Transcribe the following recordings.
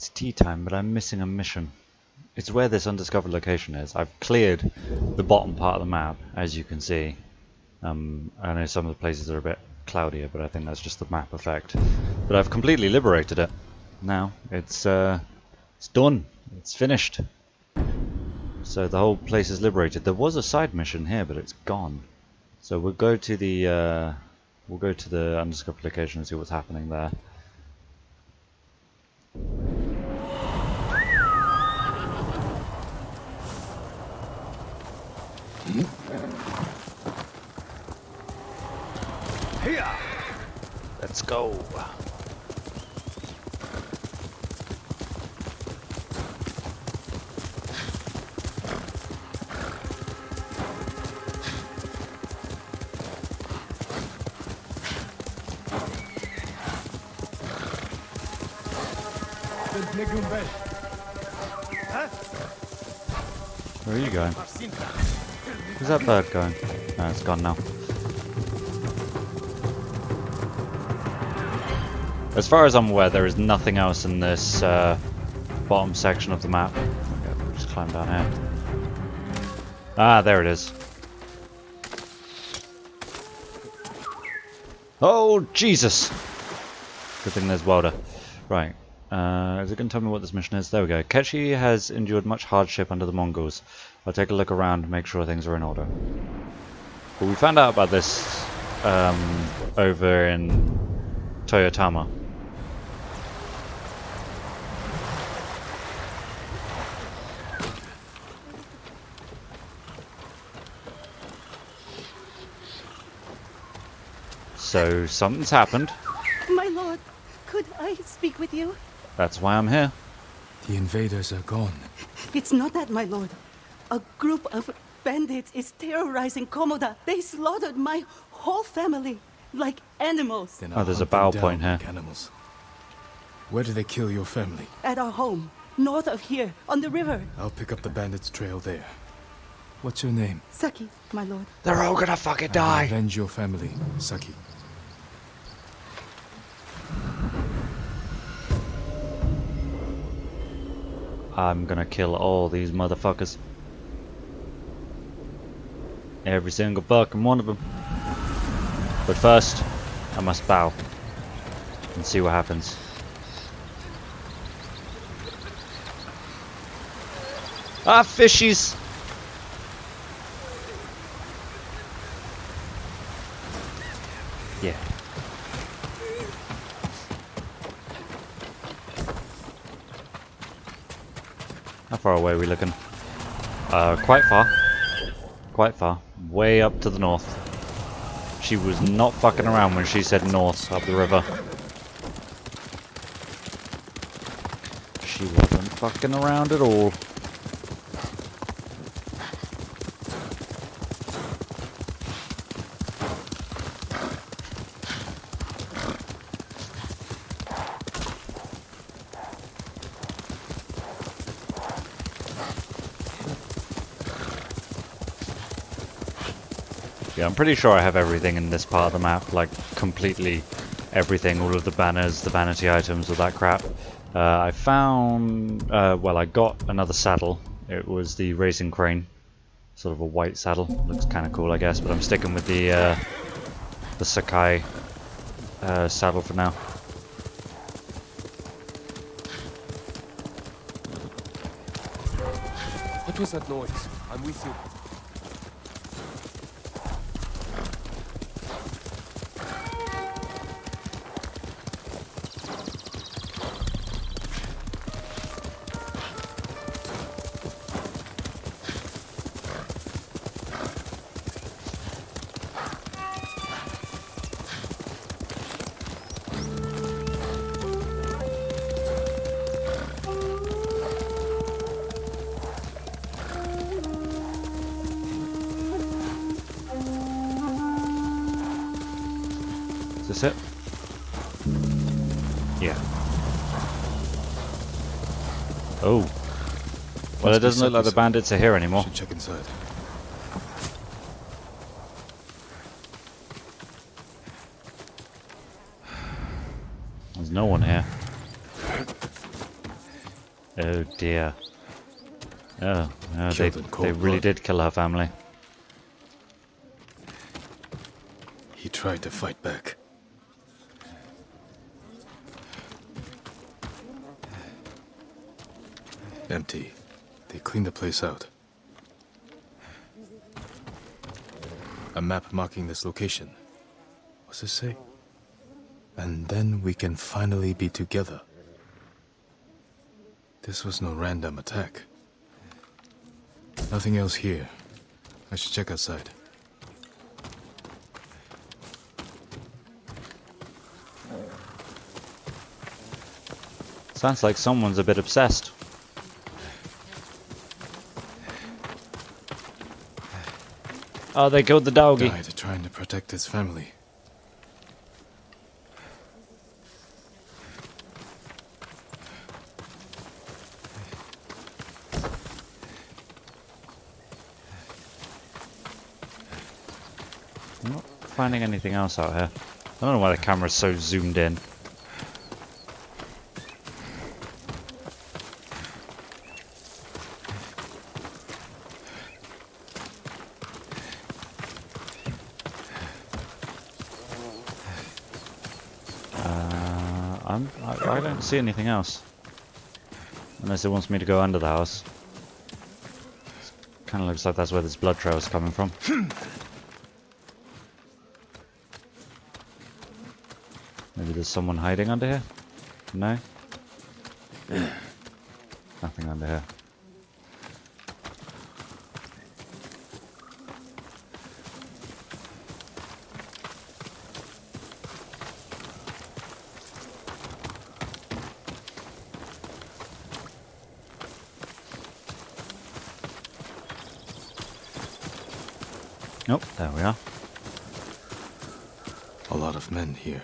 It's tea time, but I'm missing a mission. It's where this undiscovered location is. I've cleared the bottom part of the map, as you can see. I know some of the places are a bit cloudier, but I think that's just the map effect. But I've completely liberated it. Now it's done. It's finished. So the whole place is liberated. There was a side mission here, but it's gone. So we'll go to the undiscovered location and see what's happening there. Here. Let's go. Where are you going? Where's that bird going? No, it's gone now. As far as I'm aware, there is nothing else in this bottom section of the map. Okay, we'll just climb down here. Ah, there it is. Oh, Jesus! Good thing there's Welder. Right. Is it going to tell me what this mission is? There we go. Kechi has endured much hardship under the Mongols. I'll take a look around and make sure things are in order. But we found out about this over in Toyotama. So something's happened. My lord, could I speak with you? That's why I'm here. The invaders are gone. It's not that, my lord. A group of bandits is terrorizing Komoda. They slaughtered my whole family like animals. Then Oh, I'll there's a hunt them bow down point here. like animals. Where did they kill your family? At our home, north of here, on the river. I'll pick up the bandits' trail there. What's your name? Saki, my lord. They're all gonna fucking I will die. avenge your family, Saki. I'm gonna kill all these motherfuckers. Every single fucking one of them. But first, I must bow and see what happens. Ah, fishies! Yeah. How far away are we looking? Quite far. Quite far. Way up to the north. She was not fucking around when she said north up the river. She wasn't fucking around at all. Yeah, I'm pretty sure I have everything in this part of the map, like completely everything, all of the banners, the vanity items, all that crap. I found, well, I got another saddle. It was the racing crane, sort of a white saddle. Looks kind of cool, I guess, but I'm sticking with the Sakai saddle for now. What was that noise? I'm with you. Is this it? Yeah. Oh. Well, it doesn't look like the bandits are here anymore. Should check inside. There's no one here. Oh dear. Oh, no, Killed in they cold really blood. did kill her family. He tried to fight back. Empty. They cleaned the place out. A map marking this location. What's it say? And then we can finally be together. This was no random attack. Nothing else here. I should check outside. Sounds like someone's a bit obsessed. Oh, they killed the doggy. Died trying to protect his family. I'm not finding anything else out here. I don't know why the camera's so zoomed in. I don't see anything else. Unless it wants me to go under the house. Kind of looks like that's where this blood trail is coming from. Maybe there's someone hiding under here? No? Nothing under here. Nope, there we are. A lot of men here.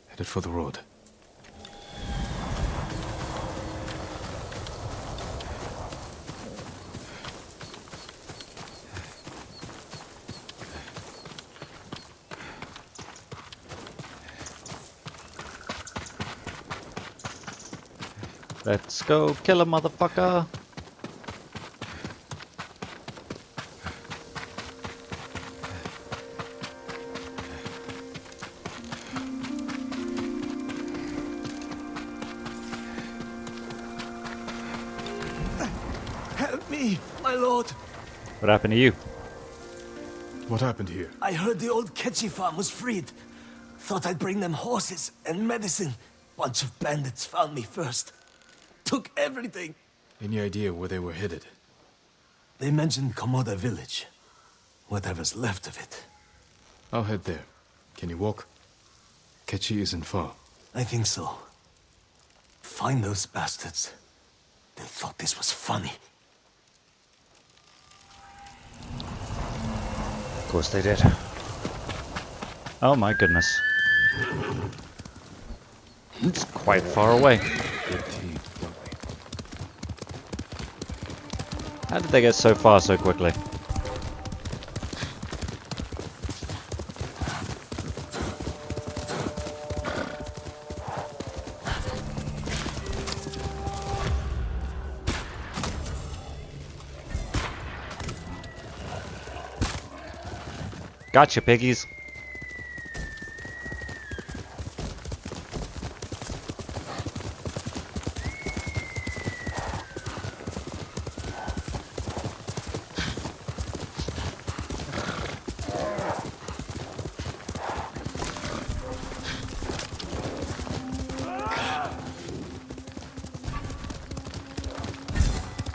Headed for the road. Let's go kill a motherfucker! Help me, my lord. What happened to you? What happened here? I heard the old Ketchy farm was freed. Thought I'd bring them horses and medicine. Bunch of bandits found me first. Took everything. Any idea where they were headed? They mentioned Komoda village. Whatever's left of it. I'll head there. Can you walk? Ketchy isn't far. I think so. Find those bastards. They thought this was funny. Of course they did. Oh my goodness. It's quite far away. Good team. How did they get so far so quickly? Gotcha, piggies.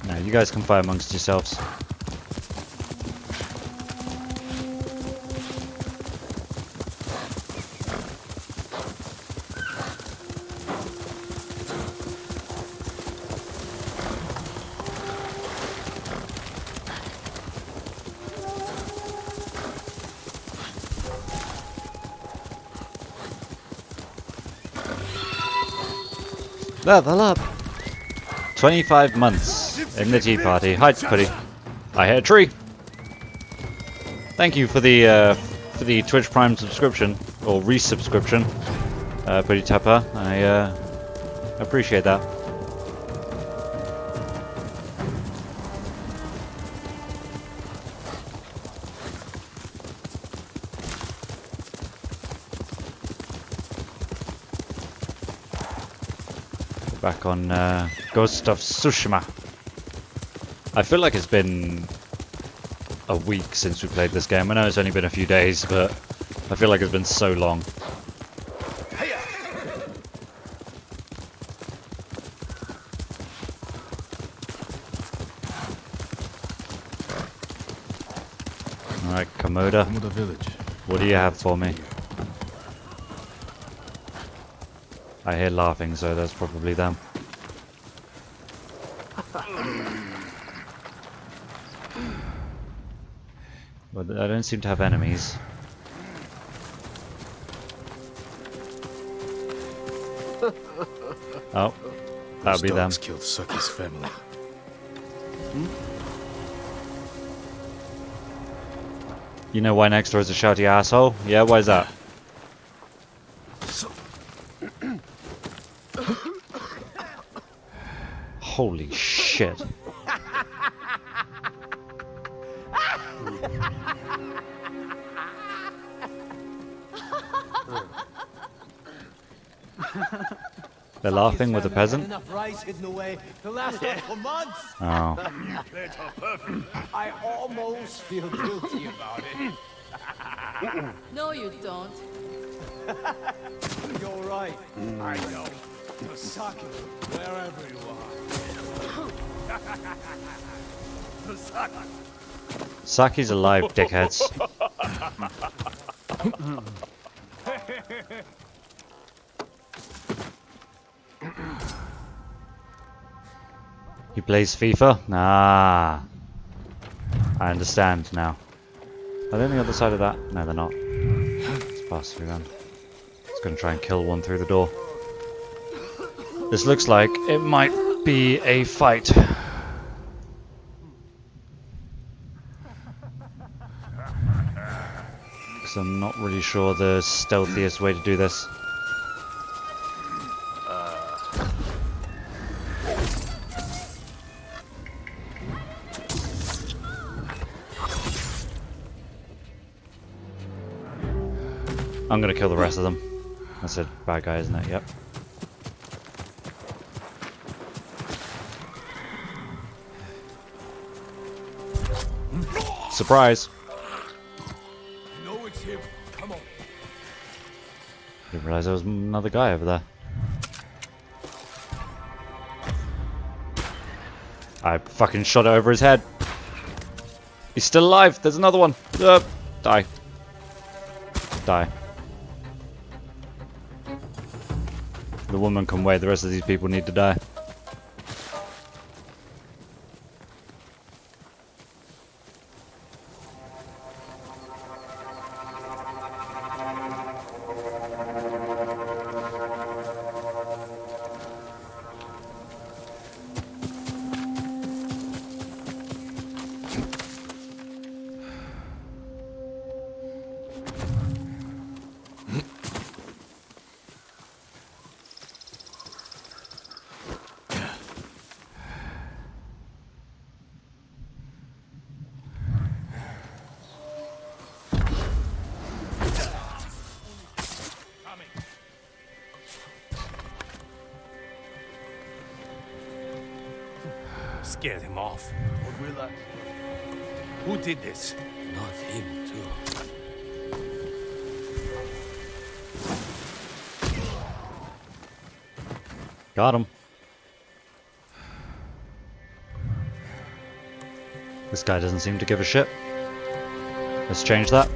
Now, you guys can fight amongst yourselves. Level up! 25 months in the Tea Party. Hi, Putty. I hit a tree. Thank you for the Twitch Prime subscription or resubscription, Putty Tepper. I appreciate that. back on Ghost of Tsushima. I feel like it's been a week since we played this game. I know it's only been a few days, but I feel like it's been so long. Alright, Komoda. Komoda village. What do you have for me? I hear laughing, so that's probably them. But I don't seem to have enemies. Oh, that'll be them. Dogs killed Saki's family. You know why next door is a shouty asshole? Yeah, why is that? Holy shit. They're laughing with a peasant? Enough rice hidden away to last us for months. Oh. I almost feel guilty about it. No, you don't. You're right. I know. Saki, wherever you are. Saki's alive, dickheads. He plays FIFA? Ah. I understand now. Are they on the other side of that? No, they're not. Let's pass through them. It's going to try and kill one through the door. This looks like it might be a fight. Because I'm not really sure the stealthiest way to do this. I'm gonna kill the rest of them. That's a bad guy, isn't it? Yep. Surprise! No, it's him. Come on. Didn't realize there was another guy over there. I fucking shot it over his head. He's still alive. There's another one. Die. Die. The woman can wait. The rest of these people need to die. Scared him off. Or will I? Who did this? Not him, too. Got him. This guy doesn't seem to give a shit. Let's change that.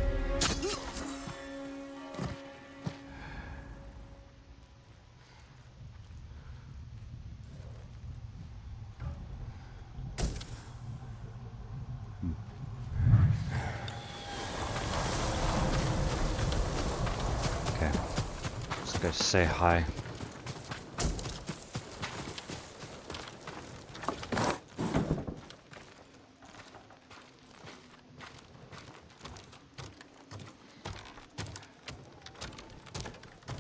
Okay. Let's go say hi.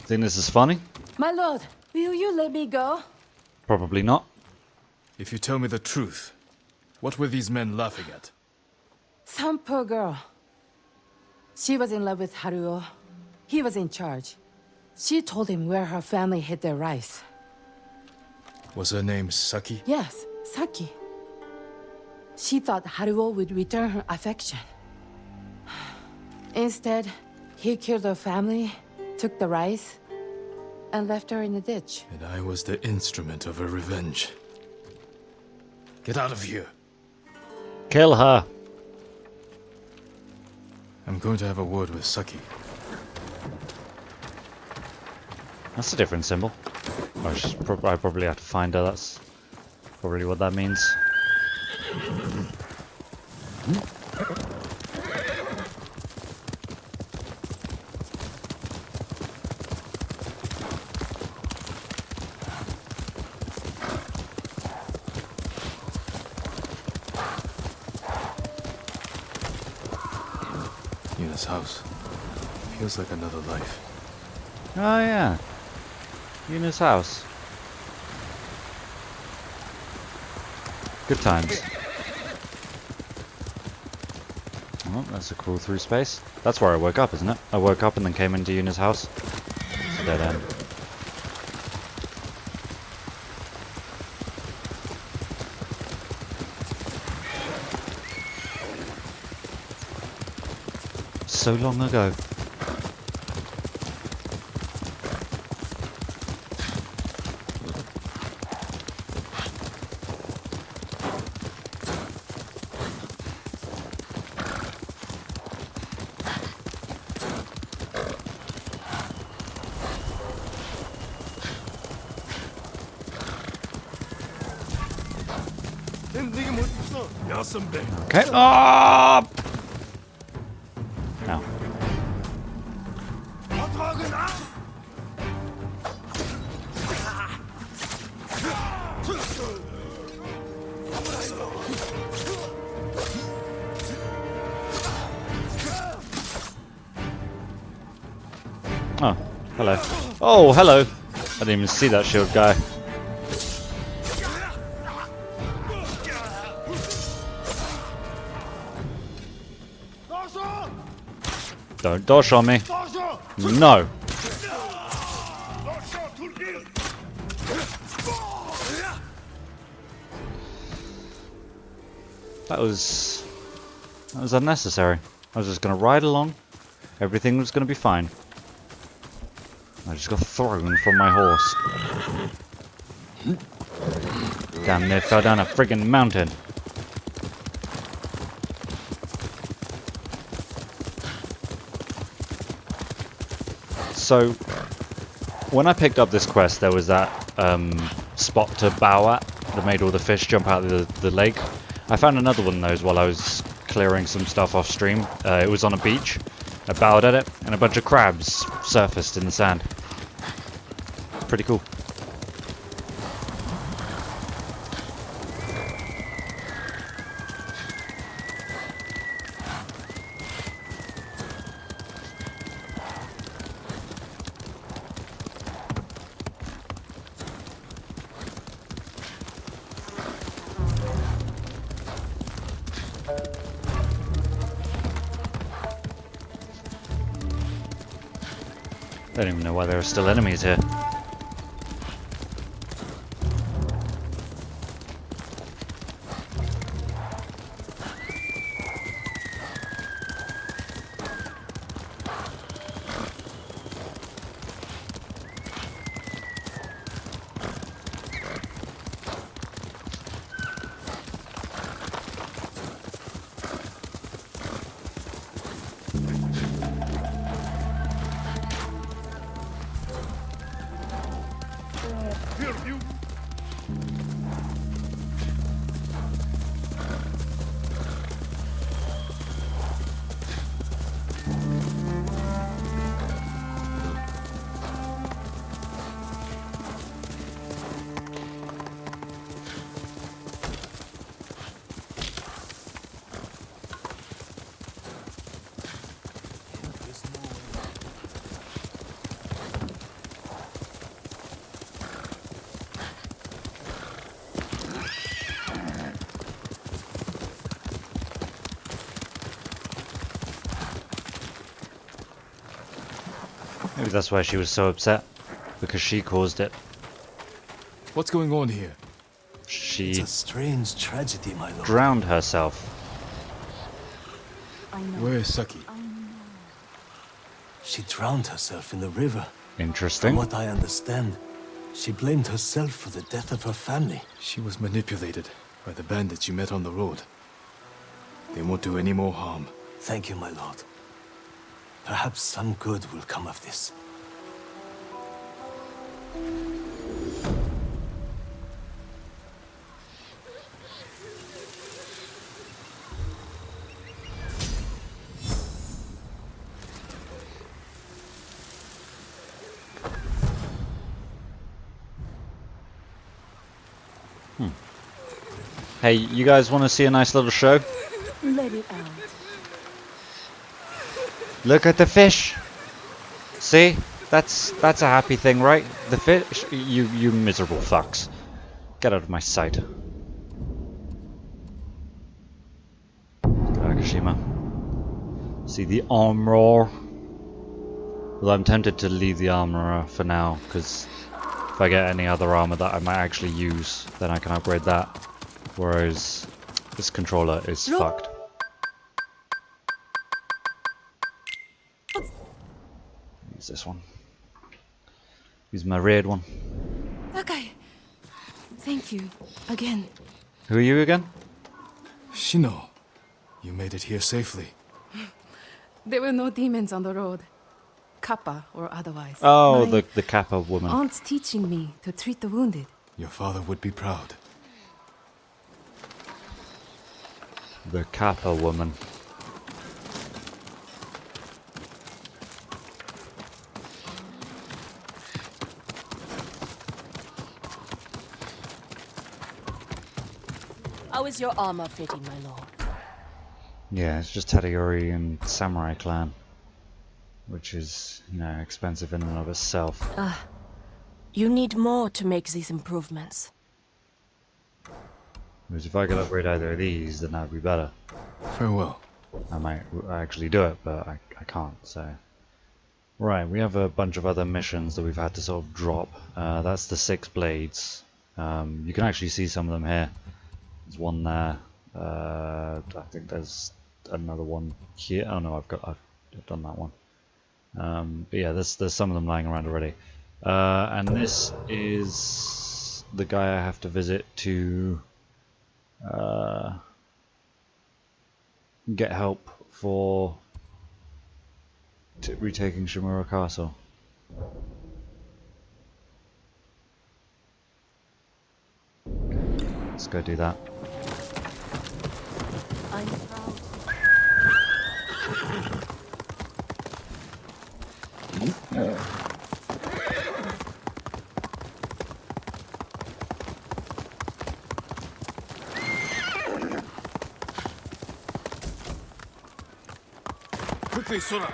Think this is funny? My lord, will you let me go? Probably not. If you tell me the truth, what were these men laughing at? Some poor girl. She was in love with Haruo. He was in charge. She told him where her family hid their rice. Was her name Saki? Yes, Saki. She thought Haruo would return her affection. Instead, he killed her family, took the rice, and left her in the ditch. And I was the instrument of her revenge. Get out of here. Kill her. I'm going to have a word with Saki. That's a different symbol. I probably have to find her. That's probably what that means. Yuna's house. Feels like another life. Oh yeah. Yuna's house. Good times. Oh, that's a crawl through space. That's where I woke up, isn't it? I woke up and then came into Yuna's house. It's a dead end. So long ago. Okay. Oh! Ow. Oh, hello. Oh, hello. I didn't even see that shield guy. Don't dosh on me. No. That was unnecessary. I was just gonna ride along. Everything was gonna be fine. I just got thrown from my horse. Damn near fell down a friggin' mountain. So, when I picked up this quest, there was that spot to bow at that made all the fish jump out of the lake. I found another one of those while I was clearing some stuff off stream. It was on a beach. I bowed at it, and a bunch of crabs surfaced in the sand. Pretty cool. I don't even know why there are still enemies here. Maybe that's why she was so upset, because she caused it. What's going on here? It's She a strange tragedy, my lord. drowned herself. Where is Saki? She drowned herself in the river. Interesting. From what I understand, she blamed herself for the death of her family. She was manipulated by the bandits you met on the road. They won't do any more harm. Thank you, my lord. Perhaps some good will come of this. Hey, you guys want to see a nice little show? Let it out. Look at the fish. See? That's a happy thing, right? The fish. You miserable fucks. Get out of my sight. Shima. See the armorer. Well, I'm tempted to leave the armorer for now, because if I get any other armor that I might actually use, then I can upgrade that. Whereas this controller is fucked. Use this one. Use my red one. Okay. Thank you. Again. Who are you again? Shino, you made it here safely. There were no demons on the road. Kappa or otherwise. Oh, My the Kappa woman. aunt's teaching me to treat the wounded. Your father would be proud. The Kappa woman. How is your armor fitting, my lord? Yeah, it's just Tadayori and Samurai Clan. Which is, you know, expensive in and of itself. You need more to make these improvements. Whereas if I could upgrade either of these, then that'd be better. Farewell. I might actually do it, but I can't, so... Right, we have a bunch of other missions that we've had to sort of drop. That's the 6 blades. You can actually see some of them here. There's one there. I think there's another one here. Oh no, I've done that one. But yeah, there's some of them lying around already. And this is the guy I have to visit to get help for retaking Shimura Castle. Let's go do that. I'm proud. Quickly, Sora!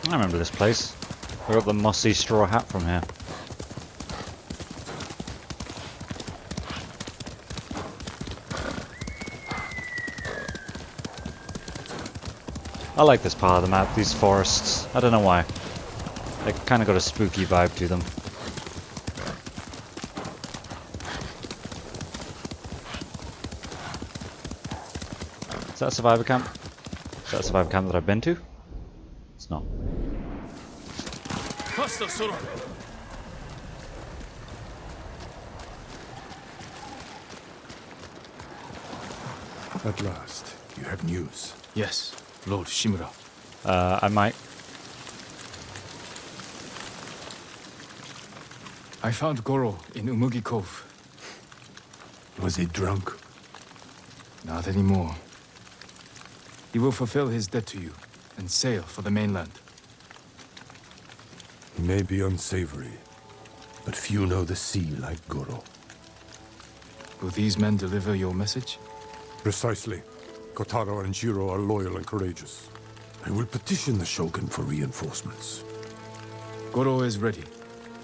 I remember this place. I got the mossy straw hat from here. I like this part of the map, these forests. I don't know why. They kind of got a spooky vibe to them. Is that a survivor camp? Is that a survivor camp that I've been to? It's not. Faster, Sora! At last, you have news. Yes, Lord Shimura. I might. I found Goro in Umugi Cove. Was he drunk? Not anymore. He will fulfill his debt to you and sail for the mainland. He may be unsavory, but few know the sea like Goro. Will these men deliver your message? Precisely. Kotaro and Jiro are loyal and courageous. I will petition the Shogun for reinforcements. Goro is ready.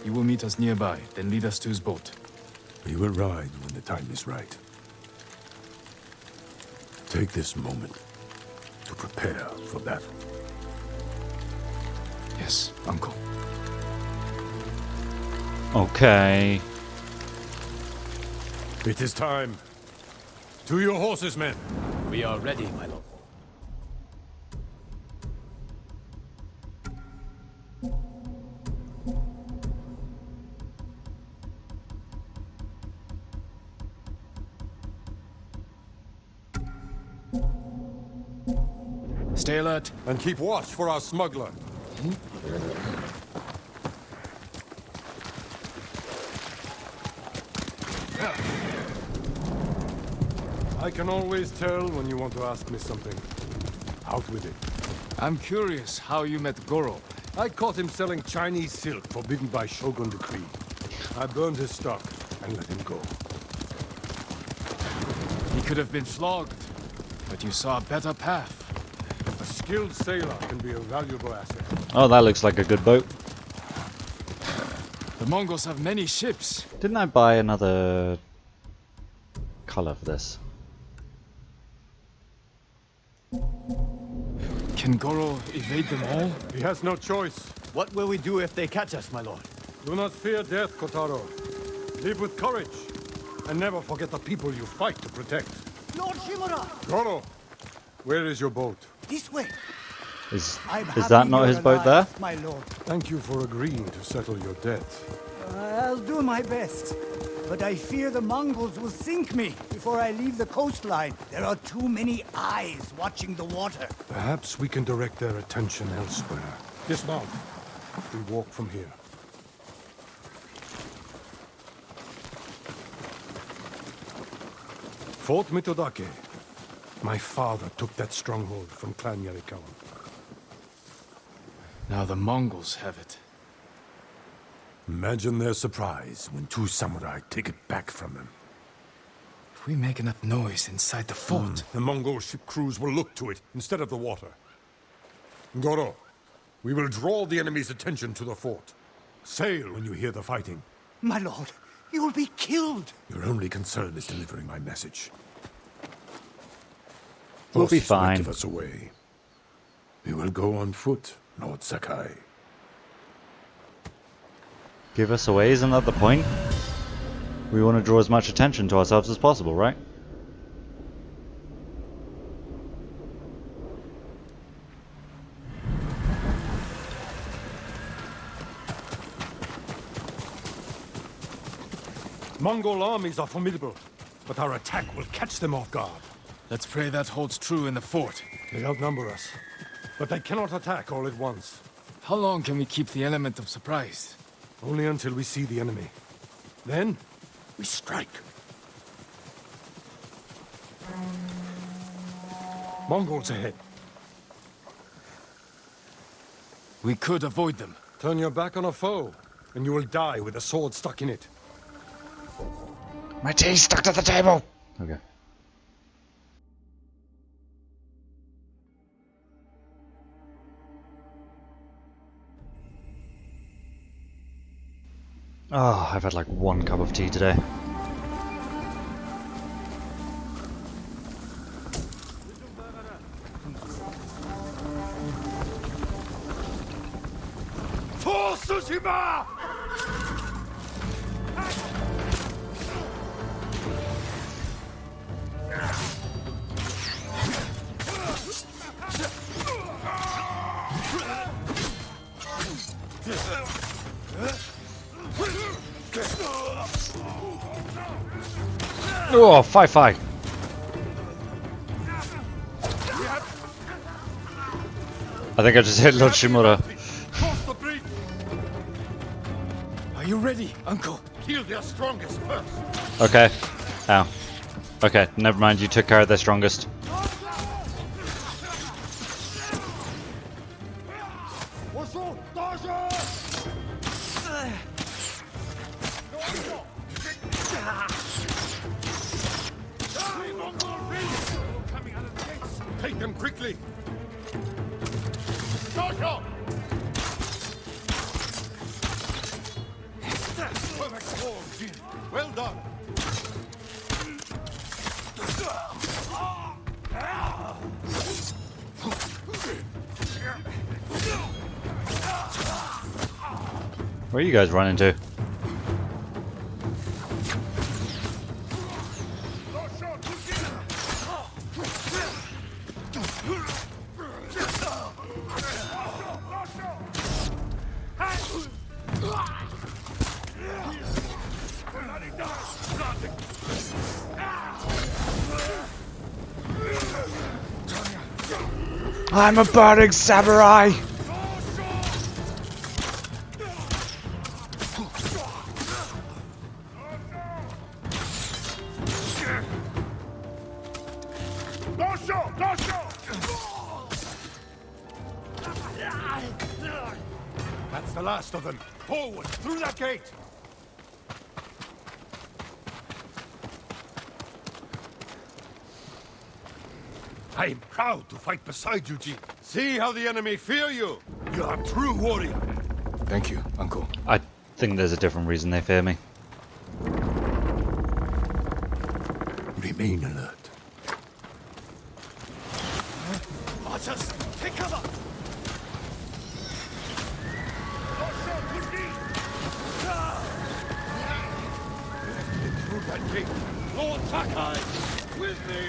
He will meet us nearby, then lead us to his boat. We will ride when the time is right. Take this moment to prepare for battle. Yes, Uncle. Okay. It is time. To your horses, men. We are ready, my lord. Stay alert. And keep watch for our smuggler. I can always tell when you want to ask me something. Out with it. I'm curious how you met Goro. I caught him selling Chinese silk forbidden by Shogun decree. I burned his stock and let him go. He could have been flogged, but you saw a better path. A skilled sailor can be a valuable asset. Oh, that looks like a good boat. The Mongols have many ships. Didn't I buy another color for this? Can Goro evade them all? He has no choice. What will we do if they catch us, my lord? Do not fear death, Kotaro. Live with courage. And never forget the people you fight to protect. Lord Shimura! Goro, where is your boat? This way. Is I'm that not his boat there? my lord. Thank you for agreeing to settle your debt. I'll do my best. But I fear the Mongols will sink me before I leave the coastline. There are too many eyes watching the water. Perhaps we can direct their attention elsewhere. Dismount. We walk from here. Fort Mitodake. My father took that stronghold from Clan Yarikawa. Now the Mongols have it. Imagine their surprise when two samurai take it back from them. If we make enough noise inside the fort... The Mongol ship crews will look to it instead of the water. Goro, we will draw the enemy's attention to the fort. Sail when you hear the fighting. My lord, you will be killed. Your only concern is delivering my message. We'll be Horses might fine. Give us away. We will go on foot, Lord Sakai. Give us away, isn't that the point? We want to draw as much attention to ourselves as possible, right? Mongol armies are formidable, but our attack will catch them off guard. Let's pray that holds true in the fort. They outnumber us, but they cannot attack all at once. How long can we keep the element of surprise? Only until we see the enemy. Then, we strike. Mongols ahead. We could avoid them. Turn your back on a foe, and you will die with a sword stuck in it. My tea's stuck to the table! Okay. Oh, I've had like one cup of tea today. For Tsushima! Oh, fi. I think I just hit Lord Shimura. Cross the bridge! Are you ready, Uncle? Kill their strongest first! Okay. Ow. Okay, never mind, you took care of their strongest. Where are you guys running to? I'm a burning samurai! That's the last of them. Forward, through that gate! I am proud to fight beside you, Ji. See how the enemy fear you. You are a true warrior. Thank you, Uncle. I think there's a different reason they fear me. Remain alert. Archers, take cover! Through that gate. Lord Sakai, with me!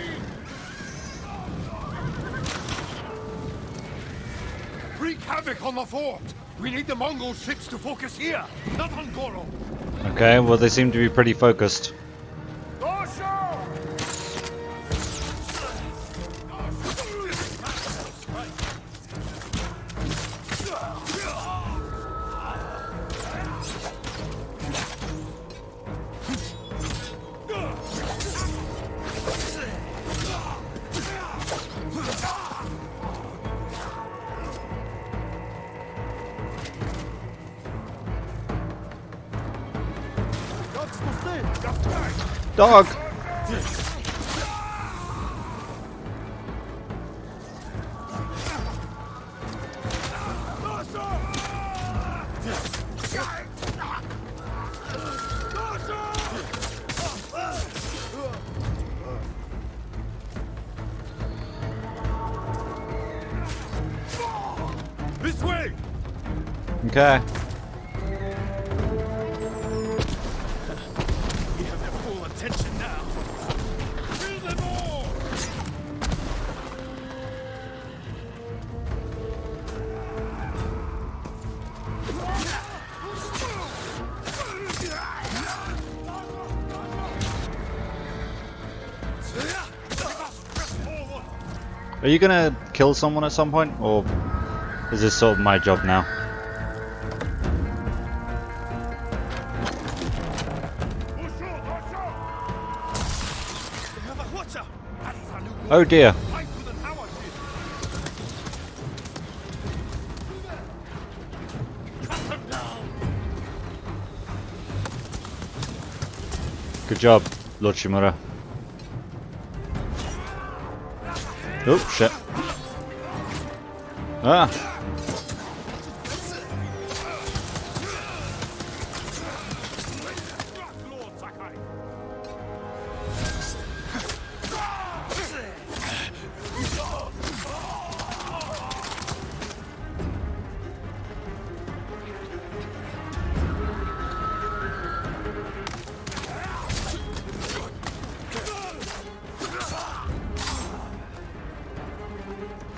Wreak havoc on the fort. We need the Mongol ships to focus here, not on Goro. Okay, well they seem to be pretty focused. Dog! This way! Okay. We have their full attention now. Kill them all! Are you gonna kill someone at some point, or is this sort of my job now? Oh dear. Good job, Lord Shimura. Oh shit. Ah.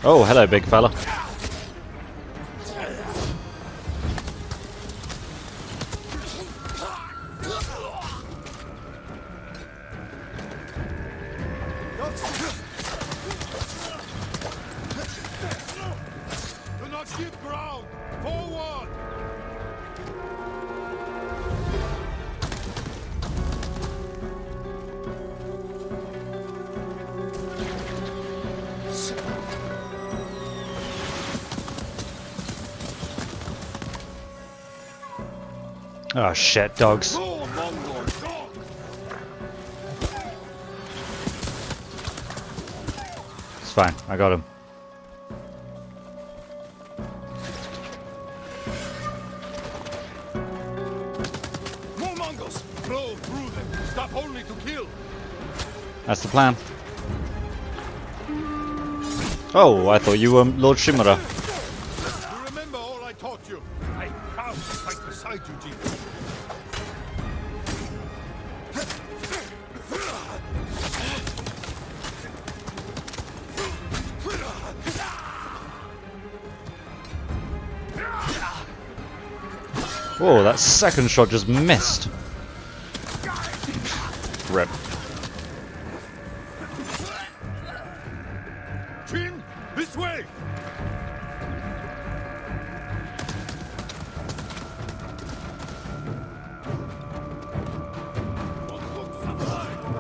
Oh, hello, big fella. Do not give ground! Forward! Oh shit, dogs. Go, Mongol dog! It's fine, I got him. More Mongols! Blow through them! Stop only to kill! That's the plan. Oh, I thought you were Lord Shimura. You remember all I taught you? I am proud to fight beside you, Whoa, that second shot just missed. Rip. Jin, this way!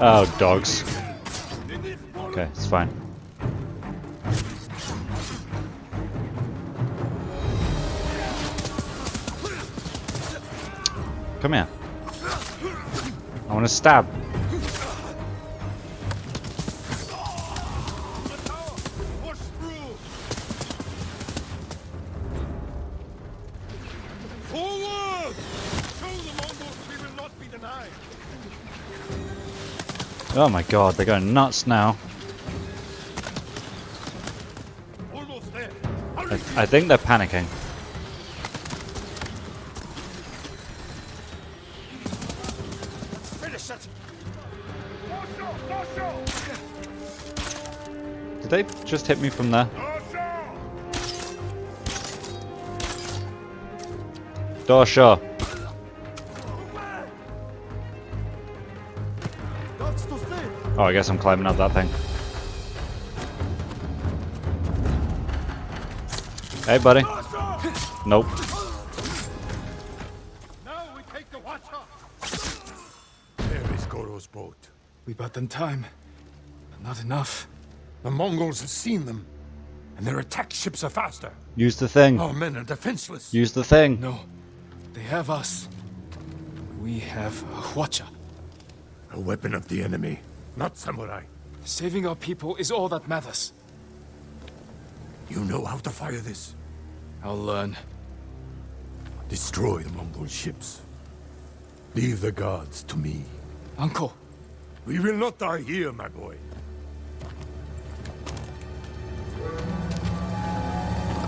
Oh, dogs. Okay, it's fine. Come here. I want to stab. Push through! Forward! Show the Mongols we will not be denied! Oh my god, they're going nuts now. Almost there! I think they're panicking. Finish it! Did they just hit me from there? Dosha. Oh, I guess I'm climbing up that thing. Hey, buddy. Nope. Now we take the watcher! There is Goro's boat. We bought them time, but not enough. The Mongols have seen them, and their attack ships are faster. Use the thing. Our men are defenseless. Use the thing. No, they have us. We have a Hwacha. A weapon of the enemy, not samurai. Saving our people is all that matters. You know how to fire this. I'll learn. Destroy the Mongol ships. Leave the guards to me. Uncle, We will not die here, my boy.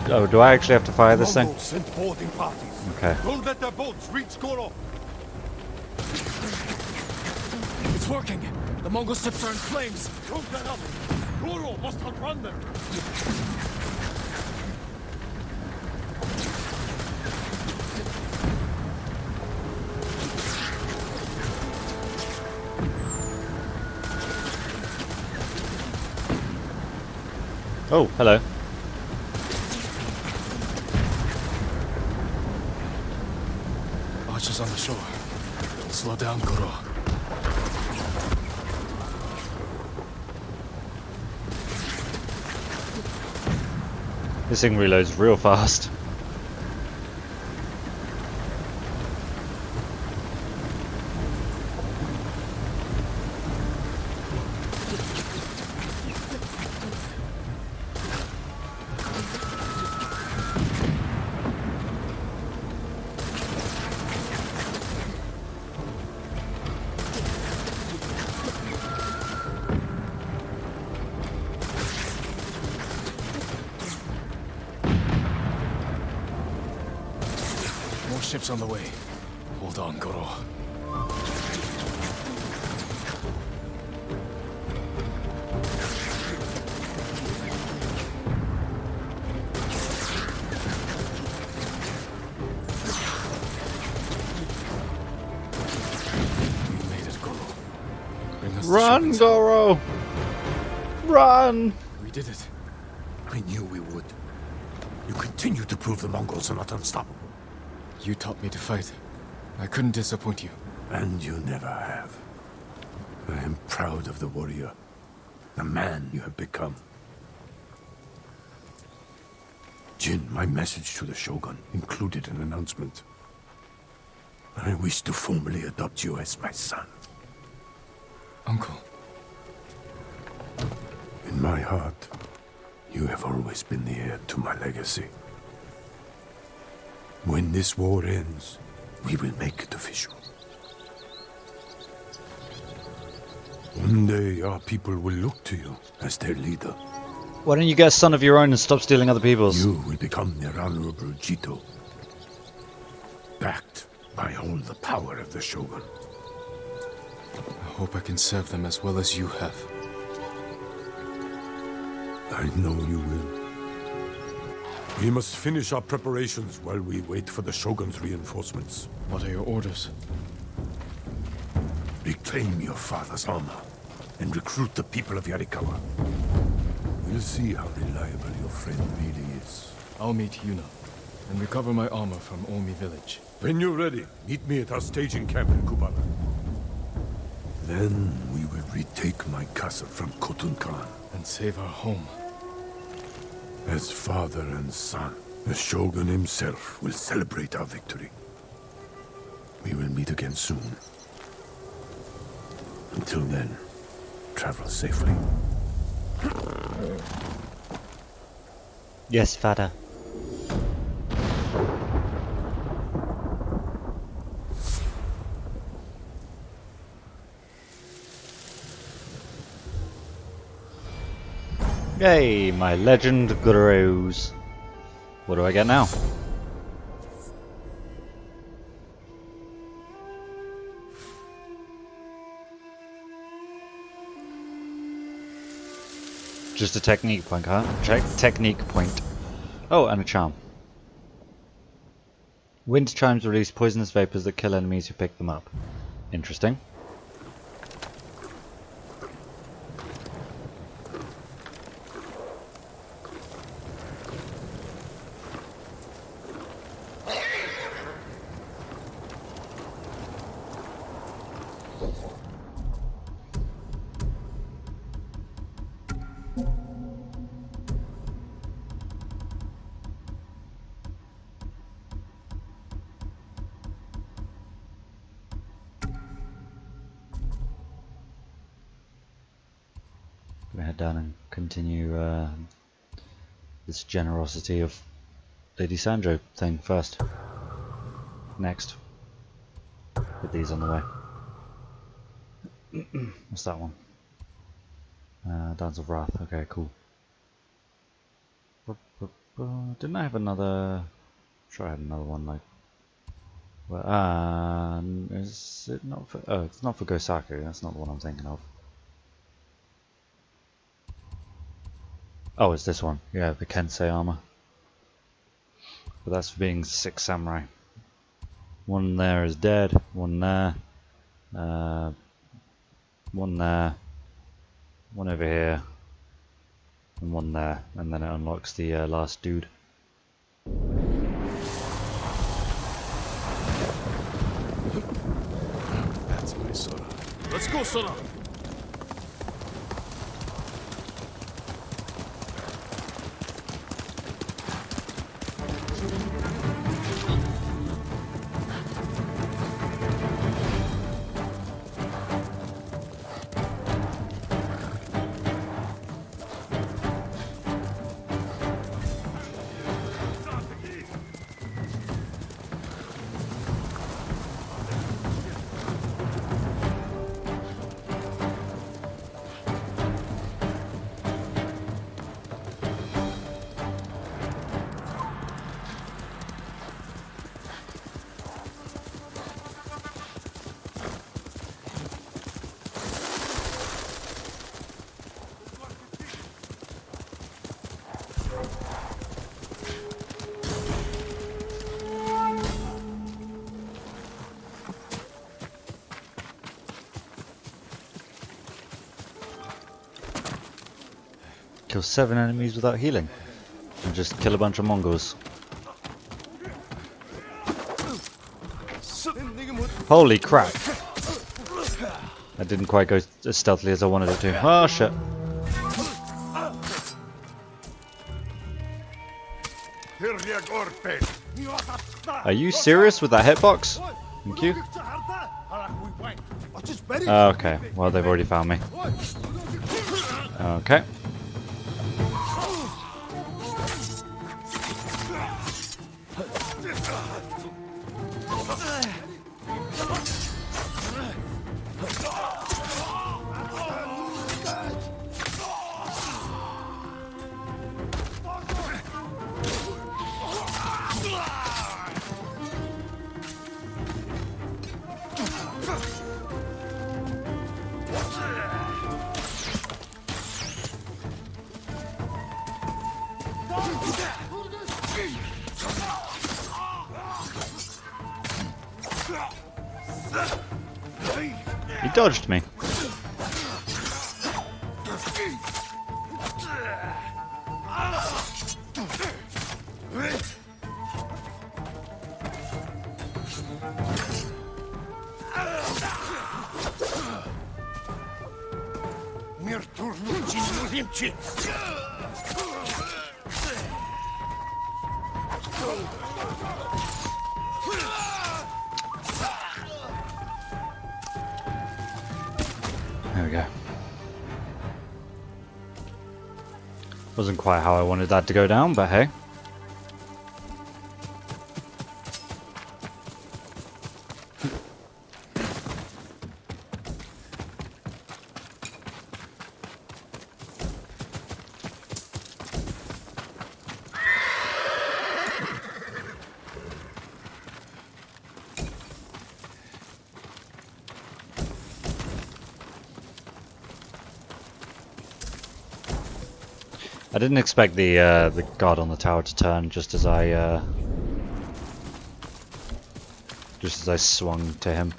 Oh, do I actually have to fire this thing? Mongols sent boarding parties. Okay. Don't let their boats reach Goro. it's working. The Mongol ships are in flames. Don't let up. Goro must outrun them. Oh, hello. Archers on the shore. Slow down, Goro. This thing reloads real fast. More ships on the way. Hold on, Goro. We made it, Goro. Bring us to Run, Shogun's. Goro! Run! We did it. I knew we would. You continue to prove the Mongols are not unstoppable. You taught me to fight. I couldn't disappoint you. And you never have. I am proud of the warrior. The man you have become. Jin, my message to the Shogun included an announcement. I wish to formally adopt you as my son. Uncle, In my heart, you have always been the heir to my legacy. When this war ends, we will make it official. One day, our people will look to you as their leader. Why don't you get a son of your own and stop stealing other people's? You will become their honorable Jito. Backed I hold the power of the Shogun. I hope I can serve them as well as you have. I know you will. We must finish our preparations while we wait for the Shogun's reinforcements. What are your orders? Reclaim your father's armor and recruit the people of Yarikawa. We'll see how reliable your friend really is. I'll meet Yuna and recover my armor from Omi village. When you're ready, meet me at our staging camp in Kubara. Then we will retake my castle from Khotun Khan. And save our home. As father and son, the Shogun himself will celebrate our victory. We will meet again soon. Until then, travel safely. Yes, father. Yay, my legend grows. What do I get now? Just a technique point, huh? Check technique point. Oh, and a charm. Wind chimes release poisonous vapors that kill enemies who pick them up. Interesting. Gonna head down and continue this generosity of Lady Sanjo thing first. Next. With these on the way. What's that one? Dance of Wrath. Okay, cool. Didn't I have another? I'm sure I had another one like. Well, is it not for? Oh, it's not for Gosaku. That's not the one I'm thinking of. Oh, it's this one. Yeah, the Kensei armor. But that's for being 6 samurai. One there is dead. One there. One there. One over here. And one there. And then it unlocks the last dude. That's my Sora. Let's go, Sora! Kill 7 enemies without healing. And just kill a bunch of Mongols. Holy crap! That didn't quite go as stealthily as I wanted it to. Oh shit. Are you serious with that hitbox? Thank you. Okay, well they've already found me. Okay. He dodged me. There we go. Wasn't quite how I wanted that to go down, but hey. I didn't expect the guard on the tower to turn just as I swung to him.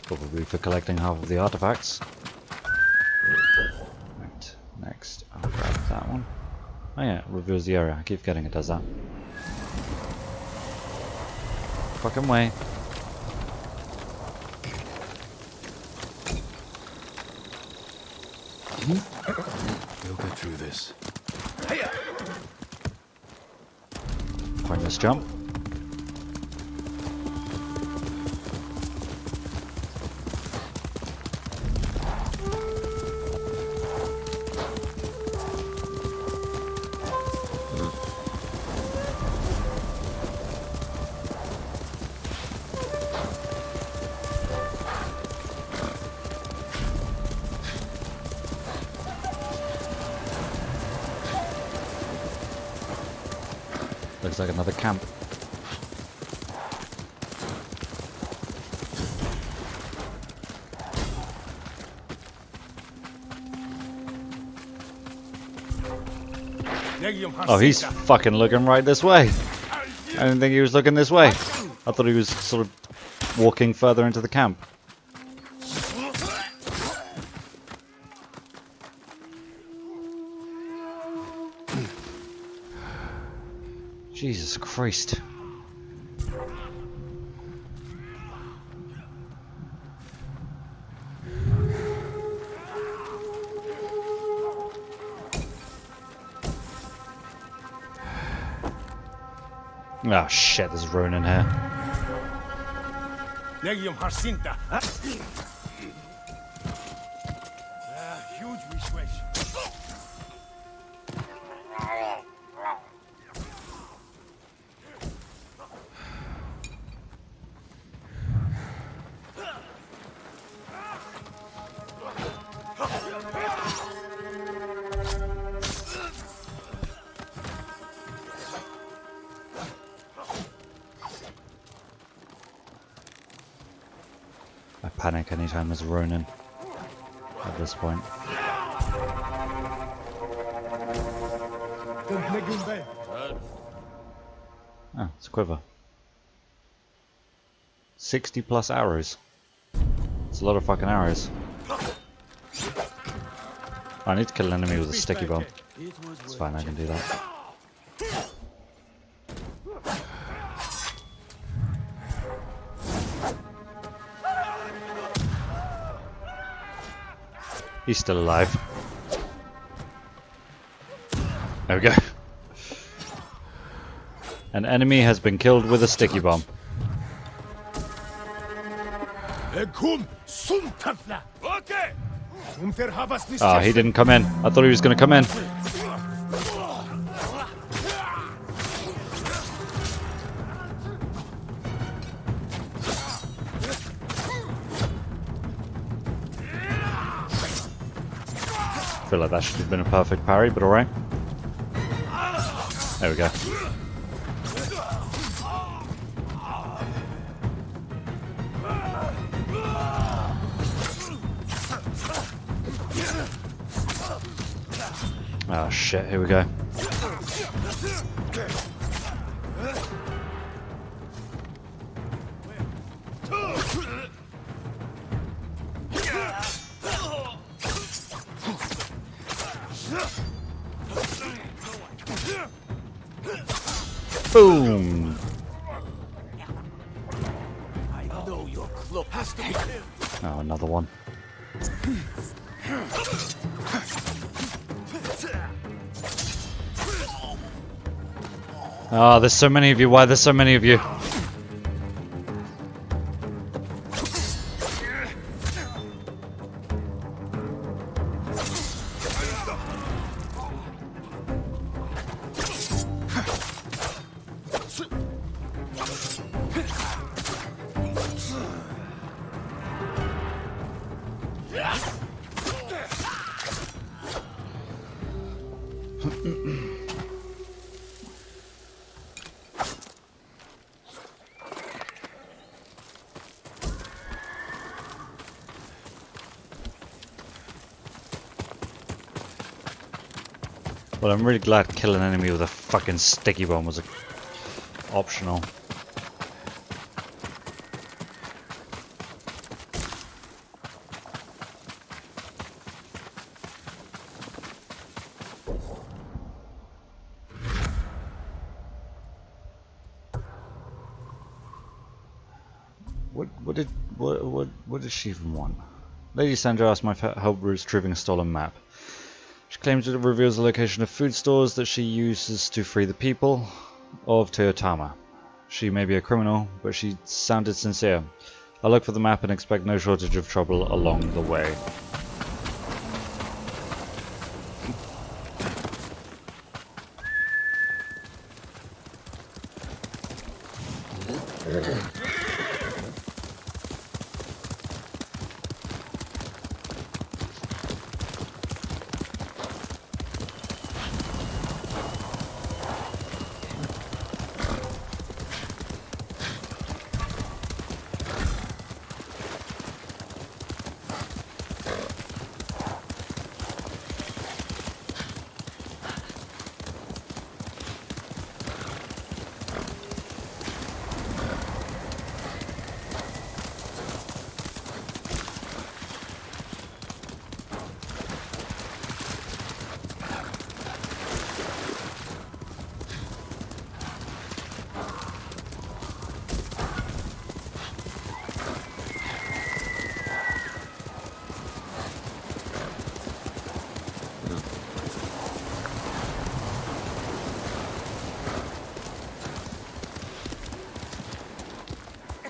Probably for collecting half of the artifacts. Right, next I'll grab that one. Oh yeah, it reveals the area. I keep forgetting it does that. Fucking way. We'll get through this. Pointless jump. Looks like another camp. Oh, he's fucking looking right this way. I didn't think he was looking this way. I thought he was sort of walking further into the camp. Jesus Christ. Oh shit, there's Ronin here. Huge research. I panic anytime there's Ronin at this point. Oh, it's a quiver. 60 plus arrows. It's a lot of fucking arrows. I need to kill an enemy with a sticky bomb. It's fine, I can do that. He's still alive. There we go. An enemy has been killed with a sticky bomb. Oh, he didn't come in. I thought he was going to come in. I feel like that should have been a perfect parry, but alright. There we go. Oh shit, here we go. Boom! I know your cloak has to be him. Oh, another one. Oh, there's so many of you. Why there's so many of you? Well, I'm really glad killing an enemy with a fucking sticky bomb was optional. What did she even want? Lady Sandra asked my help routes retrieving a stolen map. She claims it reveals the location of food stores that she uses to free the people of Toyotama. She may be a criminal, but she sounded sincere. I look for the map and expect no shortage of trouble along the way.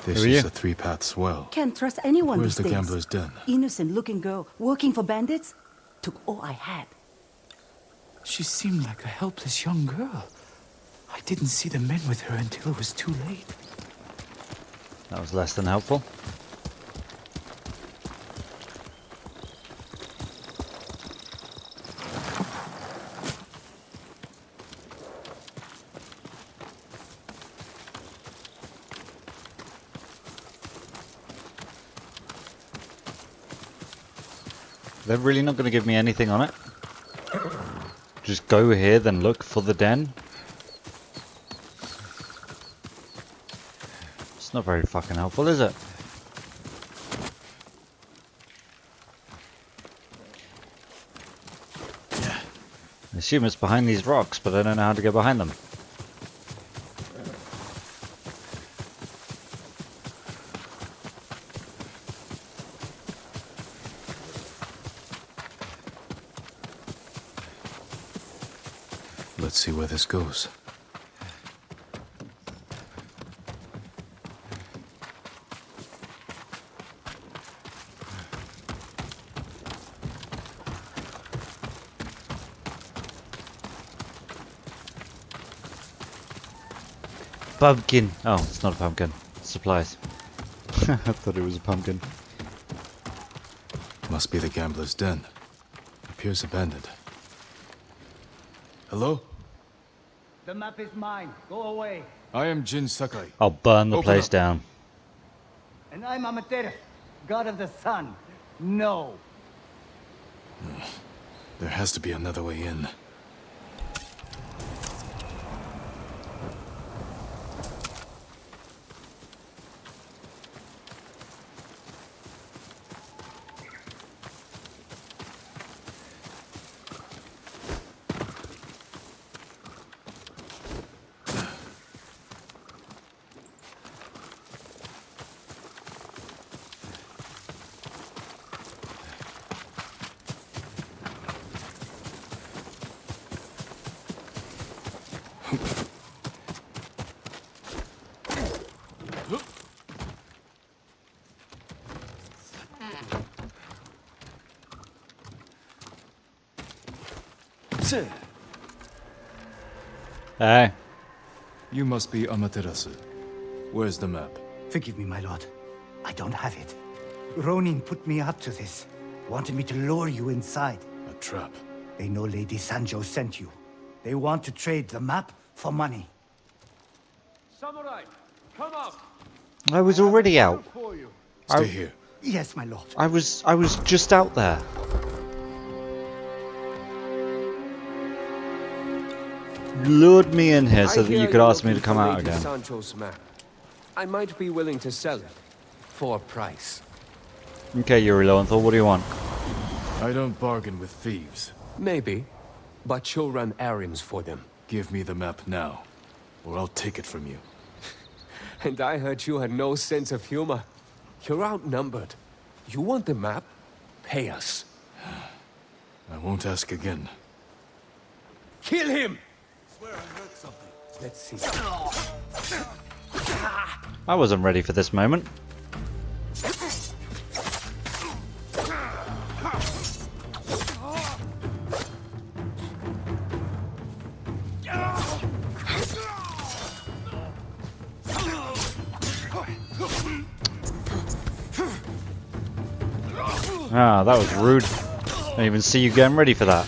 This Who are you? is a three-paths well. Can't trust anyone Where's these the days. gambler's den? Innocent-looking girl working for bandits took all I had. She seemed like a helpless young girl. I didn't see the men with her until it was too late. That was less than helpful. They're really not going to give me anything on it. Just go here, then look for the den. It's not very fucking helpful, is it? I assume it's behind these rocks, but I don't know how to get behind them. Let's see where this goes. Pumpkin! Oh, it's not a pumpkin. Supplies. I thought it was a pumpkin. Must be the gambler's den. Appears abandoned. Hello? The map is mine. Go away. I am Jin Sakai. I'll burn the Open place up. down. And I'm Amateru, god of the sun. No. There has to be another way in. Hey. You must be Amaterasu. Where's the map? Forgive me, my lord. I don't have it. Ronin put me up to this. Wanted me to lure you inside. A trap. They know Lady Sanjo sent you. They want to trade the map for money. Samurai, come up. I was already out. Stay here. Yes, my lord. I was just out there. Lured me in here so that you could ask me to come out again. Sancho's map. I might be willing to sell it for a price. Okay, Yuri Lowenthal, what do you want? I don't bargain with thieves. Maybe, but you'll run errands for them. Give me the map now, or I'll take it from you. And I heard you had no sense of humor. You're outnumbered. You want the map? Pay us. I won't ask again. Kill him! Let's see. I wasn't ready for this moment. Ah, that was rude. I didn't even see you getting ready for that.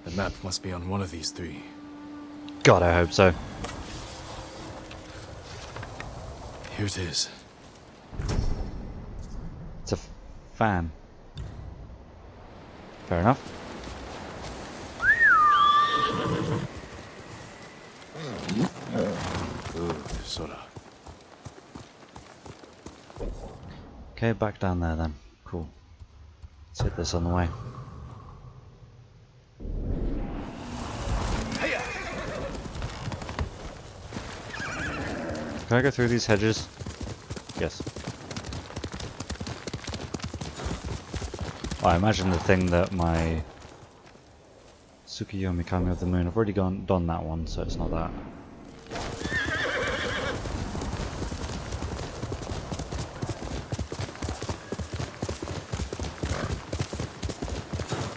The map must be on one of these three. God, I hope so. Here it is. It's a fan. Fair enough. Sora. Okay, back down there then. Cool. Let's hit this on the way. Can I go through these hedges? Yes. Oh, I imagine the thing that my Tsukiyomi Kami of the Moon, I've already done that one, so it's not that.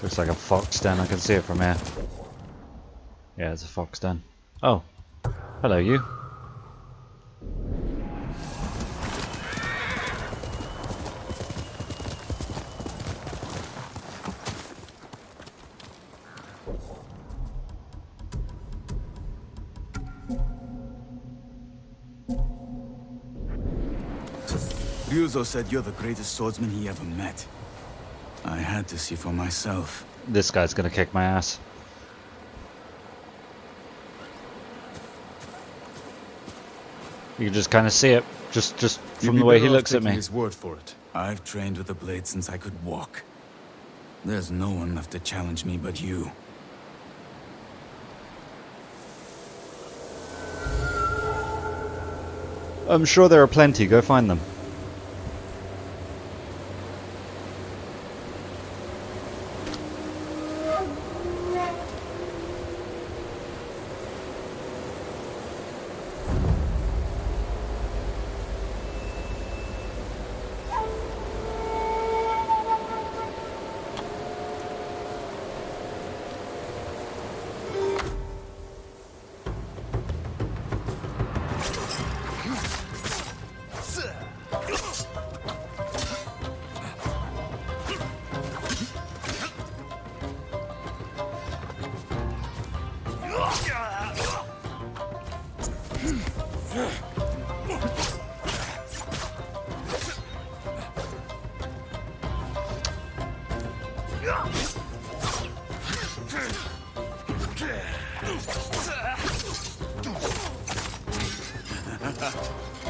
Looks like a fox den, I can see it from here. Yeah, it's a fox den. Oh, hello you. Ryuzo said you're the greatest swordsman he ever met. I had to see for myself. This guy's gonna kick my ass. You can just kind of see it, just from the way he looks at me. His word for it. I've trained with the blade since I could walk. There's no one left to challenge me but you. I'm sure there are plenty, go find them.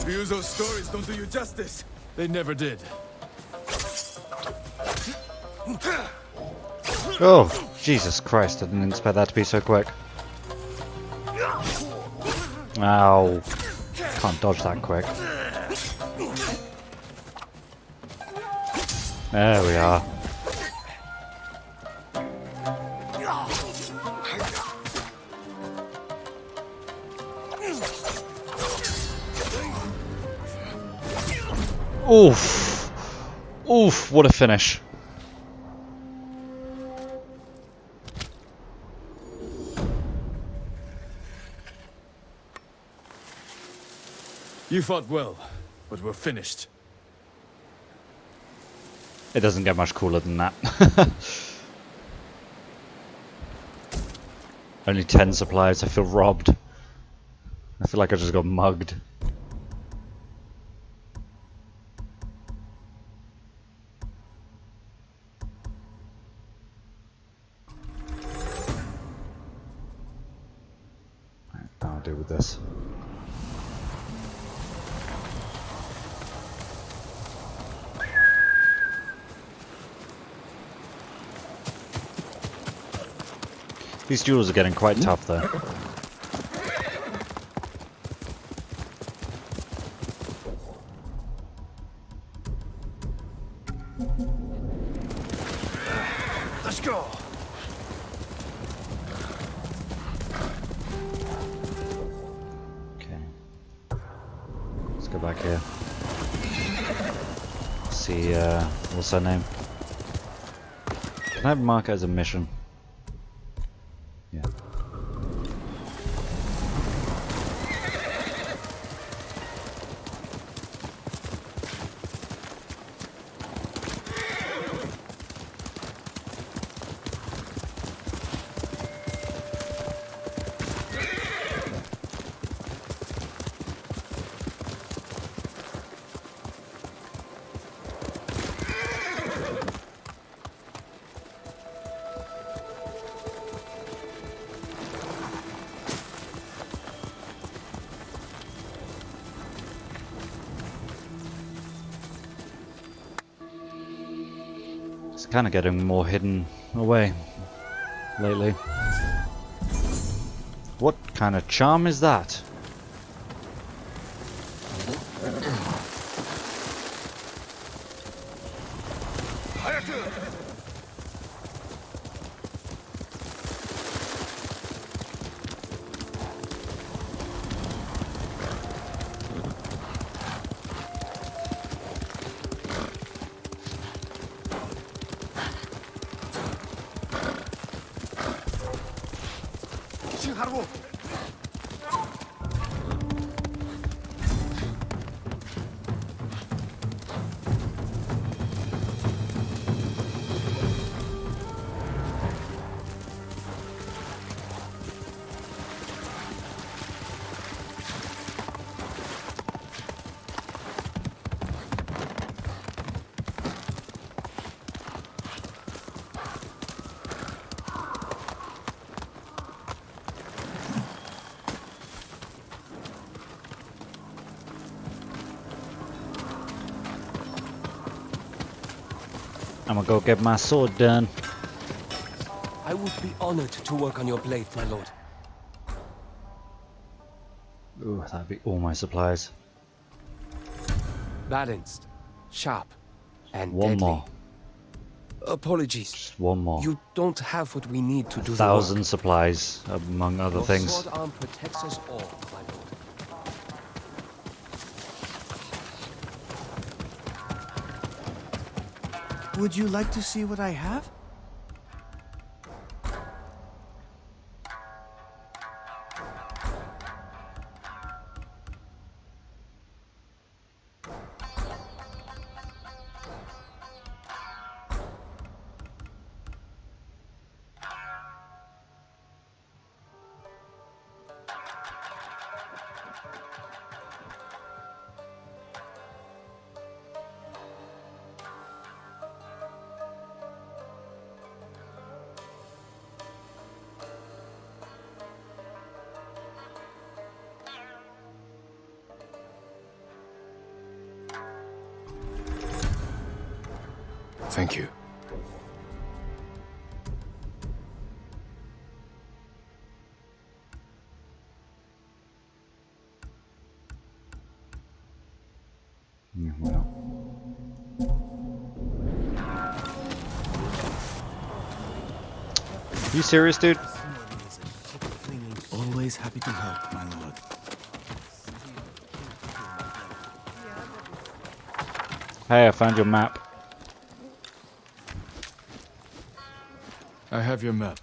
Ryuzo's stories don't do you justice. They never did. Oh, Jesus Christ, I didn't expect that to be so quick. Ow. Can't dodge that quick. There we are. Oof. Oof, what a finish. You fought well, but we're finished. It doesn't get much cooler than that. Only 10 supplies, I feel robbed. I feel like I just got mugged. I'll deal with this. These duels are getting quite tough though. Let's go. Okay. Let's go back here. See, what's her name? Can I mark it as a mission? Yeah. It's kind of getting more hidden away lately. What kind of charm is that? I'm gonna go get my sword done. I would be honored to work on your blade, my lord. Ooh, that'd be all my supplies. Balanced, sharp, and One deadly. more. Apologies. Just one more. You don't have what we need to do 1,000 the work. supplies, among other Your things. sword arm protects us all, my lord. Would you like to see what I have? Thank you. Well. You serious, dude? Always happy to help, my lord. Hey, I found your map. I have your map.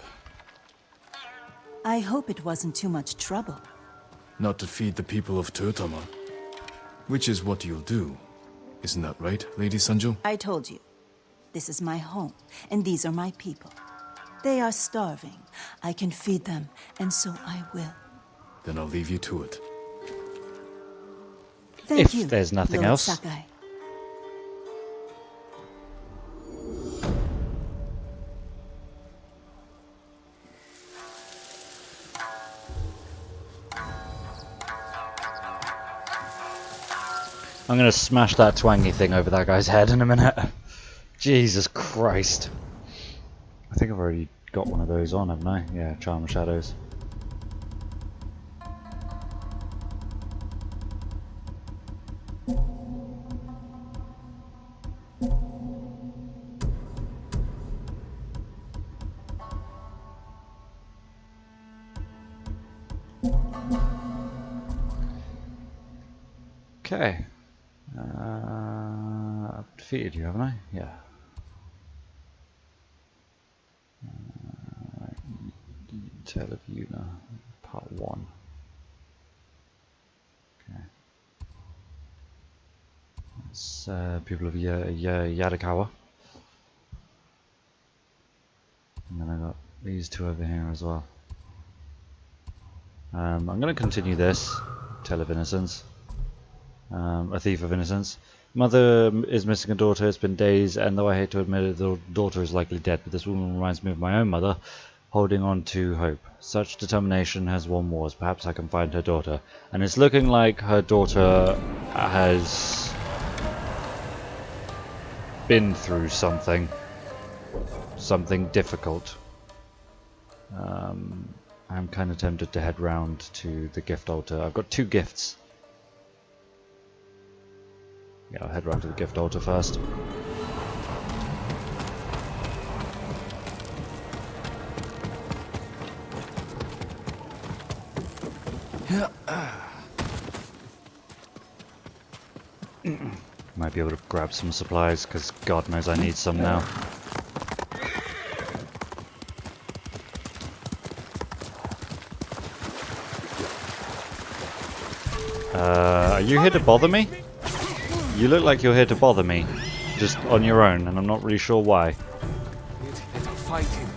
I hope it wasn't too much trouble. Not to feed the people of Tsushima. Which is what you'll do. Isn't that right, Lady Sanjo? I told you. This is my home, and these are my people. They are starving. I can feed them, and so I will. Then I'll leave you to it. Thank If you, there's nothing Lord else. Sakai. I'm gonna smash that twangy thing over that guy's head in a minute. Jesus Christ. I think I've already got one of those on, haven't I? Yeah, Charm of Shadows. Okay. I've defeated you, haven't I? Yeah. Tale of Yuna, part 1. Okay. It's people of Yadakawa. And then I got these two over here as well. I'm going to continue this. Tale of Innocence. A Thief of Innocence. Mother is missing a daughter. It's been days, and though I hate to admit it, the daughter is likely dead. But this woman reminds me of my own mother, holding on to hope. Such determination has won wars. Perhaps I can find her daughter. And it's looking like her daughter has been through something difficult. I'm kind of tempted to head round to the gift altar. I've got 2 gifts. Yeah, I'll head round to the gift altar first. Might be able to grab some supplies, because God knows I need some now. Are you here to bother me? You look like you're here to bother me, just on your own, and I'm not really sure why. Let her fight him.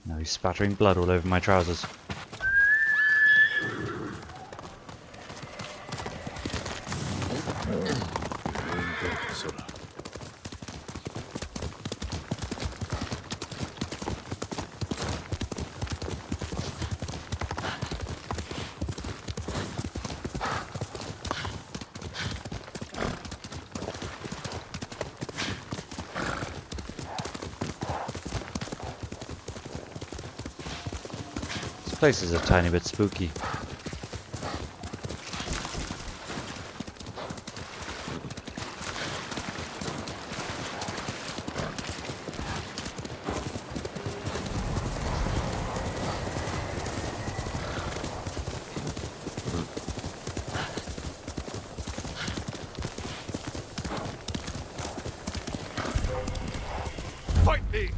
Now he's spattering blood all over my trousers. This place is a tiny bit spooky.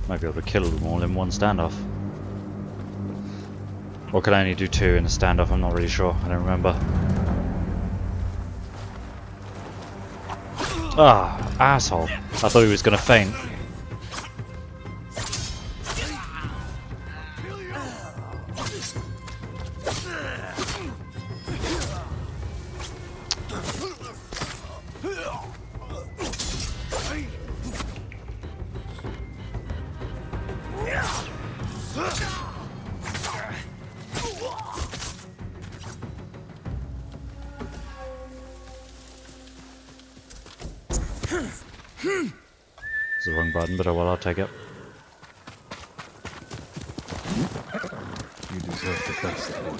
Might be able to kill them all in one standoff. Or could I only do 2 in a standoff? I'm not really sure. I don't remember. Ah, asshole. I thought he was going to faint. It's the wrong button, but oh well, I'll take it. You deserve the best, boy.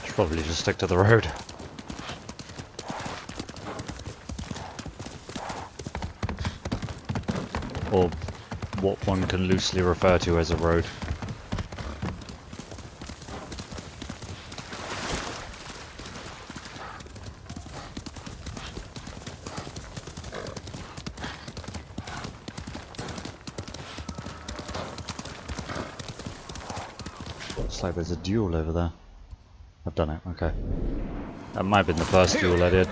Should probably just stick to the road. Or what one can loosely refer to as a road. Looks like there's a duel over there. I've done it, okay. That might have been the first duel I did.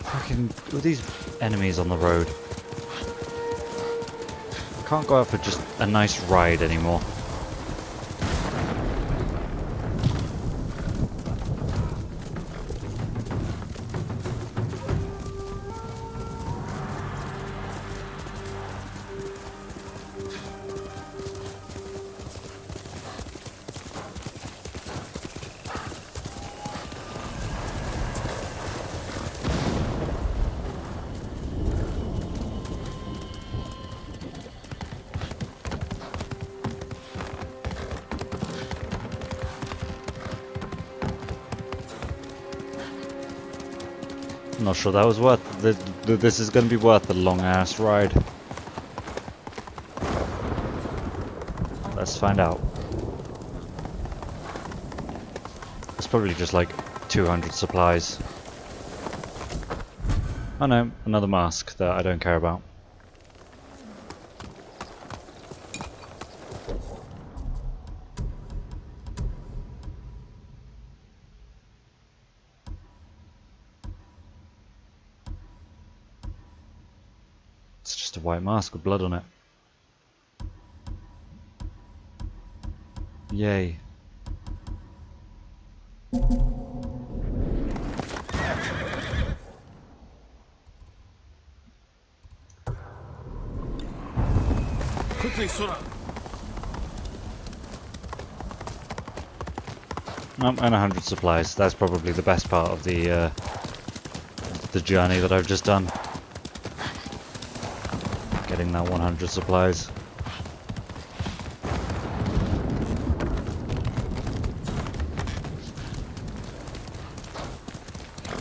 Fucking with these enemies on the road. I can't go out for just a nice ride anymore. I'm not sure that was worth. This is going to be worth the long ass ride. Let's find out. It's probably just like 200 supplies. Oh no, another mask that I don't care about. It's just a white mask with blood on it. Yay. Quickly, Sora! And 100 supplies. That's probably the best part of the journey that I've just done. Getting that 100 supplies.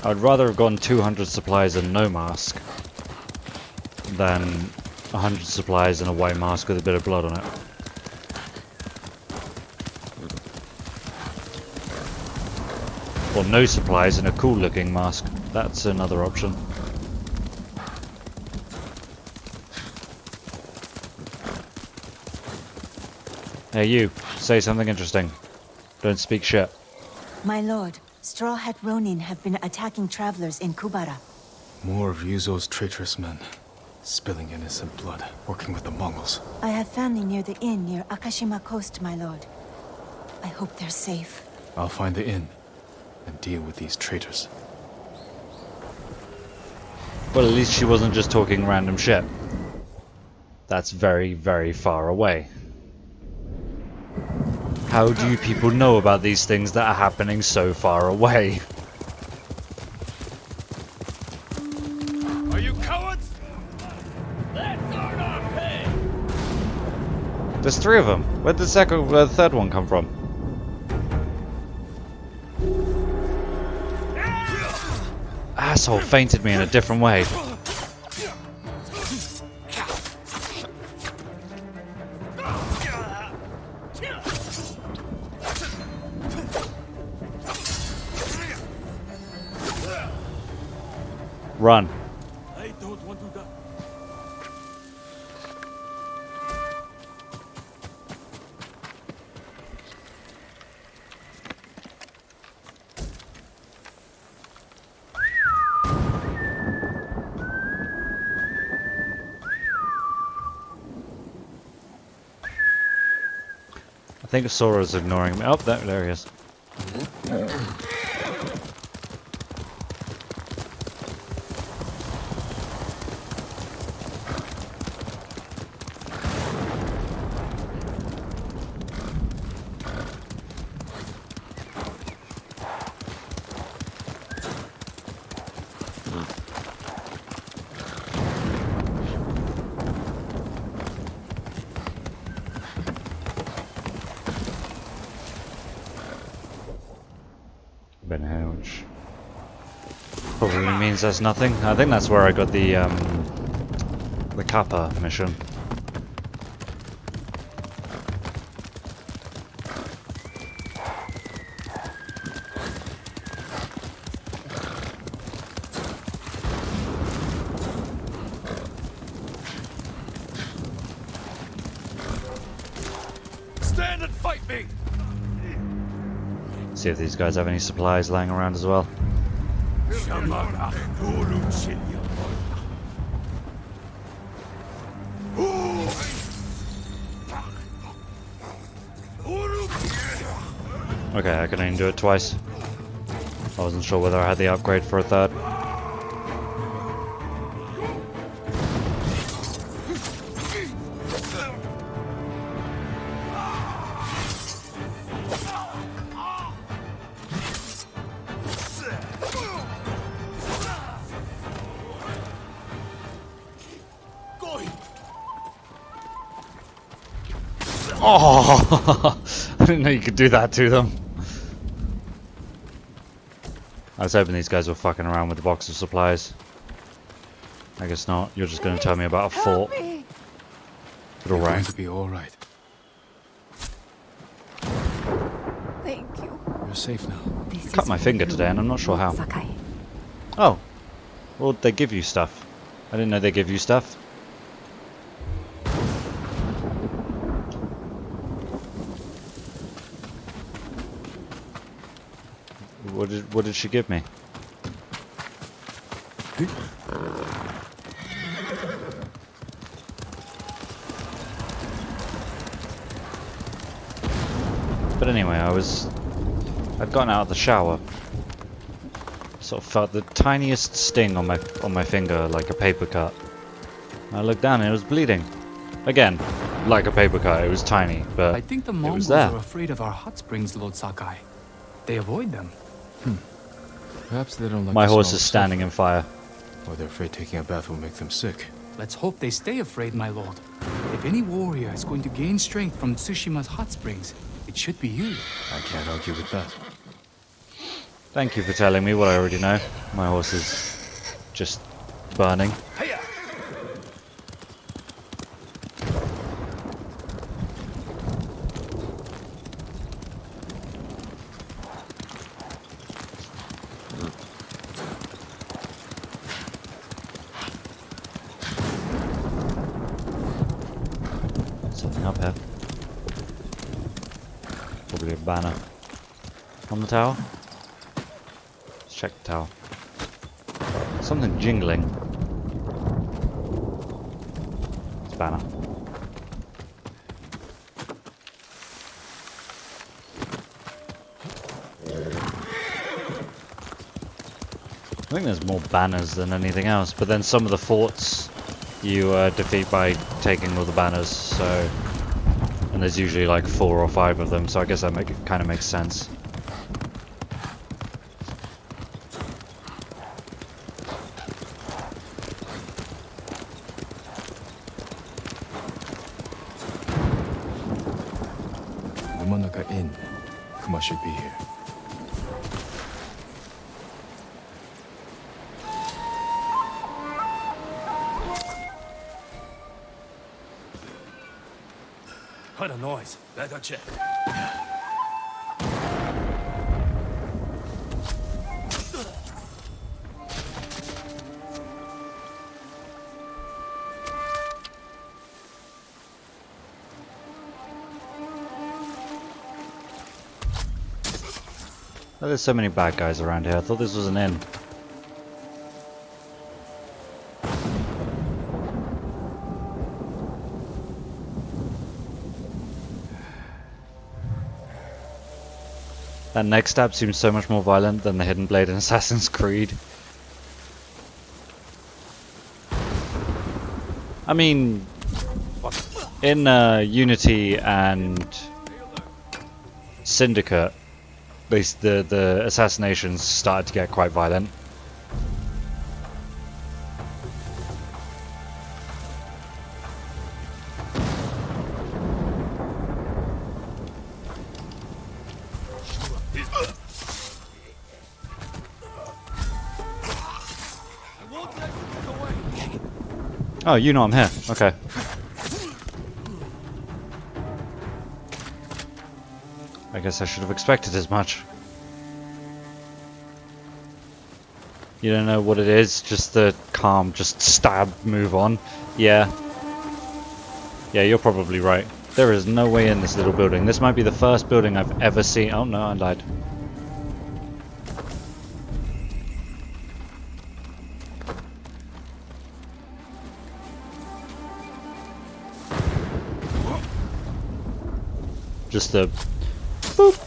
I'd rather have gone 200 supplies and no mask than 100 supplies and a white mask with a bit of blood on it. Or no supplies and a cool looking mask. That's another option. Hey you, say something interesting. Don't speak shit. My lord, Straw Hat Ronin have been attacking travelers in Kubara. More of Ryuzo's traitorous men. Spilling innocent blood, working with the Mongols. I have family near the inn near Akashima Coast, my lord. I hope they're safe. I'll find the inn and deal with these traitors. Well, at least she wasn't just talking random shit. That's very, very far away. How do you people know about these things that are happening so far away? Are you cowards? That's our pay. There's 3 of them. Where'd the third one come from? Asshole fainted me in a different way. Run. I don't want to die. I think Sora's ignoring me. Oh, there he is. Which probably means there's nothing. I think that's where I got the Kappa mission. Stand and fight me. See if these guys have any supplies lying around as well. Okay, I can only do it twice. I wasn't sure whether I had the upgrade for a third. Oh, I didn't know you could do that to them. I was hoping these guys were fucking around with the box of supplies. I guess not. You're just going to tell me about a fort. But Going alright. to be all right. Thank you. You're safe now. This Cut is my for finger you, today and I'm not sure how. Sakai. Oh. Well, they give you stuff. I didn't know they give you stuff. What did she give me? But anyway, I'd gotten out of the shower. Sort of felt the tiniest sting on my finger, like a paper cut. I looked down and it was bleeding. Again, like a paper cut, it was tiny, but I think the it was Mongols there. are afraid of our hot springs, Lord Sakai. They avoid them. Perhaps they don't like My the horse smell is of standing in fire. sulfur, or they're afraid taking a bath will make them sick. Let's hope they stay afraid, my lord. If any warrior is going to gain strength from Tsushima's hot springs, it should be you. I can't argue with that. Thank you for telling me what I already know. My horse is just burning. Something up here. Probably a banner. on the tower? Let's check the tower. Something jingling. It's a banner. I think there's more banners than anything else, but then some of the forts you defeat by taking all the banners, so... And there's usually like 4 or 5 of them, so I guess that kind of makes sense. Yamanaka Inn. Kuma should be here. Heard a noise. Better check. Oh, there's so many bad guys around here. I thought this was an inn. That next stab seems so much more violent than the Hidden Blade in Assassin's Creed. I mean, in Unity and Syndicate, the assassinations started to get quite violent. Oh, you know I'm here. Okay. I guess I should have expected as much. You don't know what it is, just the calm, just stab, move on. Yeah. Yeah, you're probably right. There is no way in this little building. This might be the first building I've ever seen. Oh no, I lied. Just a boop.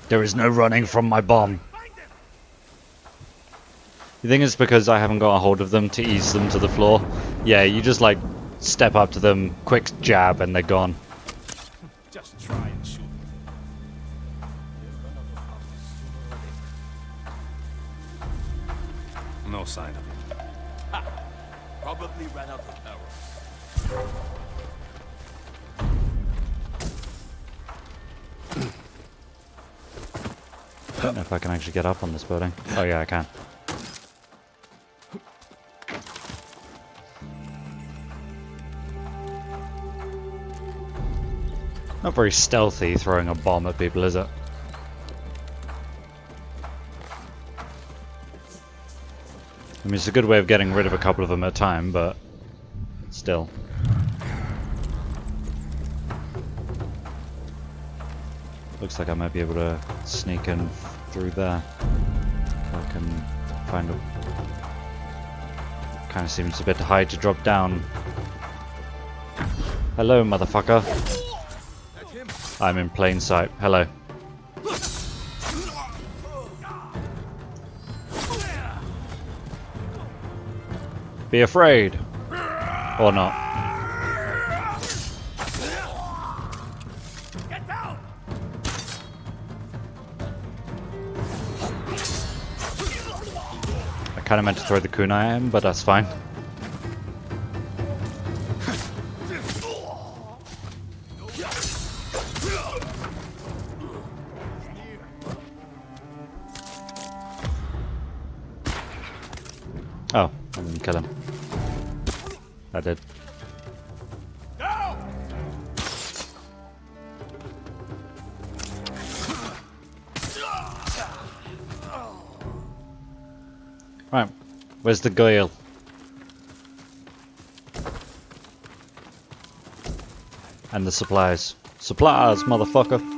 There is no running from my bomb. You think it's because I haven't got a hold of them to ease them to the floor? Yeah, you just like step up to them, quick jab, and they're gone. Just try and shoot. No sign of it. Ha! Probably ran out of arrows. I don't know if I can actually get up on this building. Oh yeah, I can. Not very stealthy throwing a bomb at people, is it? I mean, it's a good way of getting rid of a couple of them at a time, but still. Looks like I might be able to sneak in through there. If I can find a... Kind of seems a bit high to drop down. Hello, motherfucker. I'm in plain sight. Hello. Be afraid. Or not. Get down! I kind of meant to throw the kunai at him, but that's fine. Oh, I didn't kill him. I did. Right, where's the girl? And the supplies. Supplies, motherfucker.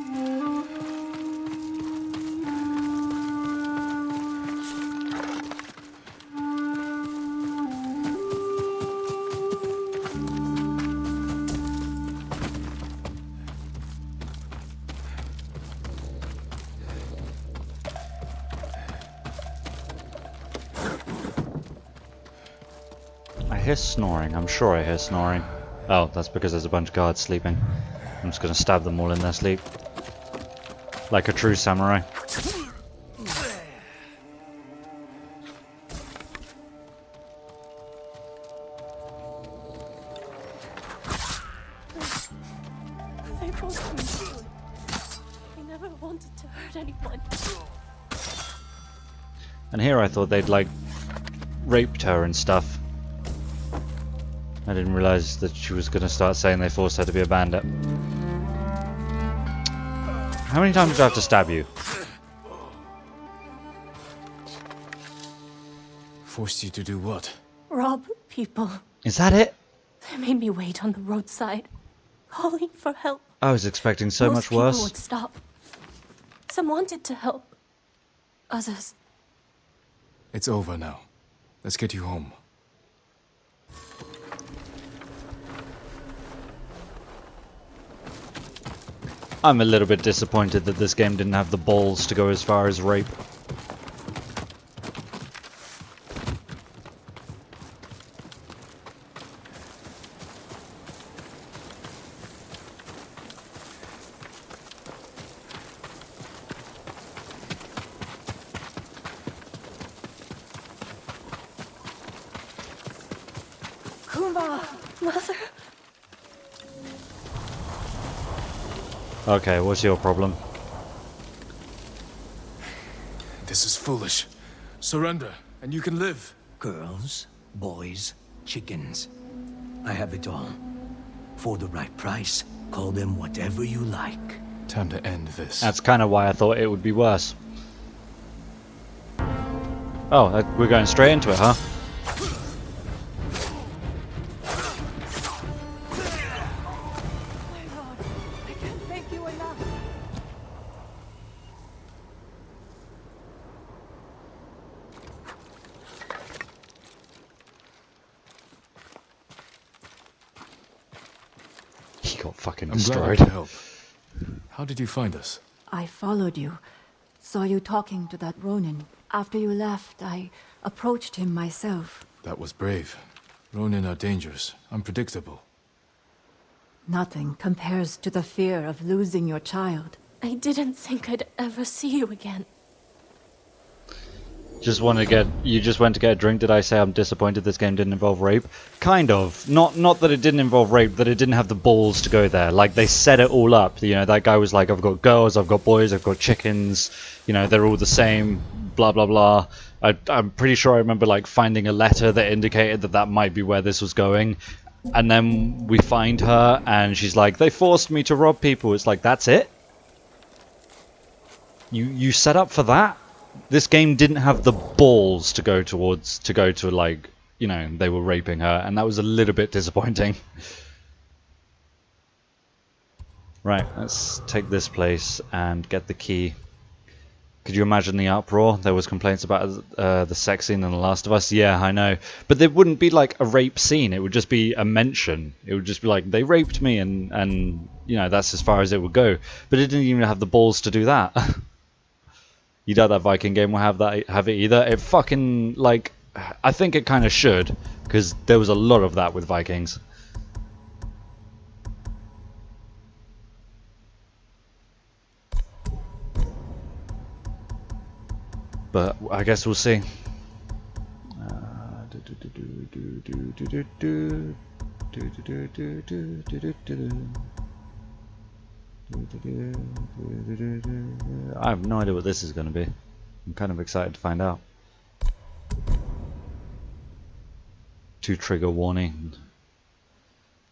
I hear snoring. I'm sure I hear snoring. Oh, that's because there's a bunch of guards sleeping. I'm just gonna stab them all in their sleep. Like a true samurai. They forced me to. I never wanted to hurt anyone. And here I thought they'd like raped her and stuff. I didn't realize that she was gonna start saying they forced her to be a bandit. How many times do I have to stab you? Forced you to do what? Rob people. Is that it? They made me wait on the roadside, calling for help. I was expecting so Most much people worse. would stop. Some wanted to help. Others. It's over now. Let's get you home. I'm a little bit disappointed that this game didn't have the balls to go as far as rape. Kumba! Mother! Okay, what's your problem? This is foolish. Surrender, and you can live. Girls, boys, chickens. I have it all. For the right price, call them whatever you like. Time to end this. That's kind of why I thought it would be worse. Oh, we're going straight into it, huh? He got fucking I'm glad I destroyed. could help. How did you find us? I followed you. Saw you talking to that Ronin. After you left, I approached him myself. That was brave. Ronin are dangerous, unpredictable. Nothing compares to the fear of losing your child. I didn't think I'd ever see you again. You just went to get a drink. Did I say I'm disappointed this game didn't involve rape? Kind of. Not that it didn't involve rape, that it didn't have the balls to go there. Like, they set it all up. You know, that guy was like, I've got girls, I've got boys, I've got chickens. You know, they're all the same. Blah, blah, blah. I'm pretty sure I remember, like, finding a letter that indicated that that might be where this was going. And then we find her, and she's like, they forced me to rob people. It's like, that's it? You set up for that? This game didn't have the balls to go to like, you know, they were raping her, and that was a little bit disappointing. Right, let's take this place and get the key. Could you imagine the uproar? There was complaints about the sex scene in The Last of Us. Yeah, I know. But there wouldn't be like a rape scene. It would just be a mention. It would just be like, they raped me, and you know, that's as far as it would go. But it didn't even have the balls to do that. You doubt that Viking game will have it either. It fucking, like, I think it kind of should, because there was a lot of that with Vikings. But I guess we'll see. I have no idea what this is going to be. I'm kind of excited to find out. 2 trigger warning.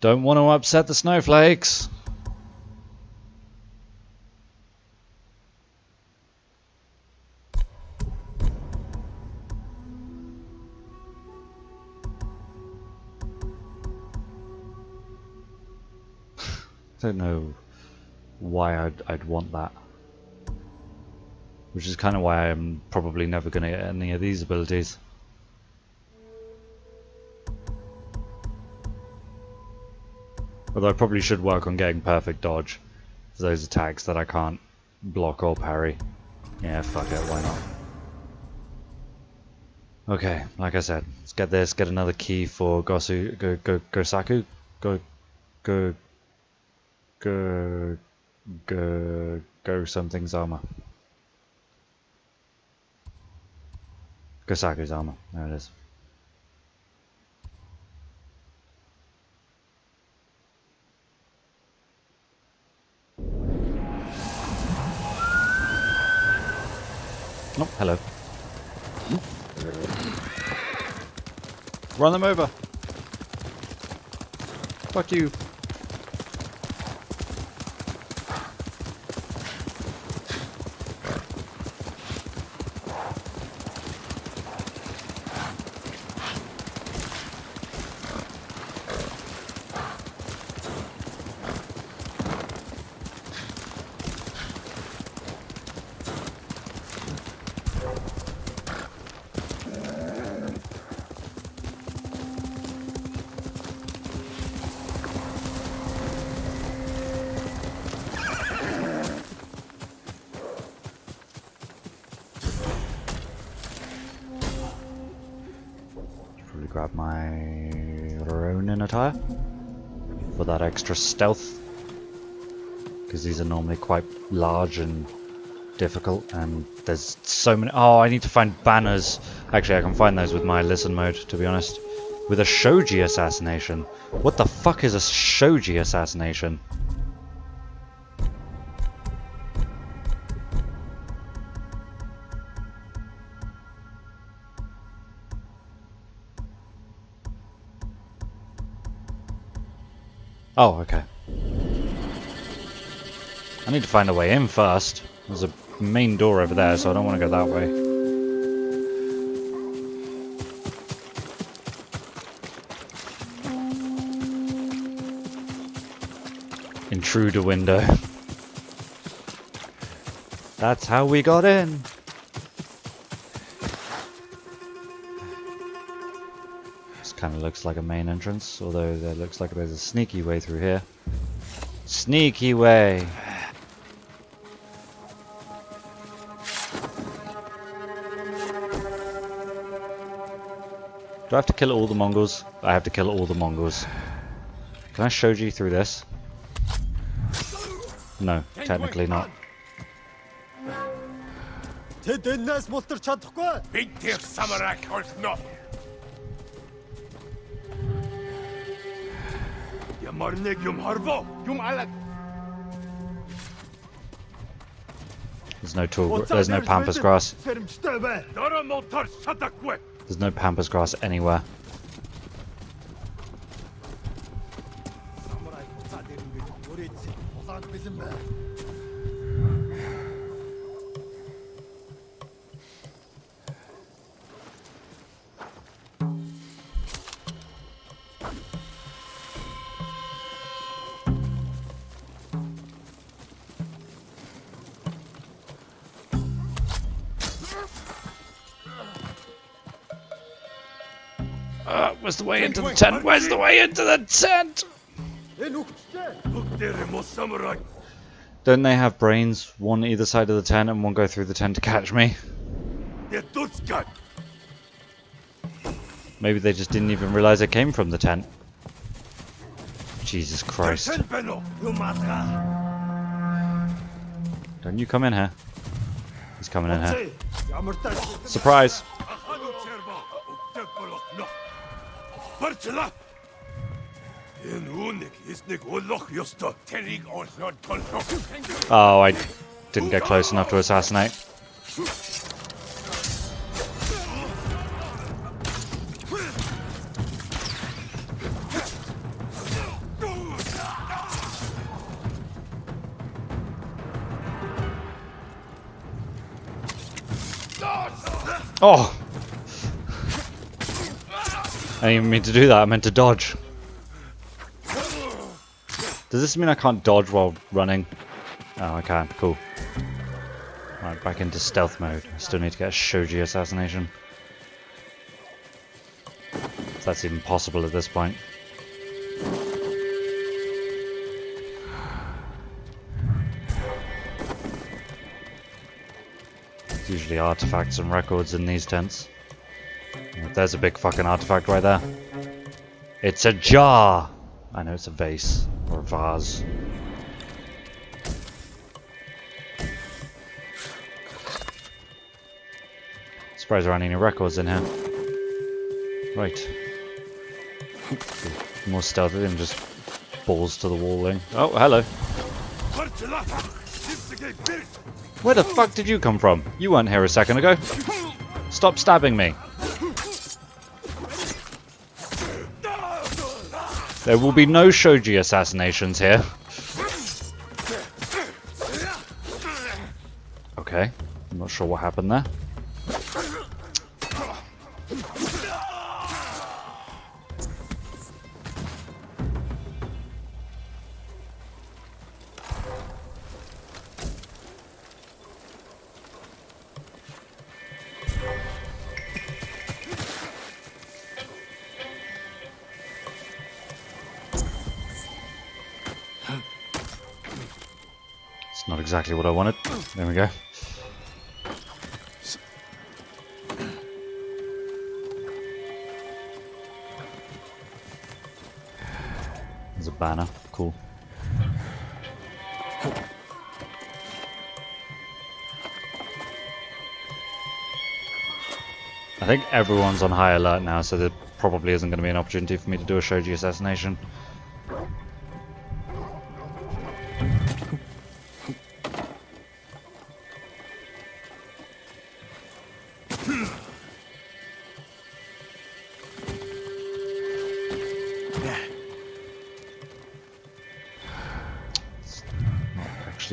Don't want to upset the snowflakes. don't know why I'd want that. Which is kind of why I'm probably never going to get any of these abilities. Although I probably should work on getting perfect dodge for those attacks that I can't block or parry. Yeah, fuck it, why not? Okay, like I said, let's get this, get another key for Gosaku? Go something's armor. Gosaku's armor, there it is. Oh, hello. Run them over! Fuck you! Grab my Ronin attire for that extra stealth, because these are normally quite large and difficult, and there's so many. Oh, I need to find banners. Actually, I can find those with my listen mode, to be honest. With a Shoji assassination. What the fuck is a Shoji assassination? Oh, okay. I need to find a way in first. There's a main door over there, so I don't want to go that way. Intruder window. That's how we got in. Kind of looks like a main entrance, although there looks like there's a sneaky way through here. Sneaky way! Do I have to kill all the Mongols? I have to kill all the Mongols. Can I Shoji through this? No, technically not. There's no tool. There's no pampas grass. There's no pampas grass anywhere. Where's the way into the tent? Where's the way into the tent? Don't they have brains? One either side of the tent and one go through the tent to catch me? Maybe they just didn't even realize I came from the tent. Jesus Christ. Don't you come in here. He's coming in here. Surprise! Oh, I didn't get close enough to assassinate. Oh! I didn't even mean to do that, I meant to dodge. Does this mean I can't dodge while running? Oh, I can. Cool. Right, back into stealth mode. Still need to get a Shoji assassination. If that's even possible at this point. There's usually artifacts and records in these tents. There's a big fucking artifact right there. It's a jar! I know it's a vase. Or a vase. Surprised there aren't any records in here. Right. More stealthy than just balls to the wall thing. Oh, hello. Where the fuck did you come from? You weren't here a second ago. Stop stabbing me. There will be no Shoji assassinations here. Okay. I'm not sure what happened there. It's not exactly what I wanted. There we go. There's a banner. Cool. I think everyone's on high alert now, so there probably isn't going to be an opportunity for me to do a Shoji assassination.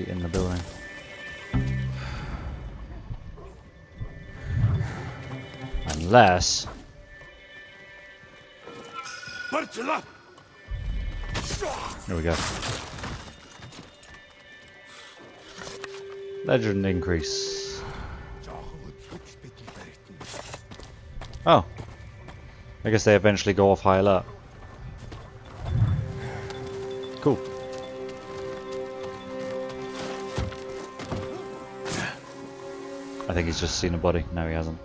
In the building. Unless... Here we go. Legend increase. Oh. I guess they eventually go off high alert. Cool. I think he's just seen a body. No, he hasn't.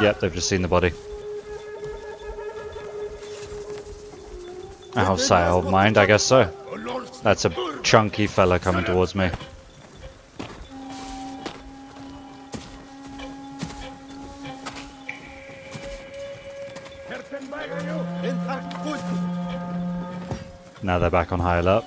Yep, they've just seen the body. Oh, I'll mind, I guess so. That's a chunky fella coming towards me. Now they're back on high alert.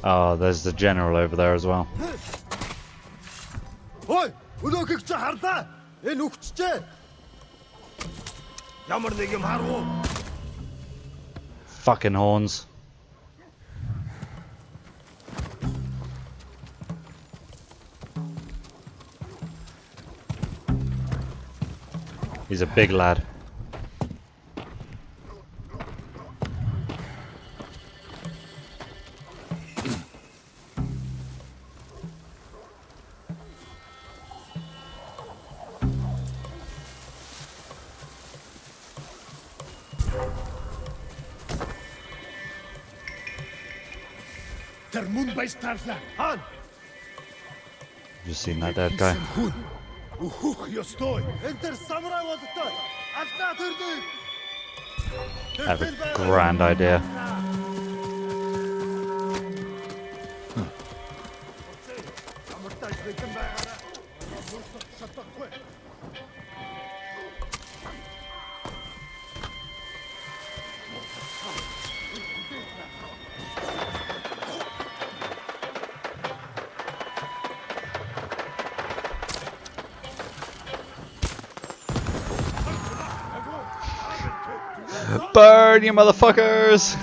Oh, there's the general over there as well. Fucking horns. He's a big lad. Just seen that dead guy. I have a grand idea. Burn, you motherfuckers!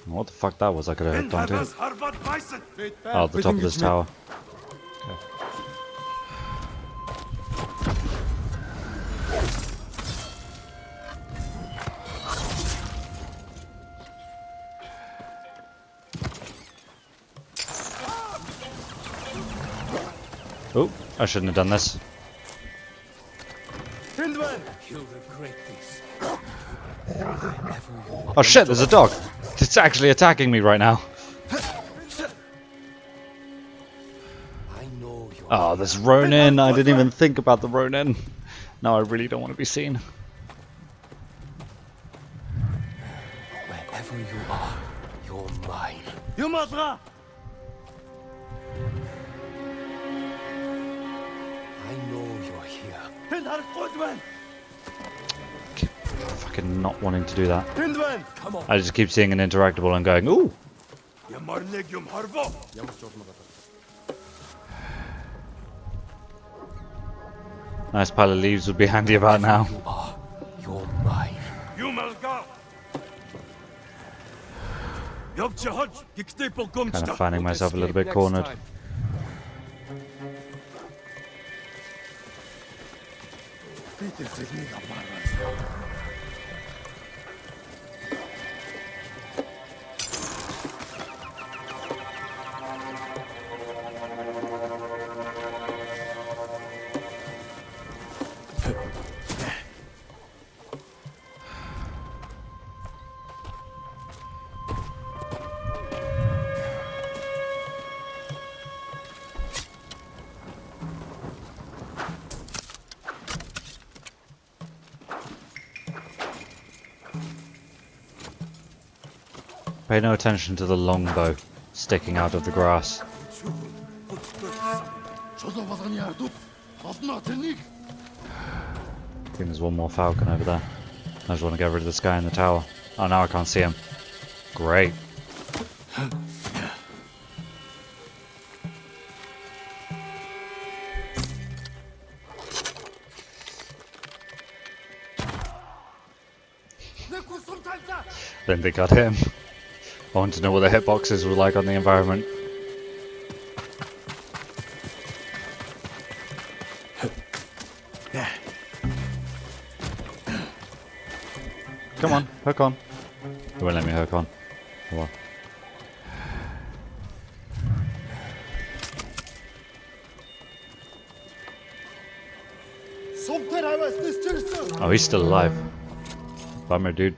What the fuck that was? I could have hooked onto. Oh, the top of this tower. Okay. Oh, I shouldn't have done this. Oh shit, there's a dog! It's actually attacking me right now. Oh, there's Ronin. I didn't even think about the Ronin. Now I really don't want to be seen. Wherever you are, you're mine. I know you're here. Fucking not wanting to do that. I just keep seeing an interactable and going, ooh! Nice pile of leaves would be handy about now. You're mine. Kind of finding myself a little bit cornered. Pay no attention to the longbow sticking out of the grass. I think there's one more falcon over there. I just want to get rid of this guy in the tower. Oh, now I can't see him. Great. Then they got him. I want to know what the hitboxes were like on the environment. Come on, hook on. It won't let me hook on. Oh well. Oh, he's still alive. Bummer, dude.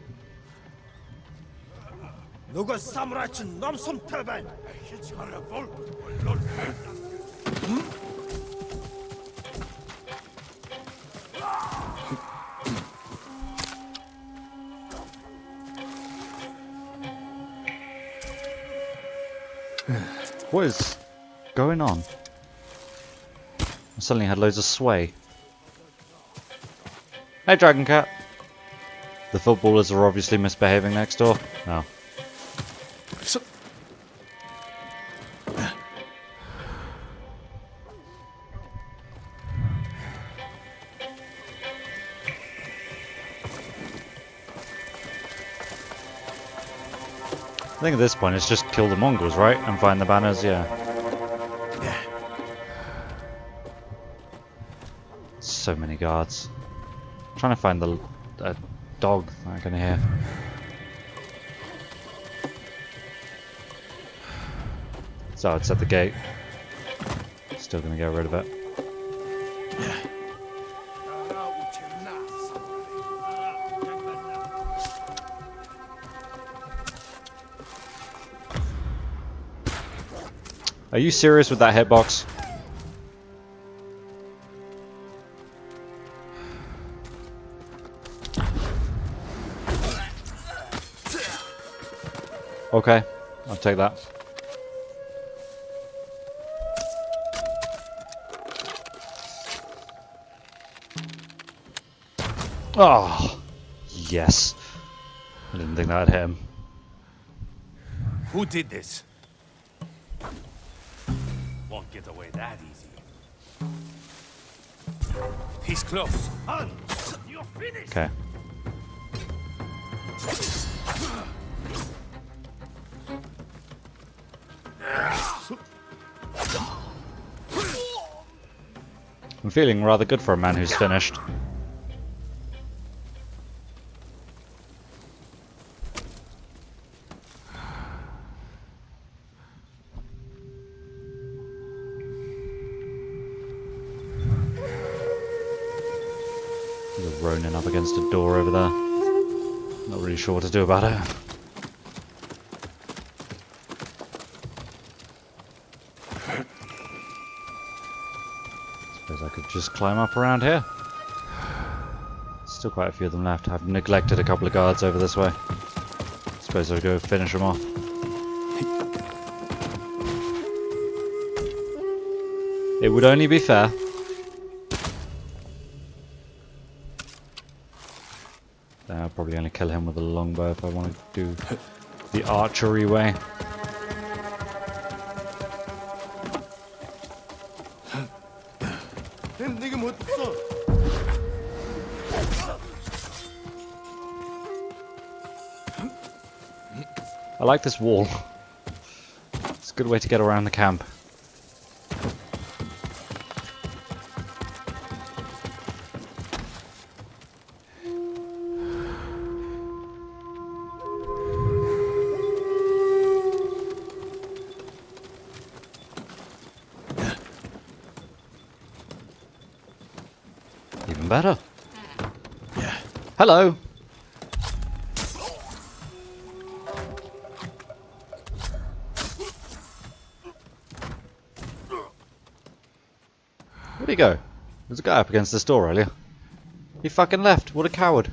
What is going on? I suddenly had loads of sway. Hey, Dragon Cat. The footballers are obviously misbehaving next door. No. I think at this point it's just kill the Mongols, right? And find the banners, yeah. So many guards. I'm trying to find the dog I can hear. So it's at the gate. Still gonna get rid of it. Are you serious with that hitbox? Okay, I'll take that. Oh, yes. I didn't think that'd hit him. Who did this? Won't get away that easy. He's close. Okay. I'm feeling rather good for a man who's finished. There's a Ronin up against a door over there. Not really sure what to do about it. Suppose I could just climb up around here. Still quite a few of them left. I've neglected a couple of guards over this way. Suppose I'll go finish them off. It would only be fair. I'll probably only kill him with a longbow if I want to do the archery way. I like this wall. It's a good way to get around the camp. Even better. Yeah. Hello. Where'd he go? There's a guy up against this door earlier. He fucking left. What a coward.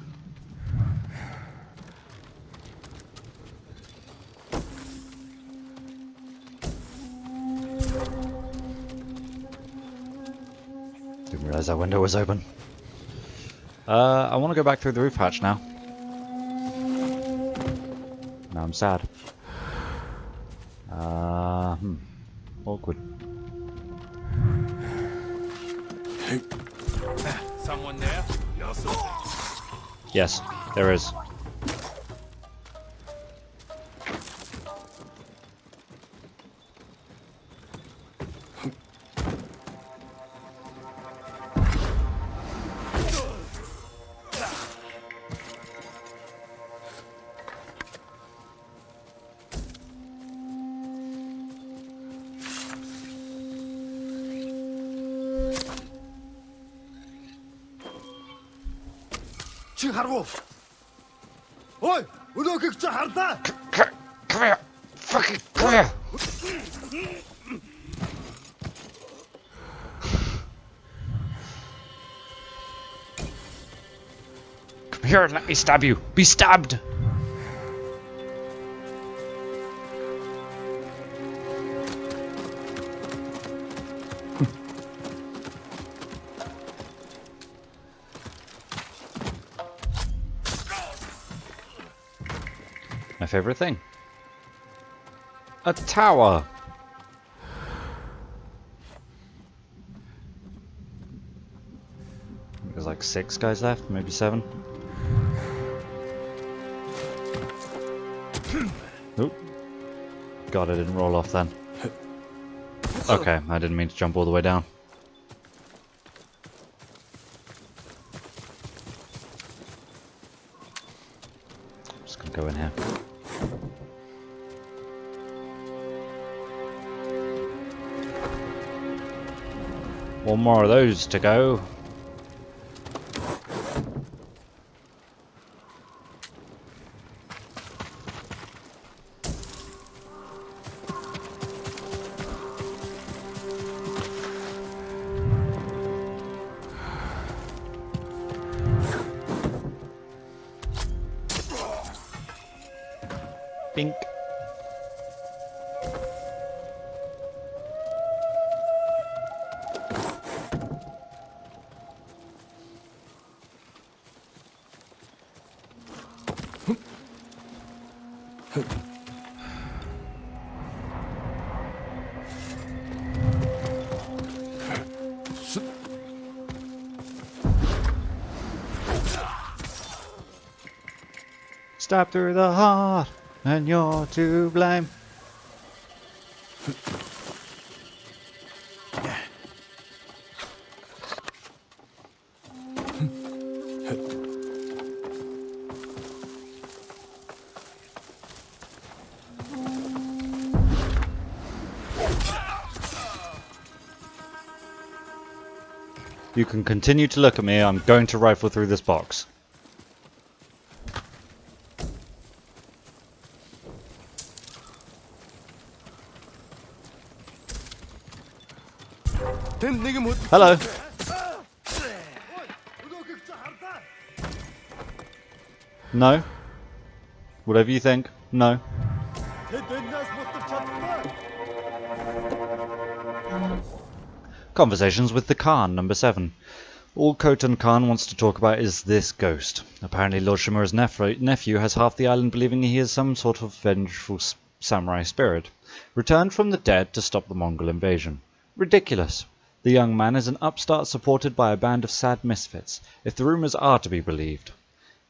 Didn't realise that window was open. I want to go back through the roof hatch now. Now I'm sad. Awkward. Someone there? Yes, there is. Oi! Come here! Fucking come here! Come here and let me stab you! Be stabbed! My favorite thing. A tower. There's like 6 guys left, maybe 7. Oop. God, I didn't roll off then. Okay, I didn't mean to jump all the way down. Just gonna go in here. One more of those to go. Bink. Stab through the heart, and you're to blame. You can continue to look at me. I'm going to rifle through this box. Hello. No. Whatever you think. No. Conversations with the Khan, number 7. All Khoton Khan wants to talk about is this ghost. Apparently Lord Shimura's nephew has half the island believing he is some sort of vengeful samurai spirit, returned from the dead to stop the Mongol invasion. Ridiculous. The young man is an upstart supported by a band of sad misfits, if the rumours are to be believed.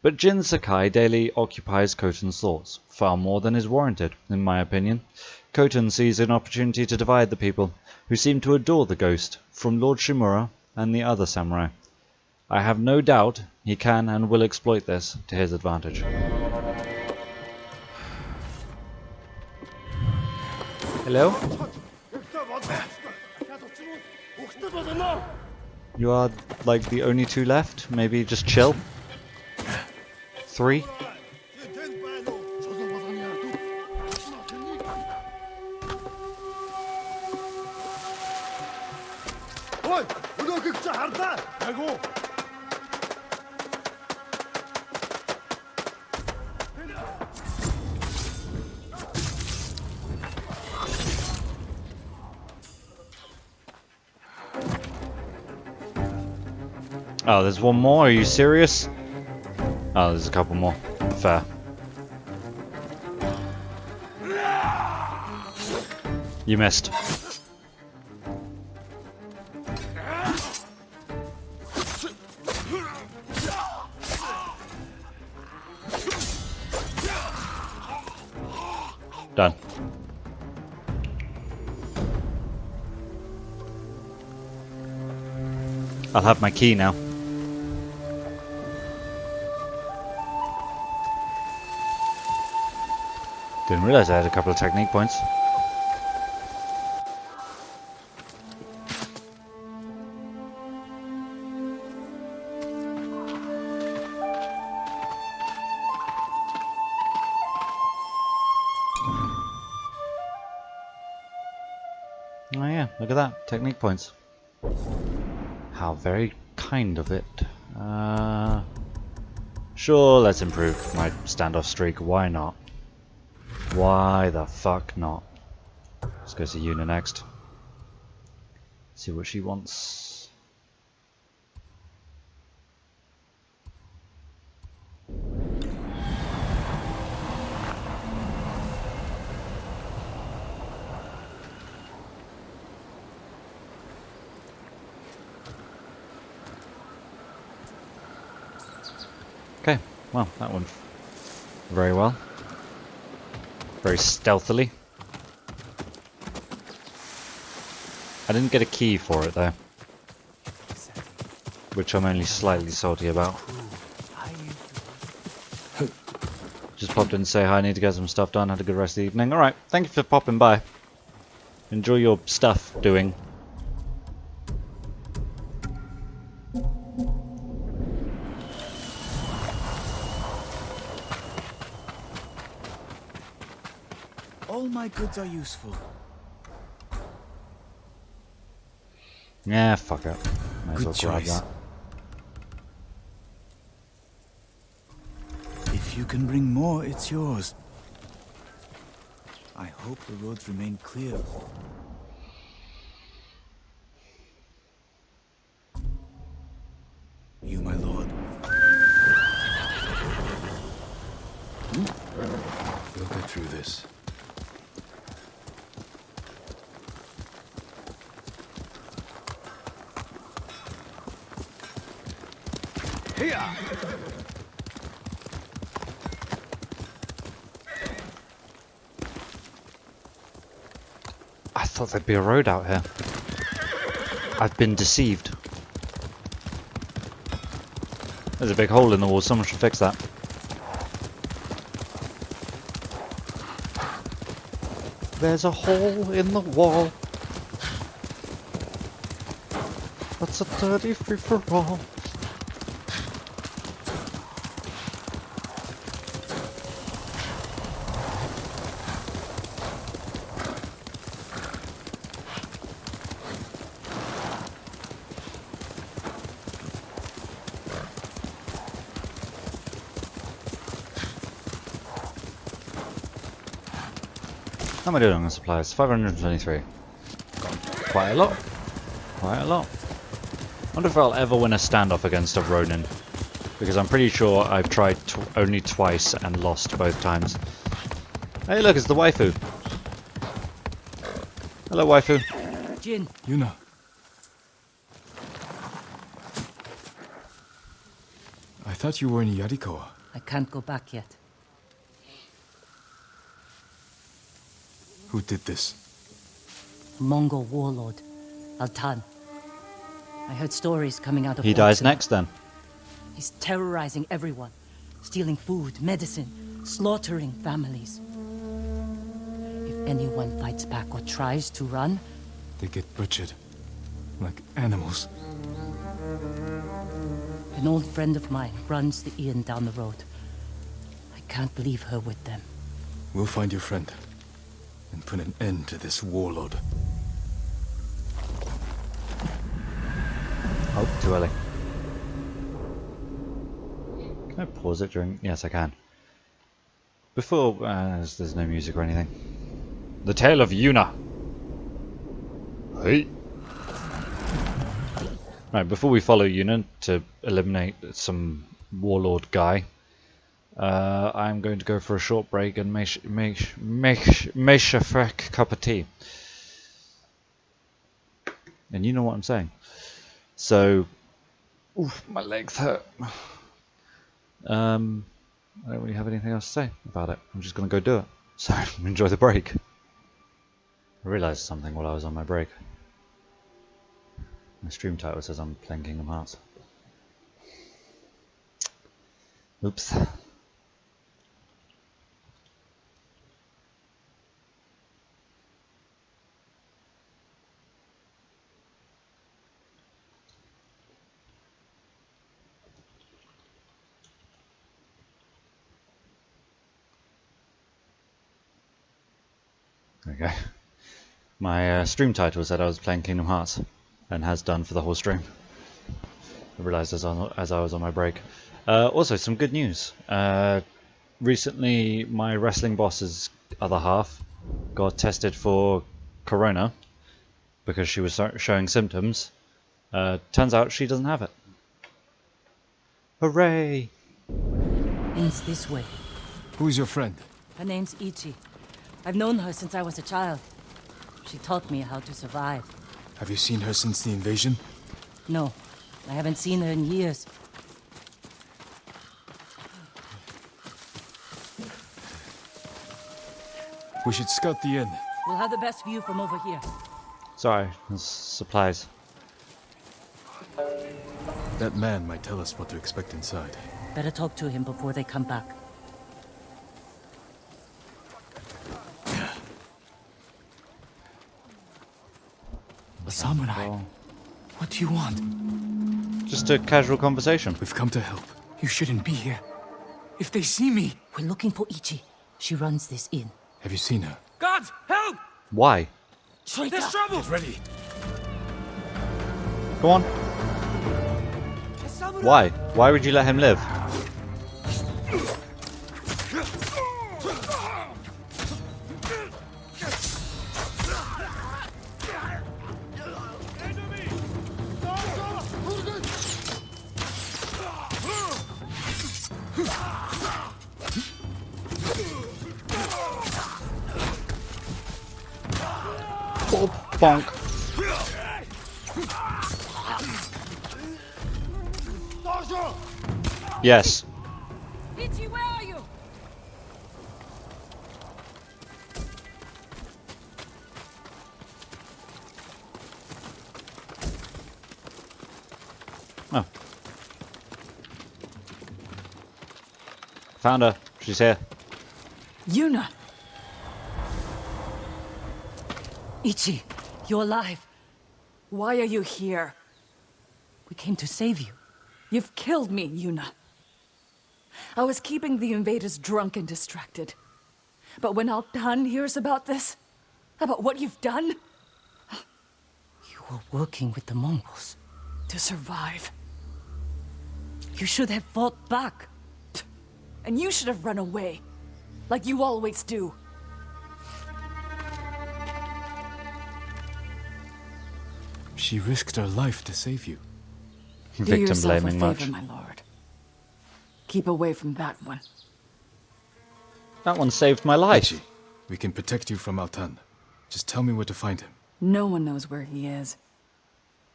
But Jin Sakai daily occupies Khoton's thoughts, far more than is warranted, in my opinion. Khoton sees an opportunity to divide the people, who seem to adore the ghost, from Lord Shimura and the other samurai. I have no doubt he can and will exploit this to his advantage. Hello? You are like the only 2 left? Maybe just chill? 3? Oh, there's one more? Are you serious? Oh, there's a couple more. Fair. You missed. Done. I'll have my key now. Didn't realise I had a couple of technique points. Oh yeah, look at that. Technique points. How very kind of it. Sure, let's improve my standoff streak. Why not? Why the fuck not? Let's go to Yuna next. See what she wants. Okay, well, that went very well. Very stealthily. I didn't get a key for it though, which I'm only slightly salty about. Just popped in to say hi, I need to get some stuff done, had a good rest of the evening. Alright, thank you for popping by. Enjoy your stuff doing. All my goods are useful. Yeah, fuck it. Might as well Good grab choice. that. If you can bring more, it's yours. I hope the roads remain clear. You, my lord. We'll get through this. I thought there'd be a road out here. I've been deceived. There's a big hole in the wall. Someone should fix that. There's a hole in the wall. That's a dirty free-for-all. How am I doing on supplies? 523. Quite a lot. Quite a lot. I wonder if I'll ever win a standoff against a Ronin. Because I'm pretty sure I've tried only twice and lost both times. Hey look, it's the waifu. Hello waifu. Jin. Yuna. I thought you were in Yarikawa. I can't go back yet. Who did this? Mongol warlord, Altan. I heard stories coming out of He dies Watson. next then. He's terrorizing everyone, stealing food, medicine, slaughtering families. If anyone fights back or tries to run, They get butchered. Like animals. an old friend of mine runs the inn down the road. I can't leave her with them. We'll find your friend. And put an end to this warlord. Oh, too early. Can I pause it during... Yes, I can. Before... there's no music or anything. The Tale of Yuna. Hey. Right, before we follow Yuna to eliminate some warlord guy, I'm going to go for a short break and make a fresh cup of tea. And you know what I'm saying. So, oof, my legs hurt. I don't really have anything else to say about it. I'm just going to go do it. So, enjoy the break. I realised something while I was on my break. My stream title says I'm playing Kingdom Hearts. Oops. Okay. My stream title said I was playing Kingdom Hearts, and has done for the whole stream. I realised as I was on my break. Also, some good news. Recently, my wrestling boss's other half got tested for corona because she was showing symptoms. Turns out she doesn't have it. Hooray! Inn's this way. Who's your friend? Her name's Ichi. I've known her since I was a child. She taught me how to survive. Have you seen her since the invasion? No, I haven't seen her in years. We should scout the inn. We'll have the best view from over here. Sorry, there's supplies. That man might tell us what to expect inside. Better talk to him before they come back. A samurai. What do you want? Just a casual conversation. We've come to help. You shouldn't be here. If they see me... We're looking for Ichi. She runs this inn. Have you seen her? Guards, help! Why? Traitor! There's trouble! Get ready. Go on. Why? Why would you let him live? Bonk. Yes. Ichi, where are you? Oh. Found her. She's here. Yuna! Ichi, you're alive. Why are you here? We came to save you. You've killed me, Yuna. I was keeping the invaders drunk and distracted. But when Altan hears about this, about what you've done... You were working with the Mongols. To survive. You should have fought back. And you should have run away. Like you always do. She risked her life to save you. Do yourself a favor, my lord. Keep away from that one. That one saved my life. Ichi, we can protect you from Altan. Just tell me where to find him. No one knows where he is.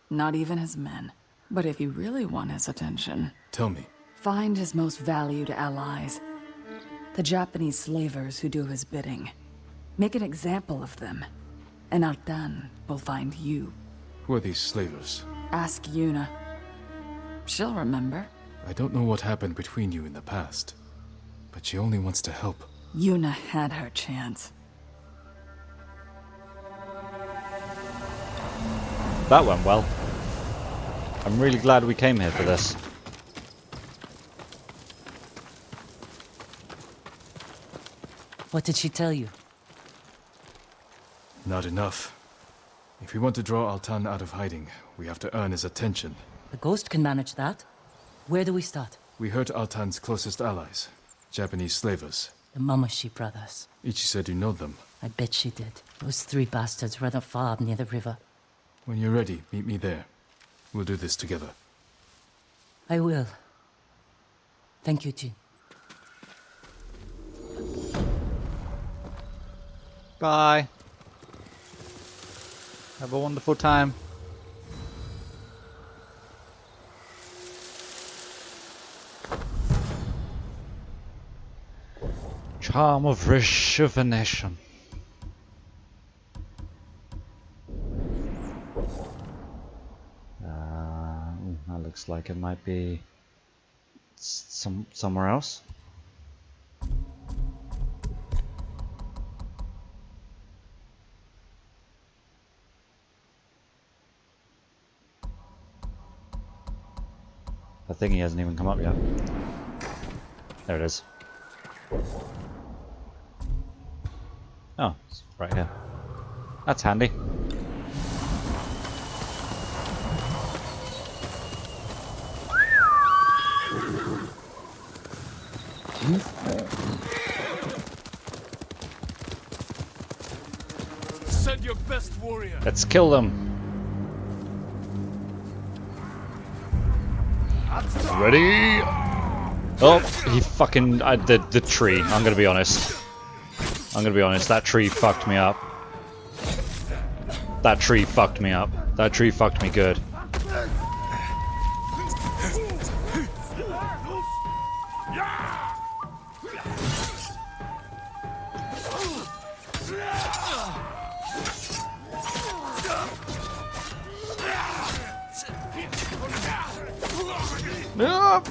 Not even his men. But if you really want his attention... Tell me. Find his most valued allies. The Japanese slavers who do his bidding. Make an example of them. And Altan will find you. Who are these slavers? Ask Yuna. She'll remember. I don't know what happened between you in the past. But she only wants to help. Yuna had her chance. That went well. I'm really glad we came here for this. What did she tell you? Not enough. If we want to draw Altan out of hiding, we have to earn his attention. The ghost can manage that. Where do we start? We hurt Altan's closest allies, Japanese slavers. The Momoshi brothers. Ichi said you know them. I bet she did. Those three bastards run a farm near the river. When you're ready, meet me there. We'll do this together. I will. Thank you, Jin. Bye. Have a wonderful time. Charm of rejuvenation. That looks like it might be somewhere else. I think he hasn't even come up yet. There it is. Oh, it's right here. That's handy. Send your best warrior. Let's kill them. Ready? Oh, he fucking... the tree. I'm gonna be honest. That tree fucked me up. That tree fucked me up. That tree fucked me good. No!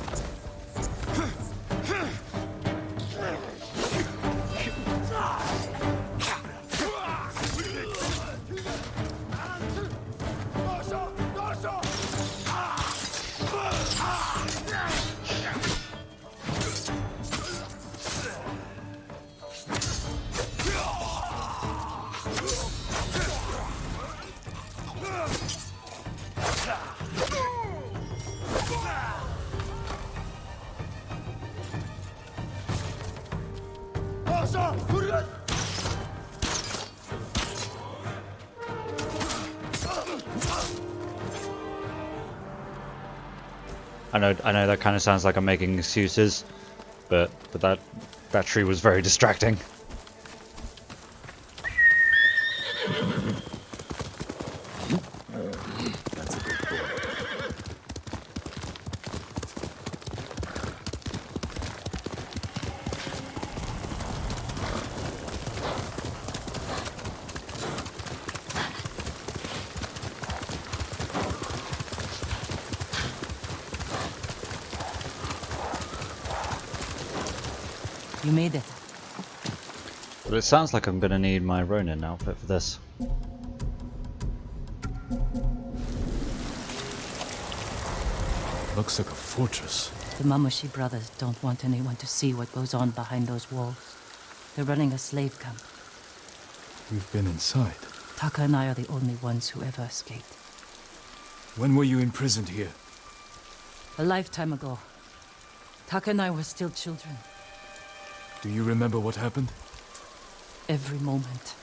I know that kind of sounds like I'm making excuses, but that tree was very distracting. That's a big boy. You made it. But it sounds like I'm gonna need my Ronin outfit for this. Looks like a fortress. The Mamushi brothers don't want anyone to see what goes on behind those walls. They're running a slave camp. We've been inside. Taka and I are the only ones who ever escaped. When were you imprisoned here? A lifetime ago. Taka and I were still children. Do you remember what happened? Every moment.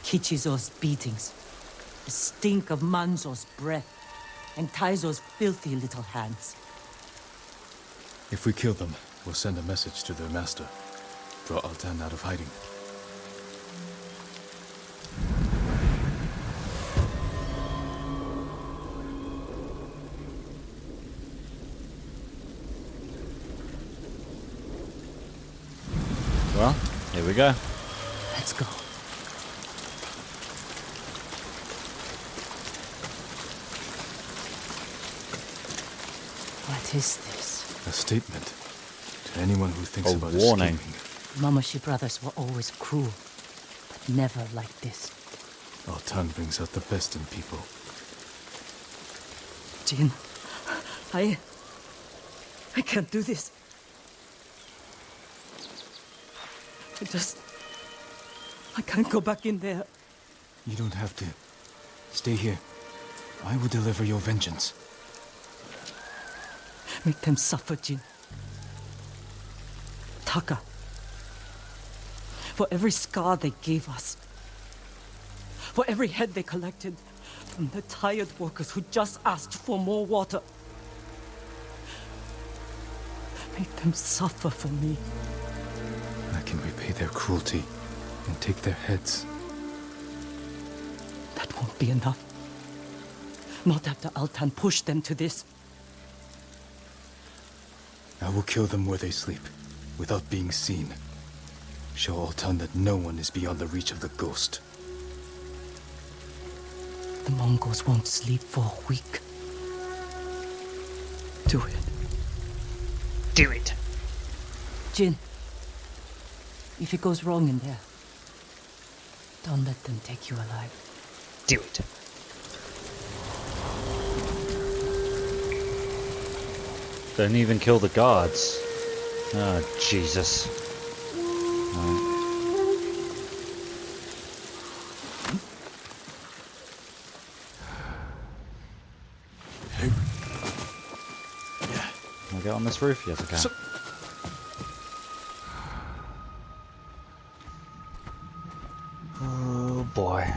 Kichizo's beatings. The stink of Manzo's breath. And Taizo's filthy little hands. If we kill them, we'll send a message to their master. Draw Altan out of hiding. Well, here we go. Let's go. What is this? A statement to anyone who thinks A about warning. escaping. Mamushi brothers were always cruel, but never like this. Altan brings out the best in people. Jin, I can't do this. I can't go back in there. You don't have to. Stay here. I will deliver your vengeance. Make them suffer, Jin. Taka. For every scar they gave us. For every head they collected from the tired workers who just asked for more water. Make them suffer for me. I can repay their cruelty and take their heads. That won't be enough. Not after Altan pushed them to this. I will kill them where they sleep, without being seen. Show Altan that no one is beyond the reach of the ghost. The Mongols won't sleep for a week. Do it. Do it. Jin, if it goes wrong in there, don't let them take you alive. Do it. Don't even kill the guards. Oh, Jesus. Right. Can I get on this roof? Yes, I can. Oh boy.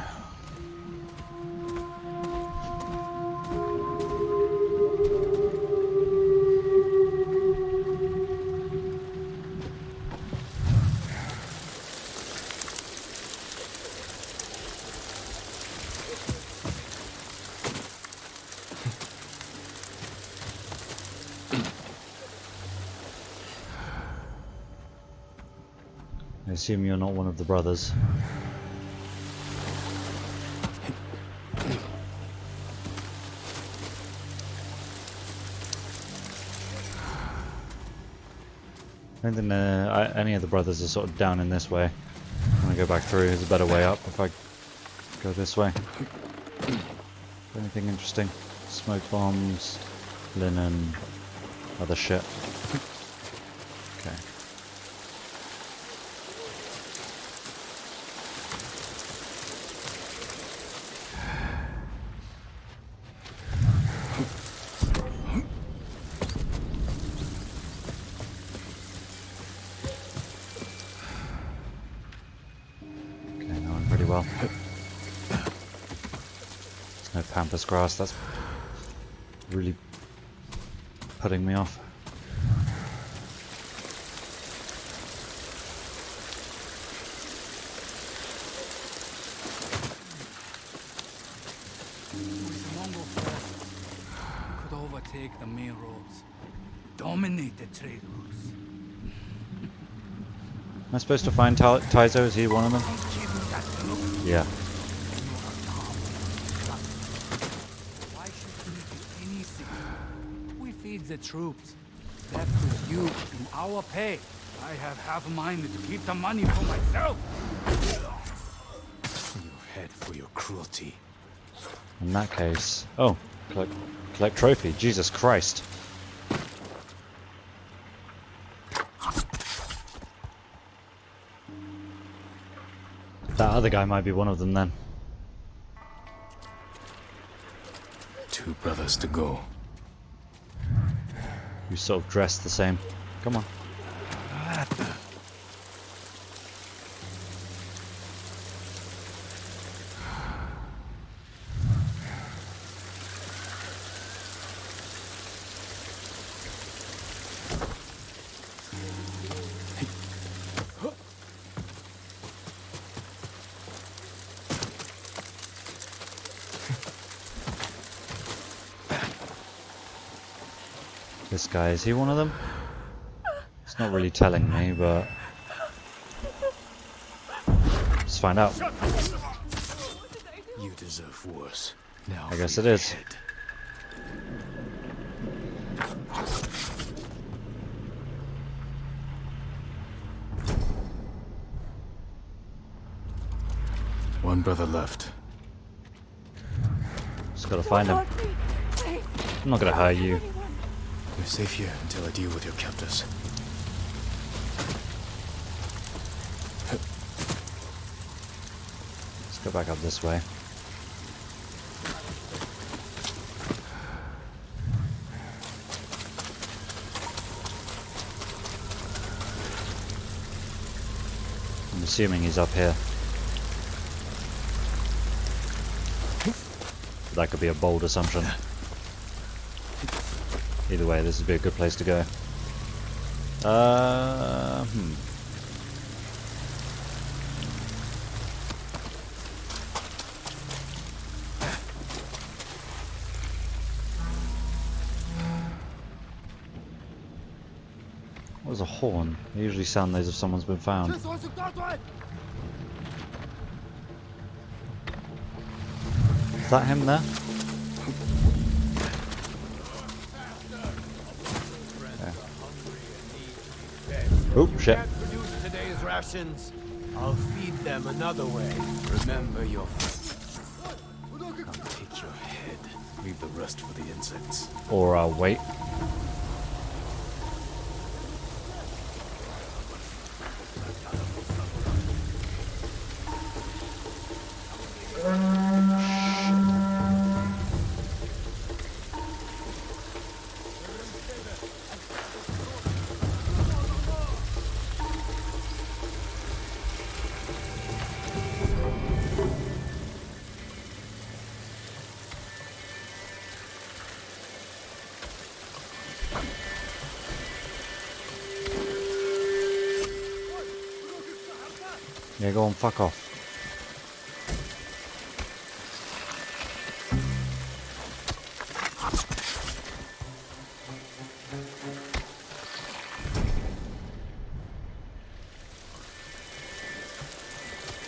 I assume you're not one of the brothers. I don't think any of the brothers are sort of down in this way. I'm gonna go back through. There's a better way up if I go this way. Anything interesting? Smoke bombs, linen, other shit. Okay. Well, there's no pampas grass. That's really putting me off. The Mongol force could overtake the main roads, dominate the trade routes. Am I supposed to find Taizo? Is he one of them? Yeah. Why should we do anything? We feed the troops. That was you in our pay. I have half a mind to keep the money for myself. Your head for your cruelty. In that case... Oh, collect trophy. Jesus Christ. That other guy might be one of them then. 2 brothers to go. You sort of dressed the same. Come on. This guy, is he one of them? It's not really telling me, but... Let's find out. You deserve worse. Now I guess it is. One brother left. Just gotta find him. I'm not gonna hurt you. You're safe here until I deal with your captors. Let's go back up this way. I'm assuming he's up here. That could be a bold assumption. Either way, this would be a good place to go. What was a horn? They usually sound those if someone's been found. Is that him there? Oh shit. Can't produce today's rations. I'll feed them another way. Remember your... I'll take your head. Leave the rest for the insects. Or I'll wait. Yeah, go on, fuck off.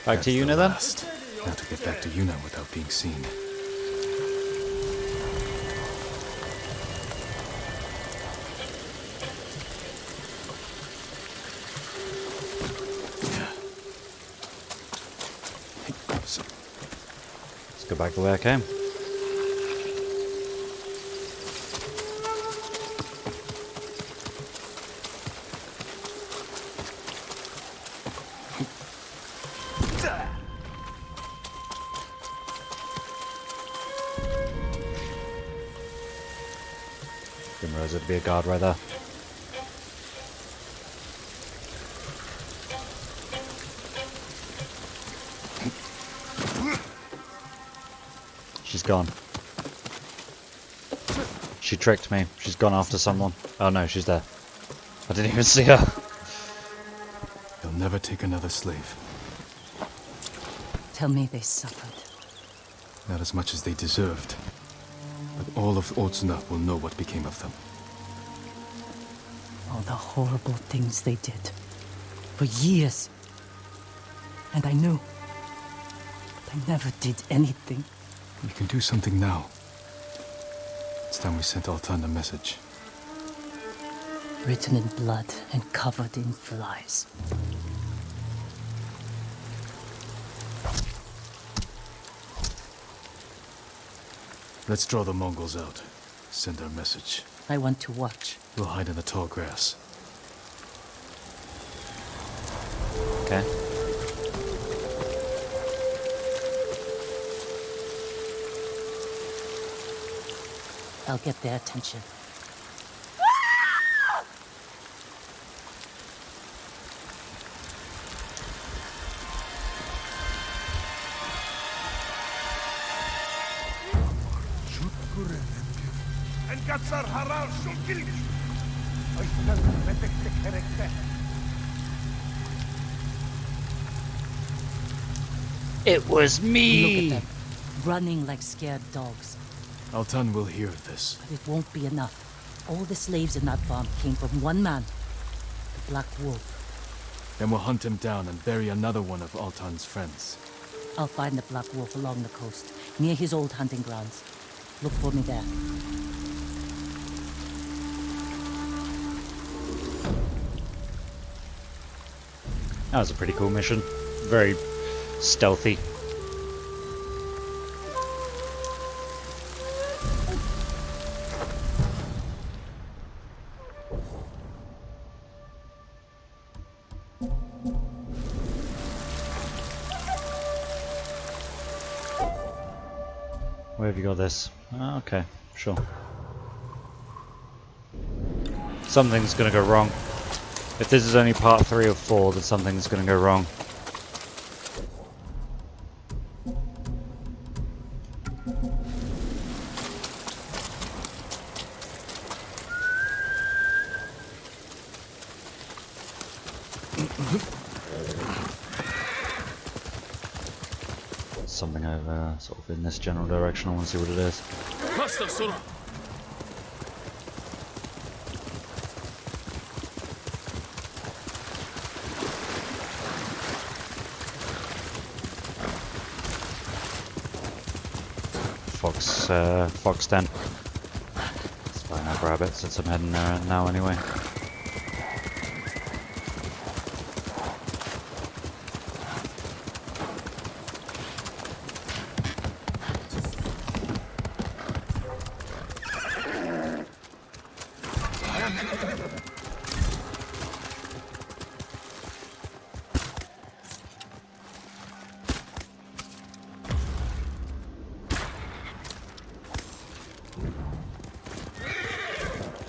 Back to Yuna then? Now to get back to Yuna without being seen. Let's go back the way I came. Didn't realize there'd be a guard right there. She's gone. She tricked me. She's gone after someone. Oh no, she's there. I didn't even see her. They'll never take another slave. Tell me they suffered. Not as much as they deserved. But all of Otsuna will know what became of them. All the horrible things they did. For years. And I knew. But I never did anything. We can do something now. It's time we sent Altan a message. Written in blood and covered in flies. Let's draw the Mongols out. Send our message. I want to watch. We'll hide in the tall grass. Okay. I'll get their attention. It was me! Look at them, running like scared dogs. Altan will hear of this. But it won't be enough. All the slaves in that farm came from one man, the Black Wolf. Then we'll hunt him down and bury another one of Altan's friends. I'll find the Black Wolf along the coast, near his old hunting grounds. Look for me there. That was a pretty cool mission. Very stealthy. Where have you got this? Oh, okay, sure. Something's gonna go wrong. If this is only part 3 of 4, then something's gonna go wrong. Something over sort of in this general direction. I want to see what it is. Master Sora! Fox den. It's fine, I'll grab it since I'm heading there now anyway.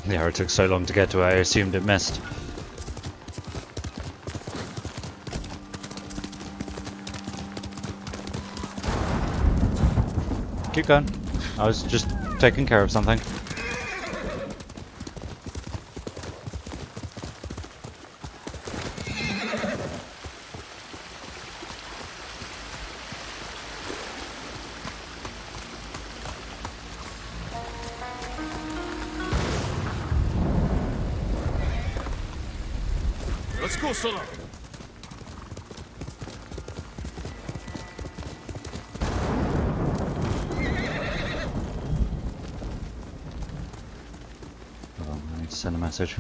Yeah, it took so long to get to it, I assumed it missed. Keep going. I was just taking care of something. Let's go, Sora! Hold on, I need to send a message.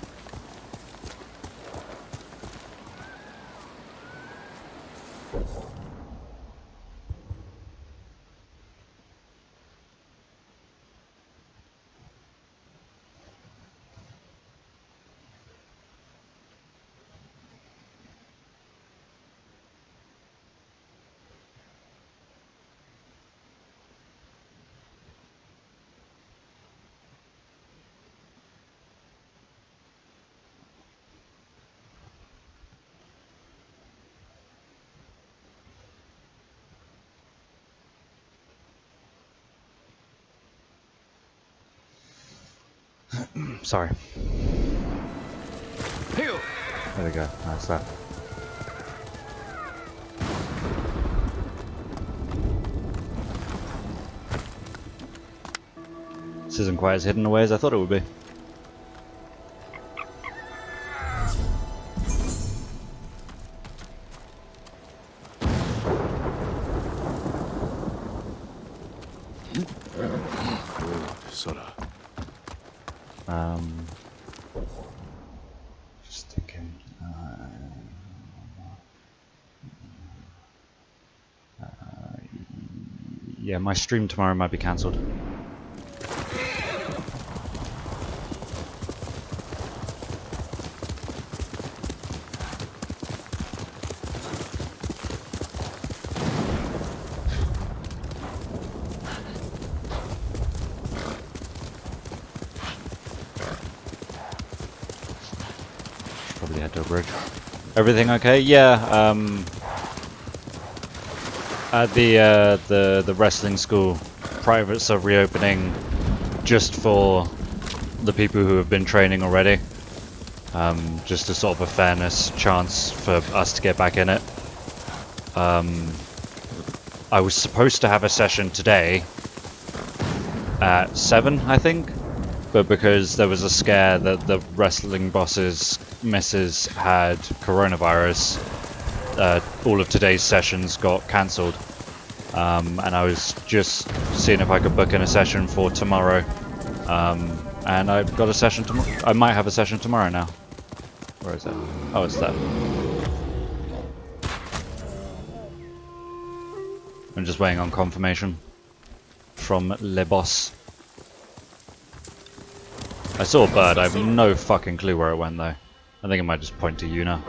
Sorry. There we go. That's that. This isn't quite as hidden away as I thought it would be. Sora. Yeah, my stream tomorrow might be cancelled. Probably head to a bridge. Everything okay? Yeah. At the wrestling school, privates are reopening just for the people who have been training already. Just a sort of a fairness chance for us to get back in it. I was supposed to have a session today at 7, I think, but because there was a scare that the wrestling boss's missus had coronavirus, all of today's sessions got cancelled. And I was just seeing if I could book in a session for tomorrow. And I've got a session tomorrow. I might have a session tomorrow now. Where is it? Oh, it's there. I'm just waiting on confirmation from Le Boss. I saw a bird. I have no fucking clue where it went though. I think it might just point to Yuna.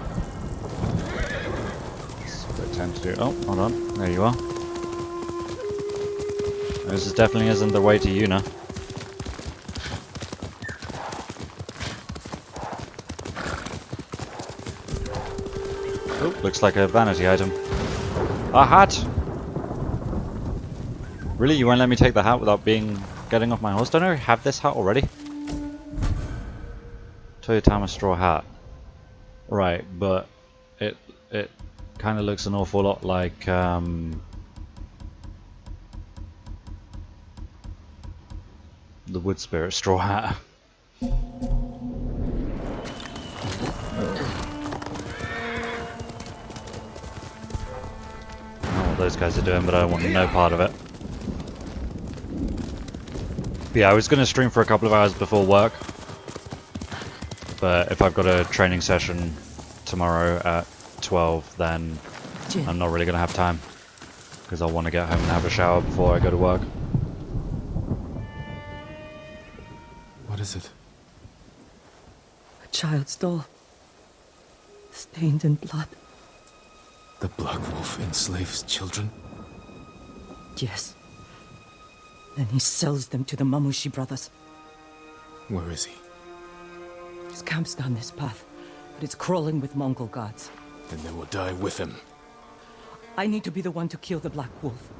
That's what they tend to do. Oh, hold on. There you are. This definitely isn't the way to Yuna. Oh, looks like a vanity item. A hat! Really? You won't let me take the hat without getting off my horse? Don't I have this hat already? Toyotama straw hat. Right, but it kind of looks an awful lot like the wood spirit straw hat. I don't know what those guys are doing, but I want no part of it. But yeah, I was going to stream for a couple of hours before work, but if I've got a training session tomorrow at 12, then I'm not really going to have time, because I'll want to get home and have a shower before I go to work. What is it? A child's doll. Stained in blood. The Black Wolf enslaves children? Yes. Then he sells them to the Mamushi brothers. Where is he? His camp's down this path, but it's crawling with Mongol guards. Then they will die with him. I need to be the one to kill the Black Wolf.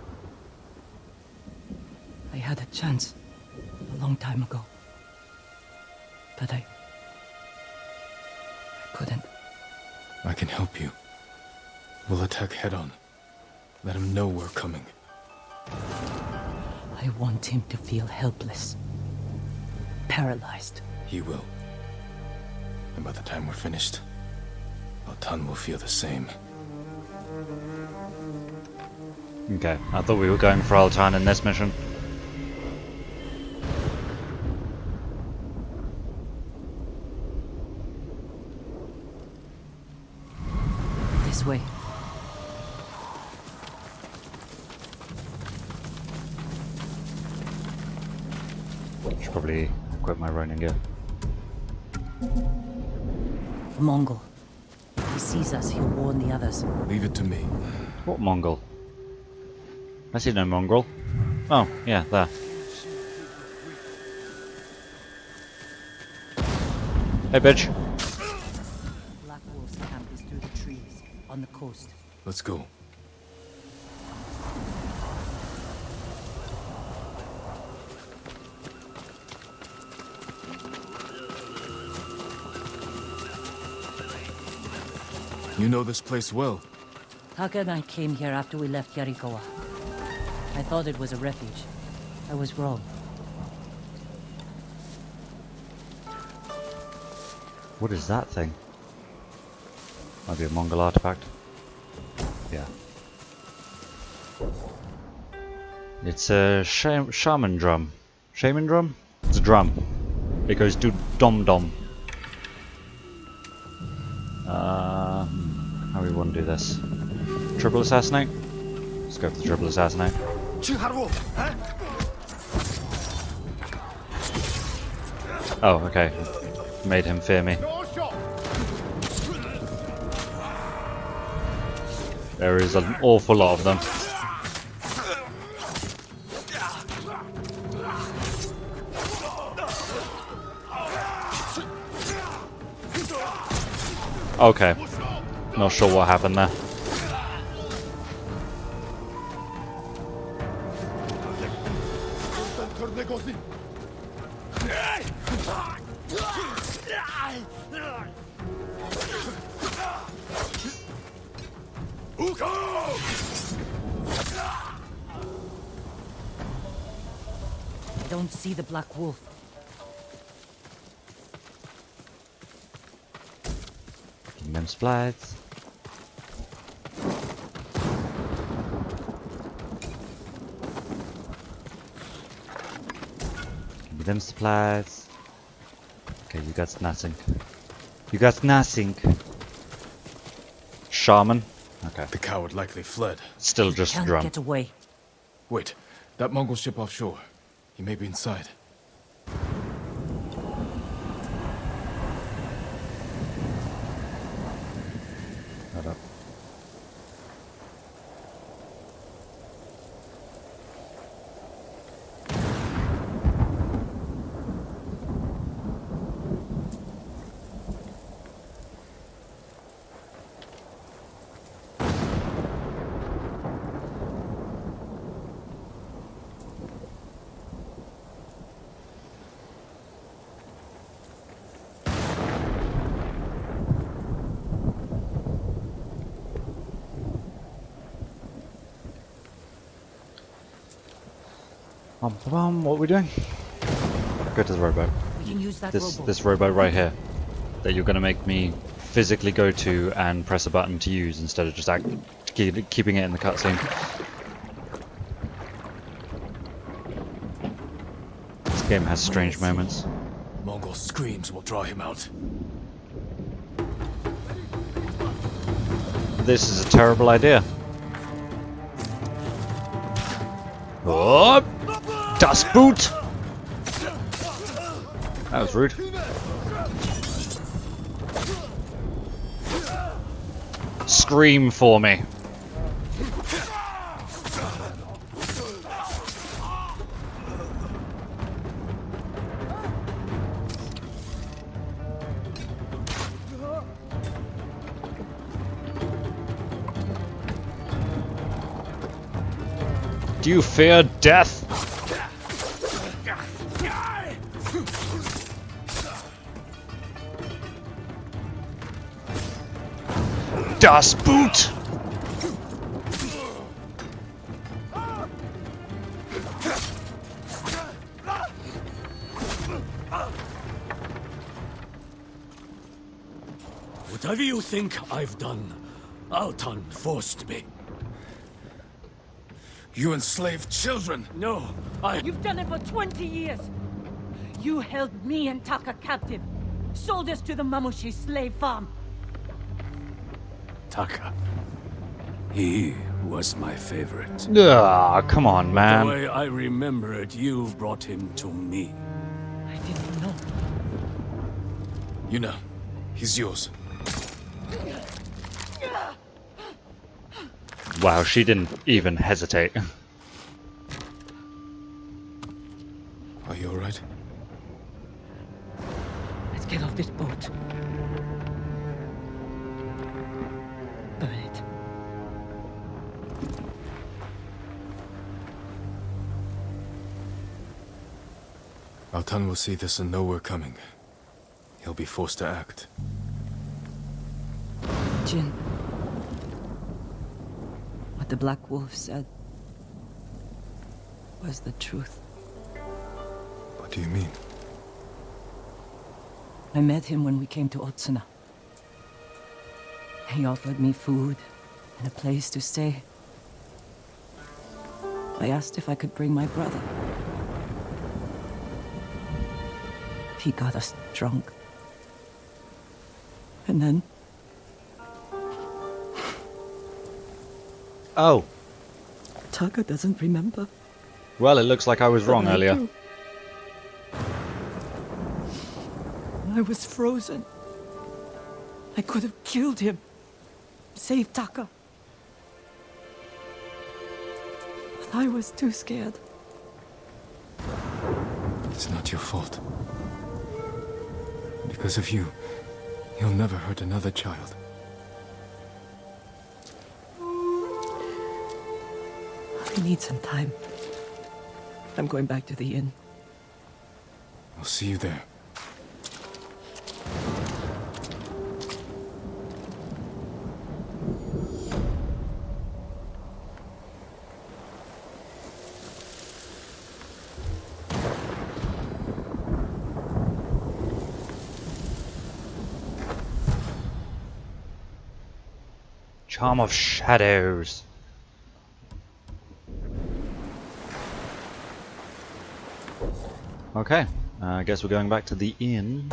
I had a chance a long time ago. But I couldn't. I can help you. We'll attack head on. Let him know we're coming. I want him to feel helpless. Paralyzed. He will. And by the time we're finished, Altan will feel the same. Okay, I thought we were going for Altan in this mission. This way. Should probably equip my Ronin gear. Mongol. If he sees us, he'll warn the others. Leave it to me. What Mongol? I see no mongrel. Oh, yeah, there. Hey, bitch. Black Wolf's camp is through the trees, on the coast. Let's go. You know this place well. Taka and I came here after we left Yarikawa. I thought it was a refuge. I was wrong. What is that thing? Might be a Mongol artifact. Yeah. It's a shaman drum. Shaman drum? It's a drum. It goes do dom dom. How do we want to do this? Triple assassinate? Let's go for the triple assassinate. Oh, okay. Made him fear me. There is an awful lot of them. Okay. Not sure what happened there. I don't see the Black Wolf. Getting them splats. Give me them supplies. Okay, you got nothing. You got nothing. Shaman? Okay. The coward likely fled. Still just Can't drunk. get away. Wait, that Mongol ship offshore. He may be inside. Hold up. What are we doing? Go to the rowboat. We can use that This rowboat. this rowboat right here, that you're gonna make me physically go to and press a button to use instead of just keeping it in the cutscene. This game has strange moments. Mongol screams will draw him out. This is a terrible idea. Oh, das Boot! That was rude. Scream for me. Do you fear death? Das Boot! Whatever you think I've done, Altan forced me. You enslaved children! No, You've done it for 20 years! You held me and Taka captive. Sold us to the Mamushi slave farm. Taka. He was my favorite. Ah, come on, The man. way I remember it, you brought him to me. I didn't know. You know, he's yours. Wow, she didn't even hesitate. Are you alright? Let's get off this boat. Burn it. Altan will see this and know we're coming. He'll be forced to act. Jin. What the Black Wolf said was the truth. What do you mean? I met him when we came to Otsuna. He offered me food and a place to stay. I asked if I could bring my brother. He got us drunk. And then Oh. Taka doesn't remember. Well, it looks like I was wrong But I earlier. do. I was frozen. I could have killed him. Saved Taka. But I was too scared. It's not your fault. Because of you, you'll never hurt another child. I need some time. I'm going back to the inn. I'll see you there. Charm of Shadows. Okay, I guess we're going back to the inn.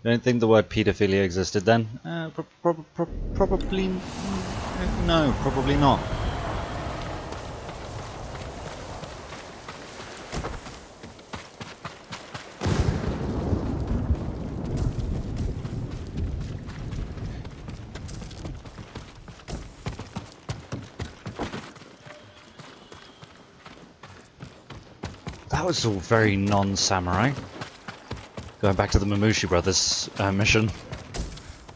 Don't think the word pedophilia existed then. Probably no, probably not. That was all very non-samurai. Going back to the Mamushi brothers mission,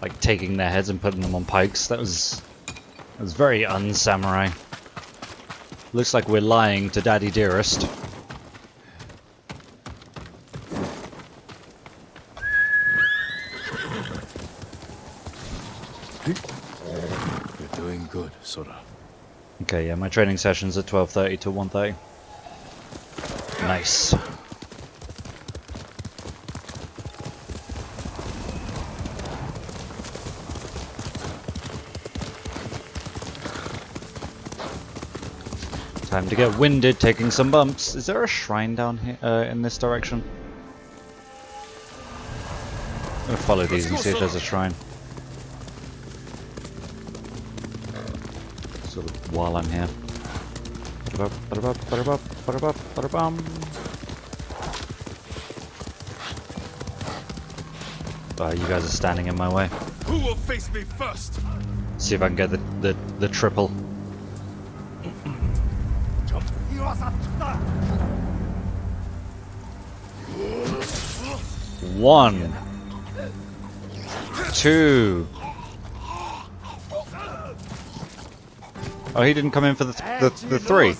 like taking their heads and putting them on pikes. That was very un-samurai. Looks like we're lying to Daddy Dearest. You're doing good, Sora. Okay, yeah, my training session's at 12:30 to 1:30. Nice. Time to get winded, taking some bumps. Is there a shrine down here in this direction? I'm gonna follow these and see if there's a shrine. Sort of while I'm here. You guys are standing in my way. Who will face me first? See if I can get the triple. One, two. Oh, he didn't come in for the three.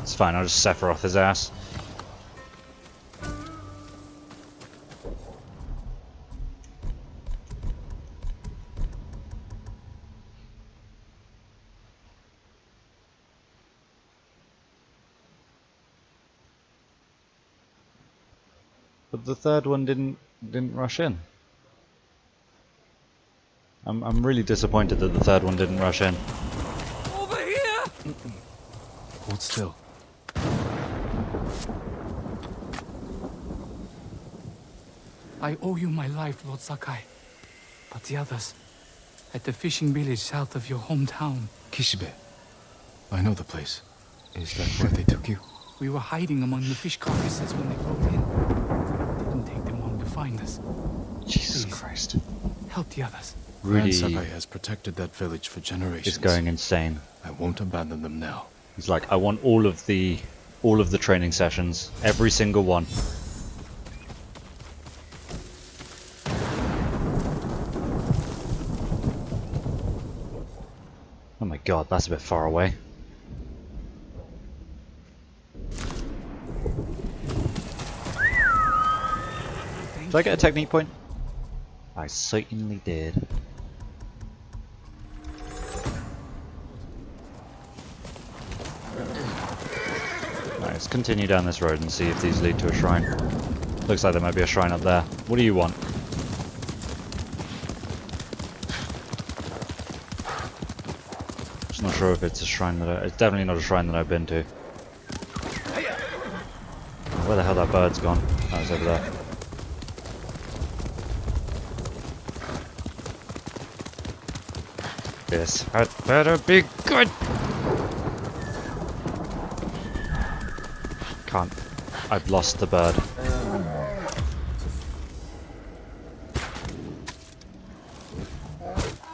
It's fine, I'll just Sephiroth his ass. But the third one didn't rush in. I'm really disappointed that the third one didn't rush in. Over here! Hold still. I owe you my life, Lord Sakai. But the others, at the fishing village south of your hometown. Kishibe. I know the place. Is that where they took you? We were hiding among the fish carcasses when they rode in. It didn't take them long to find us. Jesus Please, Christ. help the others. Really, Sakai has protected that village for generations. It's going insane. I won't abandon them now. He's like, I want all of the training sessions, every single one. Oh my god, that's a bit far away. Did I get a technique point? I certainly did. Alright, let's continue down this road and see if these lead to a shrine. Looks like there might be a shrine up there. What do you want? Just not sure if it's a shrine that it's definitely not a shrine that I've been to. Where the hell that bird's gone? Oh, it's over there. This had better be good! Can't. I've lost the bird.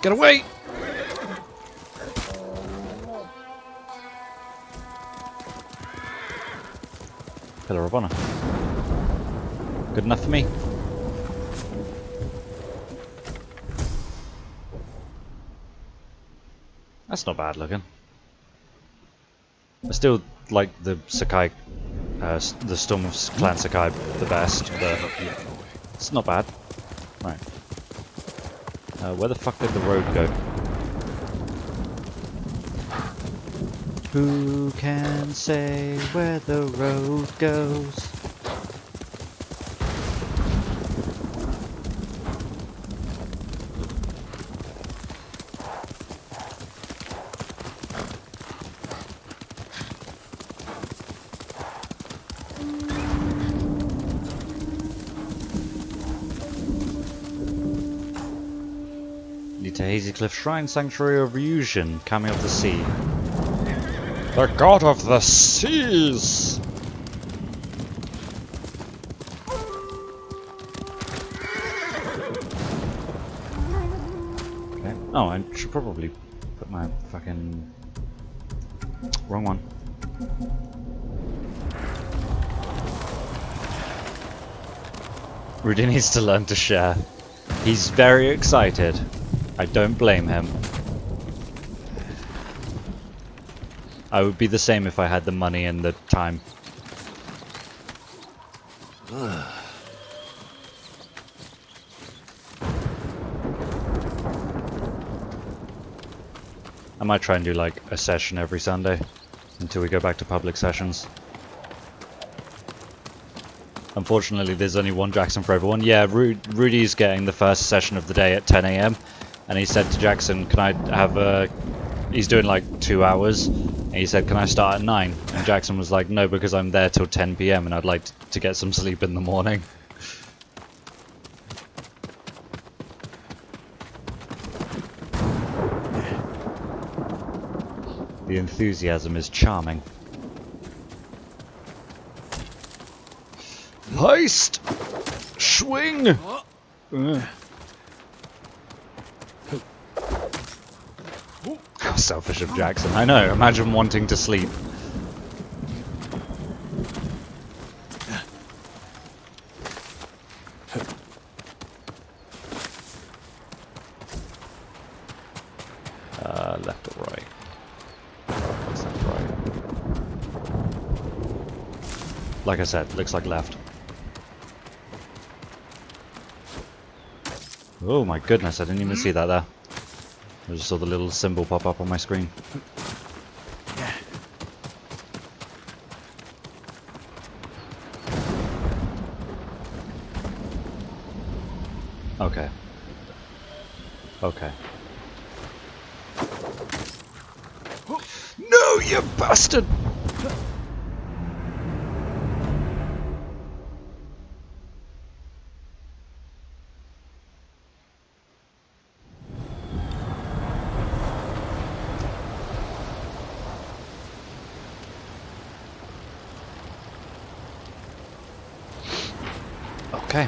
Get away! Pillar of Honor. Good enough for me. That's not bad looking. I still like the Sakai, the Storm of Clan Sakai the best, but it's not bad. Right. Where the fuck did the road go? Who can say where the road goes? To Hazy Cliff Shrine, Sanctuary of Ryujin, Kami of the Sea. The God of the Seas! Okay. Oh, I should probably put my fucking... wrong one. Rudy needs to learn to share. He's very excited. I don't blame him. I would be the same if I had the money and the time. I might try and do like a session every Sunday until we go back to public sessions. Unfortunately, there's only one Jackson for everyone. Yeah, Rudy's getting the first session of the day at 10 AM. And he said to Jackson, can I have a... He's doing like 2 hours. And he said, can I start at 9? And Jackson was like, no, because I'm there till 10 PM and I'd like to get some sleep in the morning. The enthusiasm is charming. Heist! Swing! How selfish of Jackson. I know, imagine wanting to sleep. Left or right? What's that, right? Like I said, looks like left. Oh my goodness, I didn't even see that there. I just saw the little symbol pop up on my screen. Okay. Okay. No, you bastard! Okay,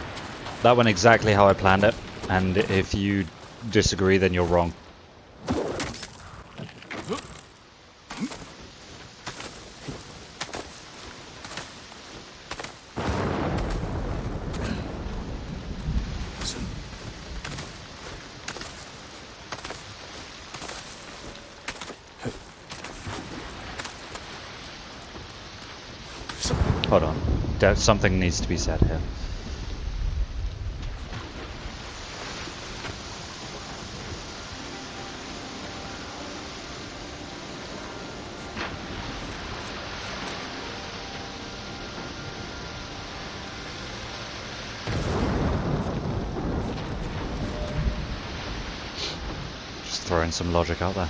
that went exactly how I planned it, and if you disagree, then you're wrong. Hold on, something needs to be said here. Just throwing some logic out there.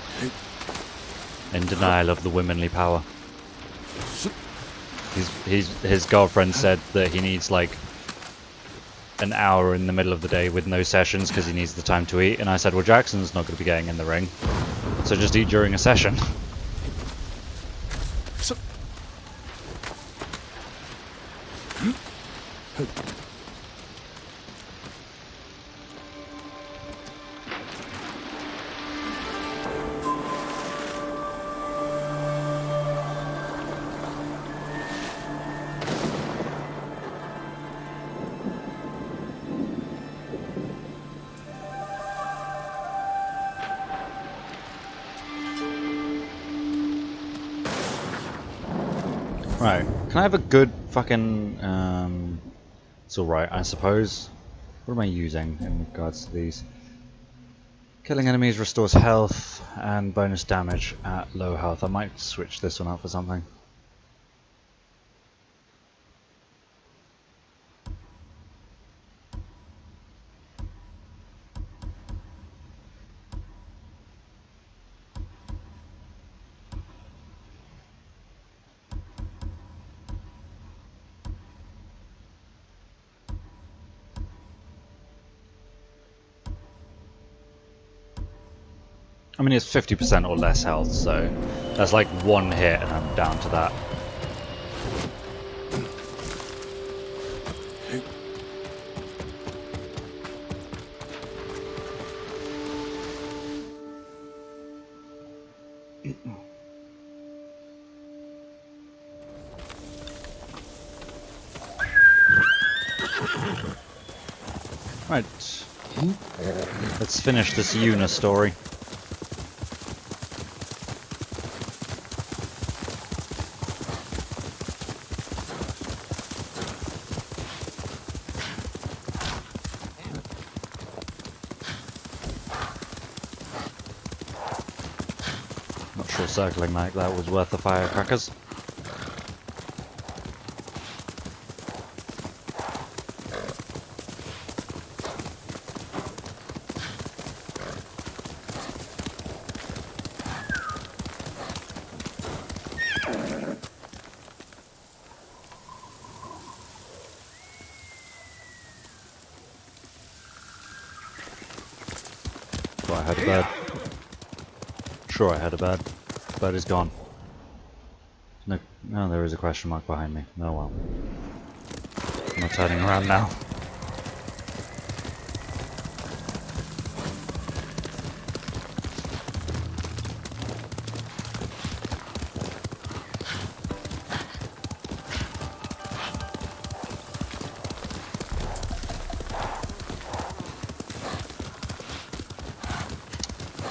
In denial of the womanly power. His girlfriend said that he needs like an hour in the middle of the day with no sessions because he needs the time to eat, and I said, well, Jackson's not going to be getting in the ring, So just eat during a session. Right, can I have a good fucking, it's alright, I suppose. What am I using in regards to these? Killing enemies restores health and bonus damage at low health. I might switch this one out for something. I mean, it's 50% or less health, so that's like one hit and I'm down to that. Right, let's finish this Yuna story. Not sure circling like that was worth the firecrackers. Thought I had a bird. Sure, I had a bird. Bird is gone. No, there is a question mark behind me. Oh well. I'm not turning around now.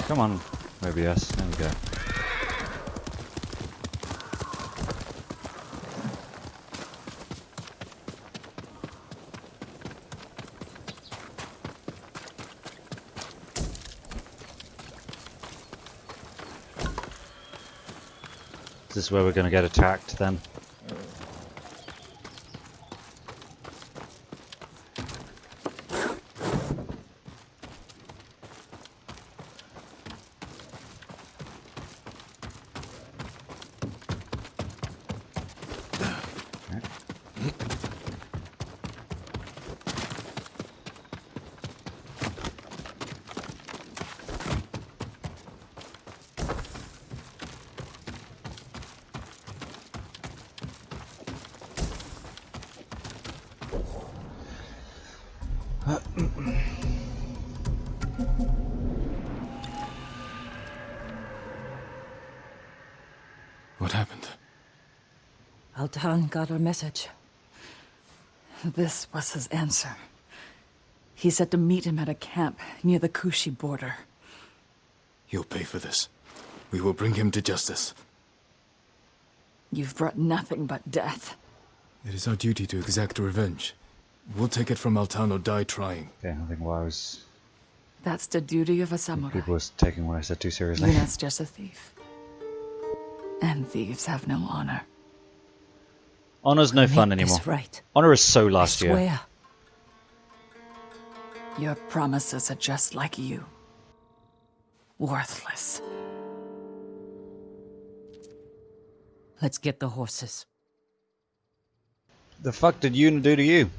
Come on, maybe yes. There we go. Is this where we're going to get attacked then? What happened? Altan got our message. This was his answer. He said to meet him at a camp near the Kushi border. You'll pay for this. We will bring him to justice. You've brought nothing but death. It is our duty to exact revenge. We'll take it from Altan or die trying. Okay, I think I was... That's the duty of a samurai. People was taking what I said too seriously. Yuna's just a thief. And thieves have no honor. Honor's no fun anymore. Right. Honor is so last year. Swear. Your promises are just like you. Worthless. Let's get the horses. The fuck did Yuna do to you?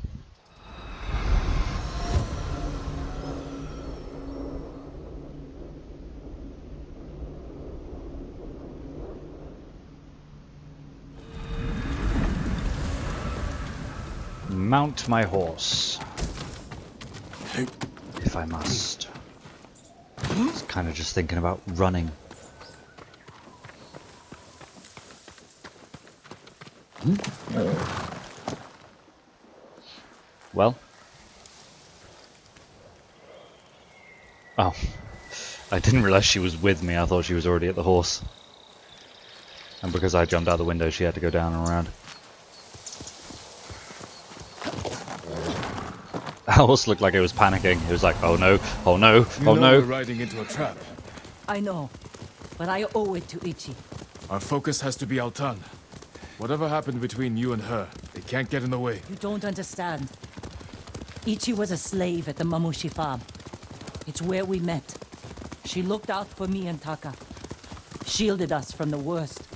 mount my horse. If I must. It's kind of just thinking about running. Well. Oh. I didn't realize she was with me. I thought she was already at the horse. And because I jumped out the window, she had to go down and around. The horse looked like it was panicking. It was like, oh no, oh no, oh no. We're riding into a trap. I know, but I owe it to Ichi. Our focus has to be Altan. Whatever happened between you and her, it can't get in the way. You don't understand. Ichi was a slave at the Mamushi farm. It's where we met. She looked out for me and Taka. Shielded us from the worst.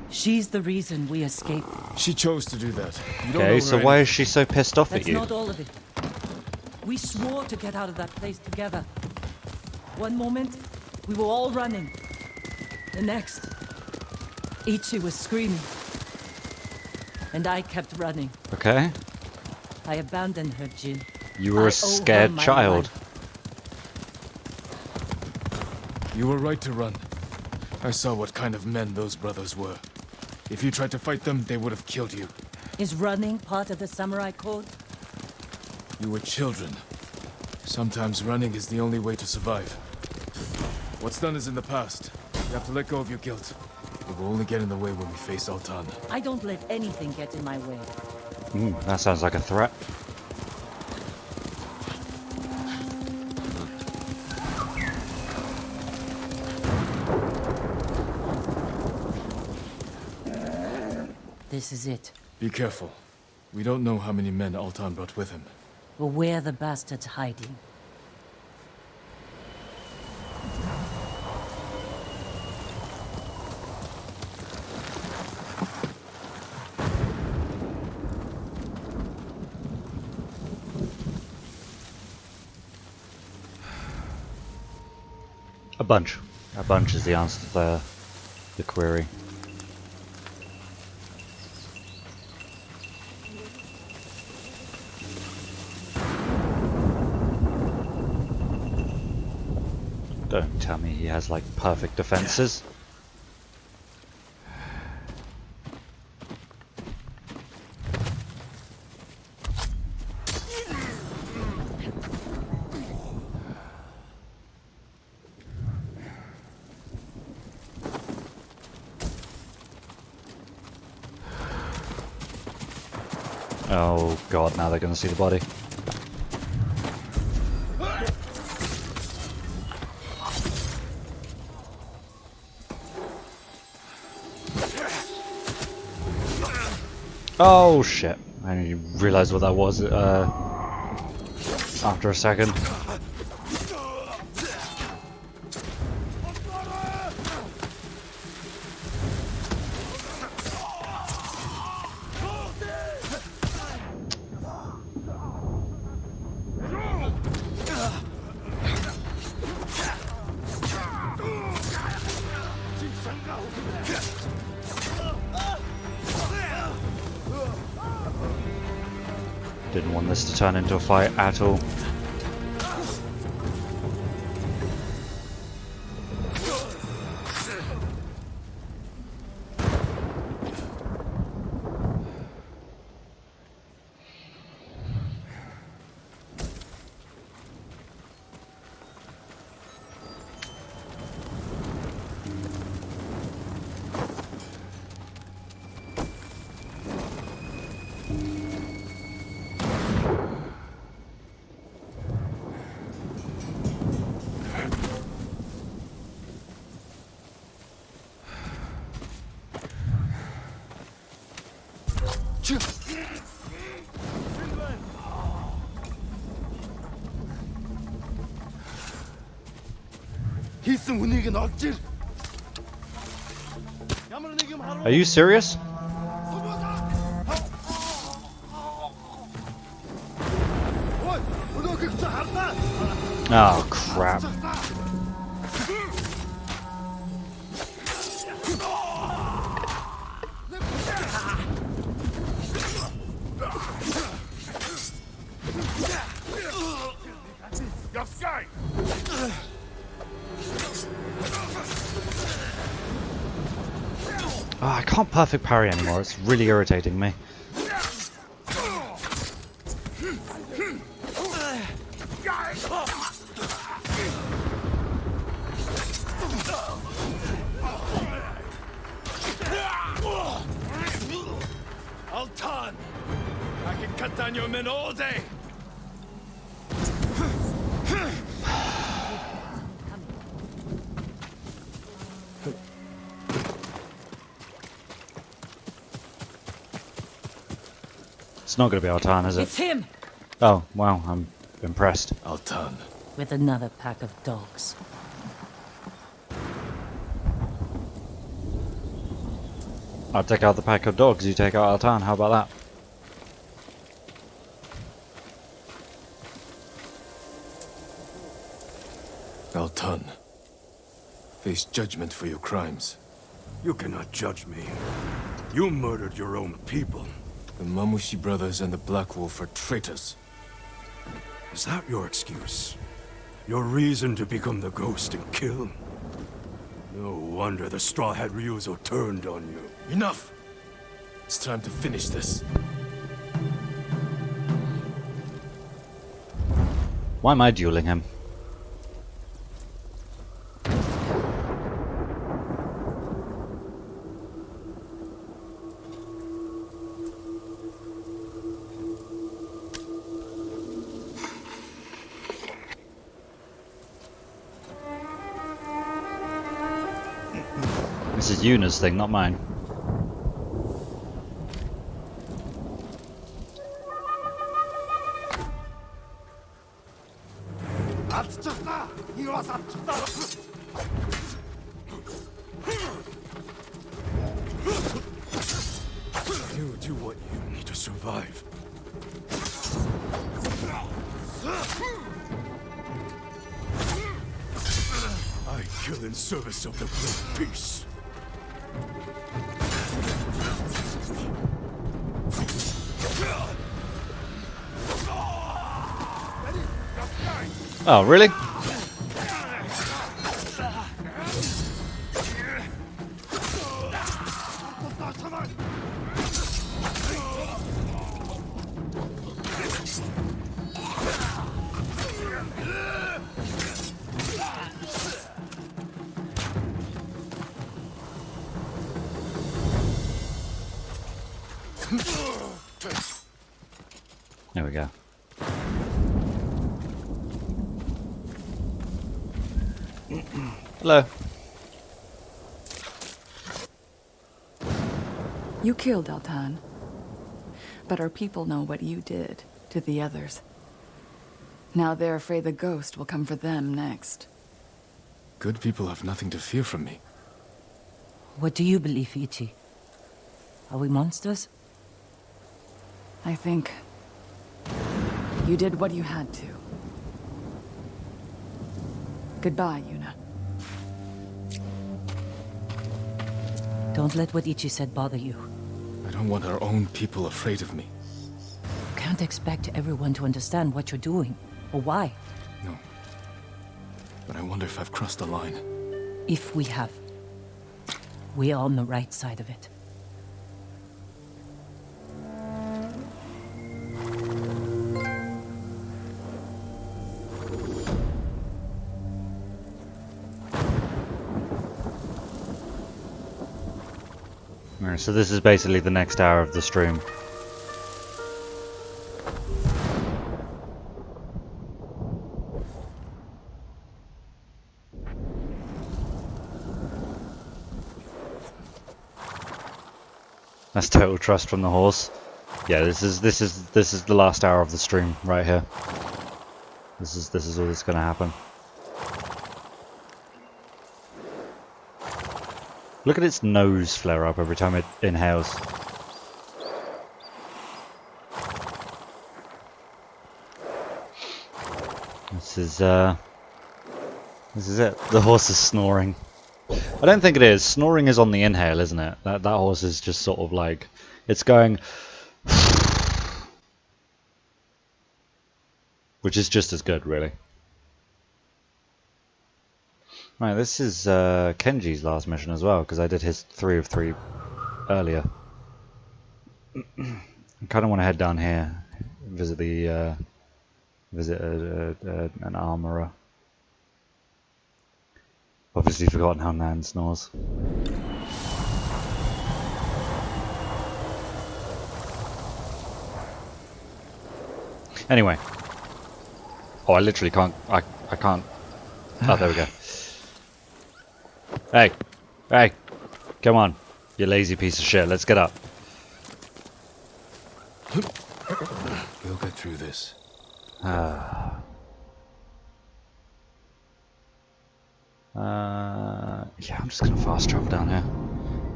She's the reason we escaped. She chose to do that. You don't Okay, know so her why anything. is she so pissed off That's at you? not all of it. We swore to get out of that place together. One moment, we were all running. The next, Ichi was screaming. And I kept running. Okay. I abandoned her, Jin. You were I a owe scared her my child. life. You were right to run. I saw what kind of men those brothers were. If you tried to fight them, they would have killed you. Is running part of the samurai code? You were children. Sometimes running is the only way to survive. What's done is in the past. You have to let go of your guilt. It will only get in the way when we face Altan. I don't let anything get in my way. That sounds like a threat. This is it. Be careful. We don't know how many men Altan brought with him. But where the bastard's hiding. A bunch. A bunch is the answer to the query. Don't tell me he has like perfect defenses. Oh god, now they're gonna see the body. Oh shit, I didn't realize what that was after a second. Didn't want this to turn into a fight at all. Are you serious? Oh crap. Oh, I can't perfect parry anymore. It's really irritating me. Altan! I can cut down your men all day! It's not going to be Altan, is it? It's him! Oh, wow, I'm impressed. Altan. With another pack of dogs. I'll take out the pack of dogs, you take out Altan, how about that? Altan. Face judgment for your crimes. You cannot judge me. You murdered your own people. The Mamushi brothers and the Black Wolf are traitors. Is that your excuse? Your reason to become the ghost and kill? No wonder the Straw Hat Ryuzo turned on you. Enough! It's time to finish this. Why am I dueling him? This is Yuna's thing, not mine. You do what you need to survive. I kill in service of the great peace. Oh, really? There we go. Hello. You killed Altan. But our people know what you did to the others. Now they're afraid the ghost will come for them next. Good people have nothing to fear from me. What do you believe, Ichi? Are we monsters? I think you did what you had to. Goodbye, Yuna. Don't let what Ichi said bother you. I don't want our own people afraid of me. You can't expect everyone to understand what you're doing, or why. No. But I wonder if I've crossed the line. If we have, we're on the right side of it. Alright, so this is basically the next hour of the stream. That's total trust from the horse. Yeah, this is the last hour of the stream right here. This is all that's gonna happen. Look at its nose flare up every time it inhales. This is it. The horse is snoring. I don't think it is. Snoring is on the inhale, isn't it? That horse is just sort of like, it's going. which is just as good, really. Right, this is Kenji's last mission as well, because I did his 3 of 3 earlier. I kind of want to head down here, visit the an armorer. Obviously forgotten how Nan snores. Anyway. Oh, I literally can't. I can't. Oh, there we go. Hey. Hey. Come on. You lazy piece of shit. Let's get up. We'll get through this. Yeah, I'm just gonna fast travel down here.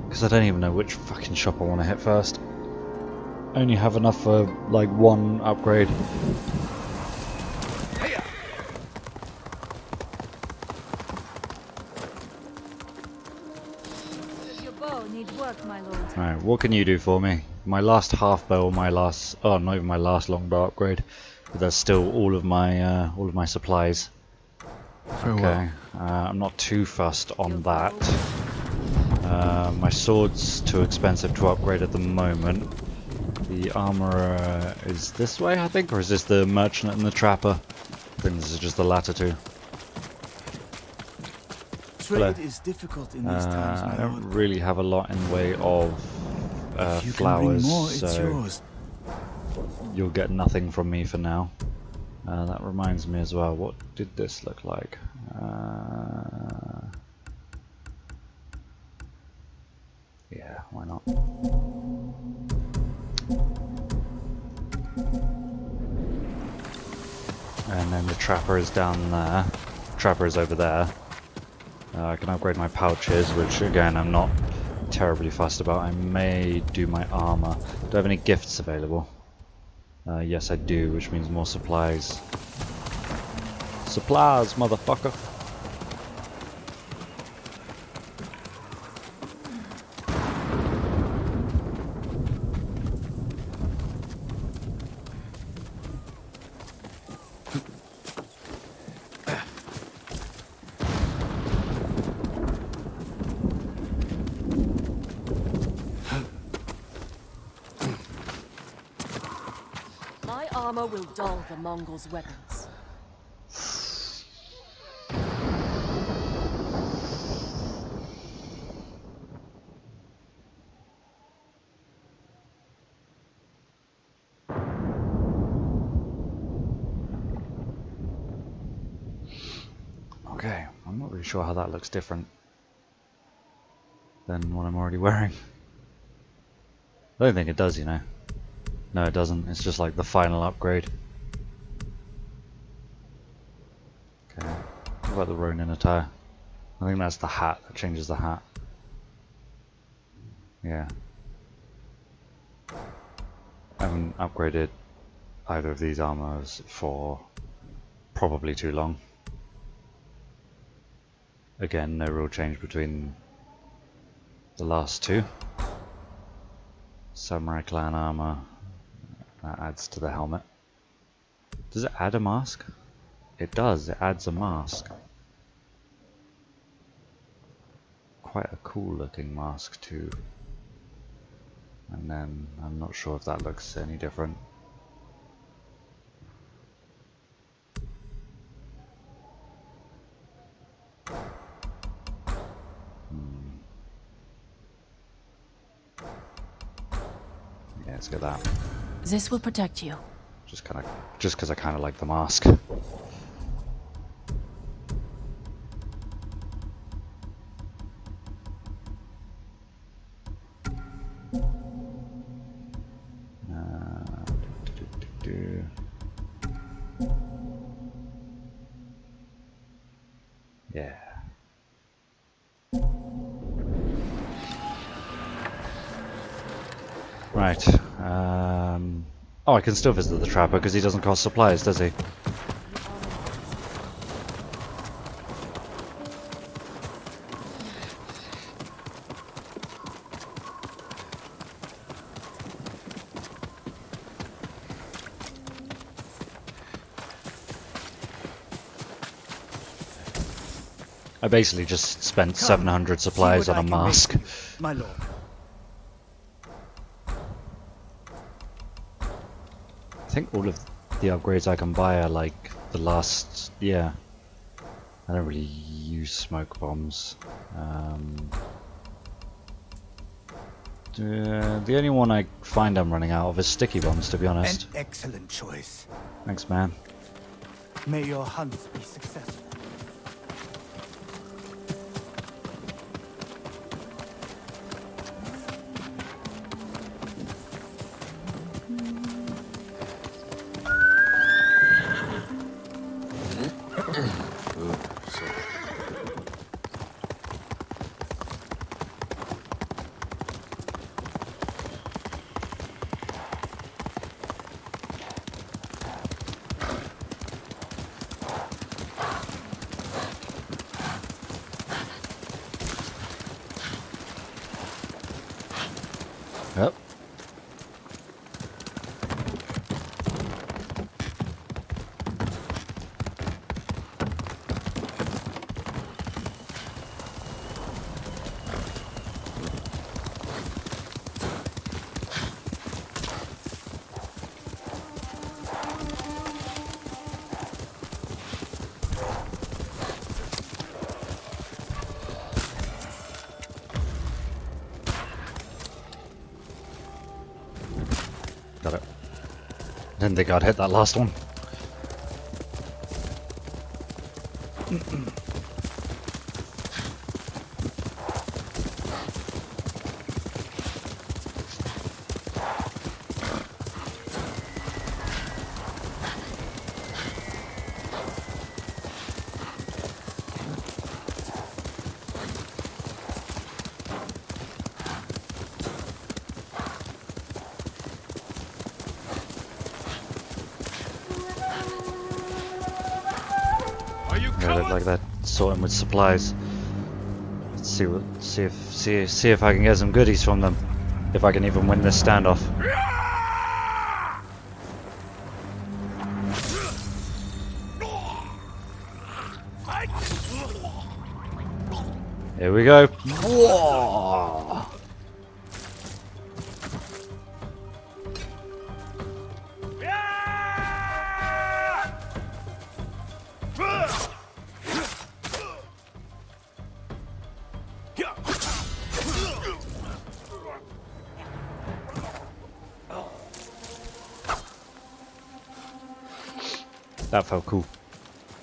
Because I don't even know which fucking shop I want to hit first. I only have enough for, like, 1 upgrade. Your bow needs work, my lord. Alright, what can you do for me? My last half bow, my last... Oh, not even my last longbow upgrade. But that's still all of my supplies. Okay, I'm not too fussed on that. My sword's too expensive to upgrade at the moment. The armorer is this way, I think, or is this the merchant and the trapper? I think this is just the latter two. Trade is difficult in these times, my I don't lord. really have a lot in way of If you flowers, can bring more, it's so yours. you'll get nothing from me for now. That reminds me as well, what did this look like? Yeah, why not? And then the trapper is down there. Trapper is over there. I can upgrade my pouches, which again I'm not terribly fussed about. I may do my armor. Do I have any gifts available? Yes I do, which means more supplies. Supplies, motherfucker! My armor will dull the Mongols' weapons. Okay, I'm not really sure how that looks different than what I'm already wearing. I don't think it does, you know. No, it doesn't. It's just like the final upgrade. Okay. What about the Ronin attire? I think that's the hat. That changes the hat. Yeah. I haven't upgraded either of these armors for probably too long. Again, no real change between the last two. Samurai clan armor. That adds to the helmet. Does it add a mask? It does, it adds a mask. Quite a cool looking mask too. And then, I'm not sure if that looks any different. Yeah, let's get that. This will protect you. Just because I kind of like the mask. Yeah. Right. Oh, I can still visit the trapper because he doesn't cost supplies, does he? I basically just spent Come, 700 see supplies what on I a can make mask. for you, my lord. I think all of the upgrades I can buy are like the last... yeah. I don't really use smoke bombs. The only one I find I'm running out of is sticky bombs, to be honest. An excellent choice. Thanks, man. May your hunts be successful. Yep. Got it. Didn't think I'd hit that last one. Yeah, look like that. Sorting with supplies. Let's see if I can get some goodies from them. If I can even win this standoff. Here we go. Whoa! That felt cool.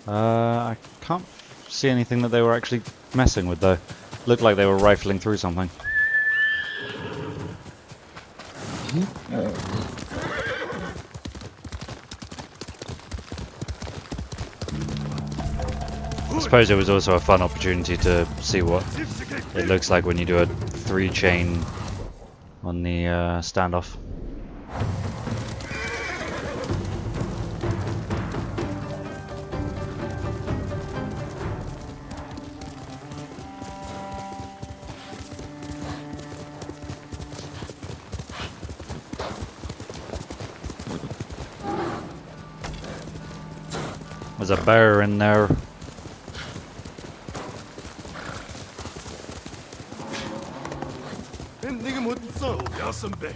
I can't see anything that they were actually messing with though. Looked like they were rifling through something. I suppose it was also a fun opportunity to see what it looks like when you do a 3-chain on the standoff. There's a bear in there.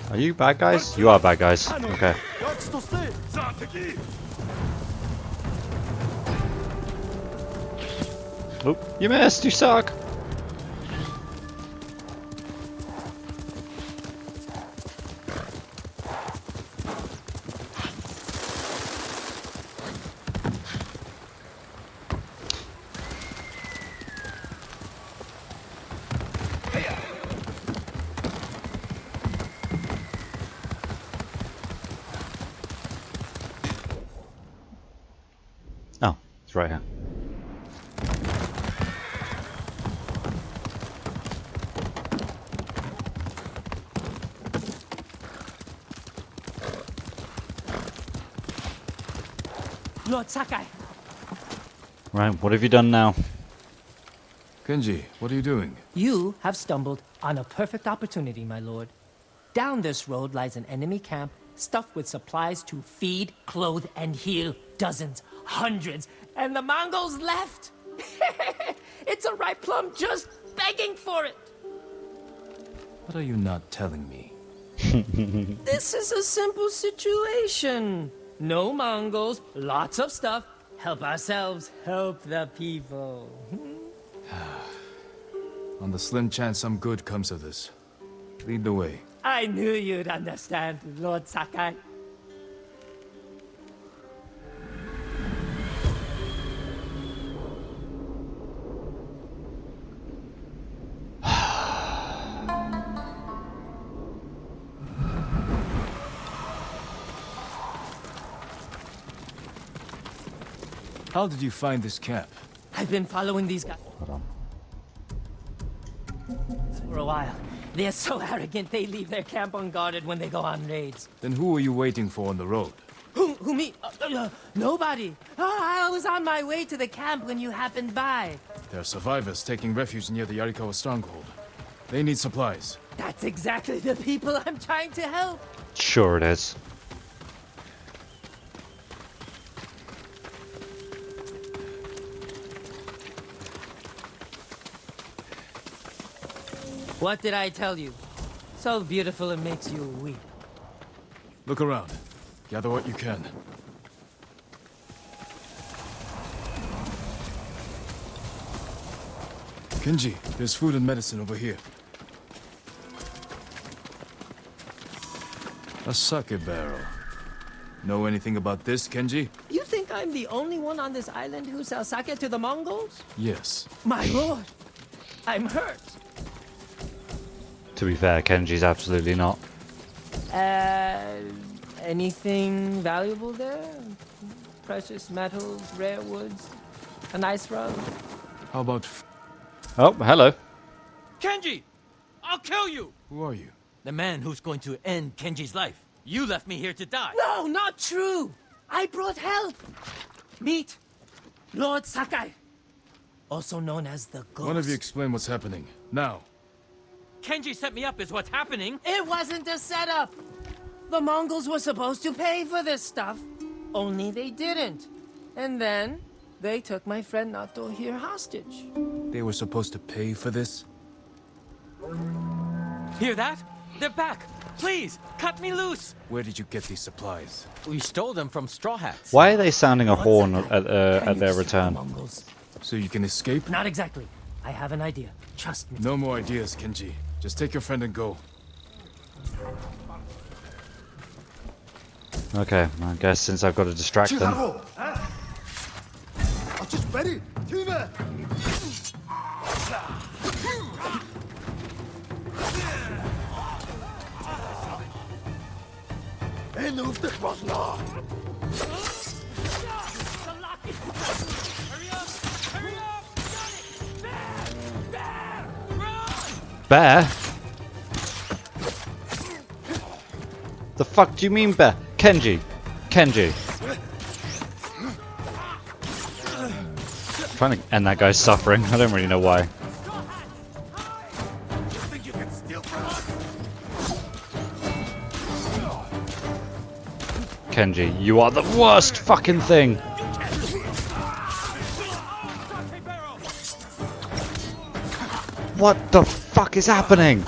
Are you bad guys? You are bad guys. Okay. Oop, you missed, you suck. Oh, it's right here. Lord Sakai, Right, what have you done now? Kenji, what are you doing? you have stumbled on a perfect opportunity, my lord. Down this road lies an enemy camp stuffed with supplies to feed, clothe, and heal dozens, hundreds, and the Mongols left. It's a ripe plum just begging for it. What are you not telling me? This is a simple situation. No Mongols, lots of stuff. Help ourselves, help the people. On the slim chance some good comes of this. Lead the way. I knew you'd understand, Lord Sakai. How did you find this camp? I've been following these guys for a while. They're so arrogant they leave their camp unguarded when they go on raids. Then who were you waiting for on the road? Who me? Nobody. Oh, I was on my way to the camp when you happened by. There are survivors taking refuge near the Yarikawa stronghold. They need supplies. That's exactly the people I'm trying to help. Sure it is. What did I tell you? So beautiful it makes you weep. Look around. Gather what you can. Kenji, there's food and medicine over here. A sake barrel. Know anything about this, Kenji? You think I'm the only one on this island who sells sake to the Mongols? Yes. My lord, I'm hurt. To be fair, Kenji's absolutely not. Anything valuable there? Precious metals, rare woods, a nice rug? How about... Oh, hello. Kenji! I'll kill you! Who are you? The man who's going to end Kenji's life. You left me here to die. No, not true! I brought help! Meet Lord Sakai, also known as the Ghost. One of you explain what's happening. Now. Kenji set me up is what's happening. It wasn't a setup! The Mongols were supposed to pay for this stuff, only they didn't. And then, they took my friend Nato here hostage. They were supposed to pay for this? Hear that? They're back! Please, cut me loose! Where did you get these supplies? We stole them from Straw Hats. Why are they sounding a horn at their return? So you can escape? Not exactly. I have an idea. Trust me. No more ideas, Kenji. Just take your friend and go. Okay, I guess since I've got to distract them. I'm just ready. Bear? The fuck do you mean bear? Kenji. Kenji. Trying to end that guy's suffering. I don't really know why. Kenji, you are the worst fucking thing. What the fuck is happening?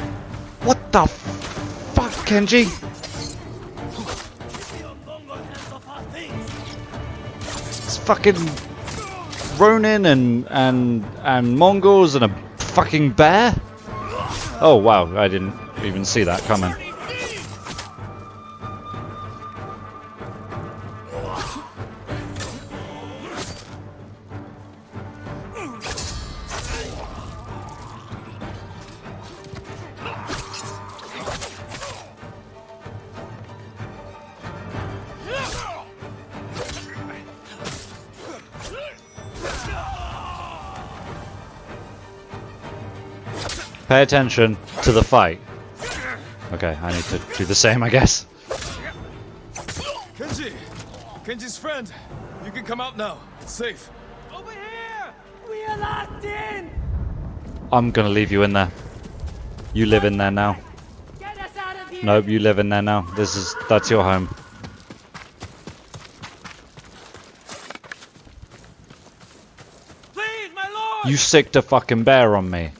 What the fuck, Kenji? It's fucking Ronin and Mongols and a fucking bear? Oh wow, I didn't even see that coming. Pay attention to the fight. Okay, I need to do the same, I guess. Kenji! Kenji's friend! You can come out now. It's safe. Over here! We are locked in! I'm gonna leave you in there. You live in there now. Get us out of here! Nope, you live in there now. That's your home. Please, my You sicked a fucking bear on me.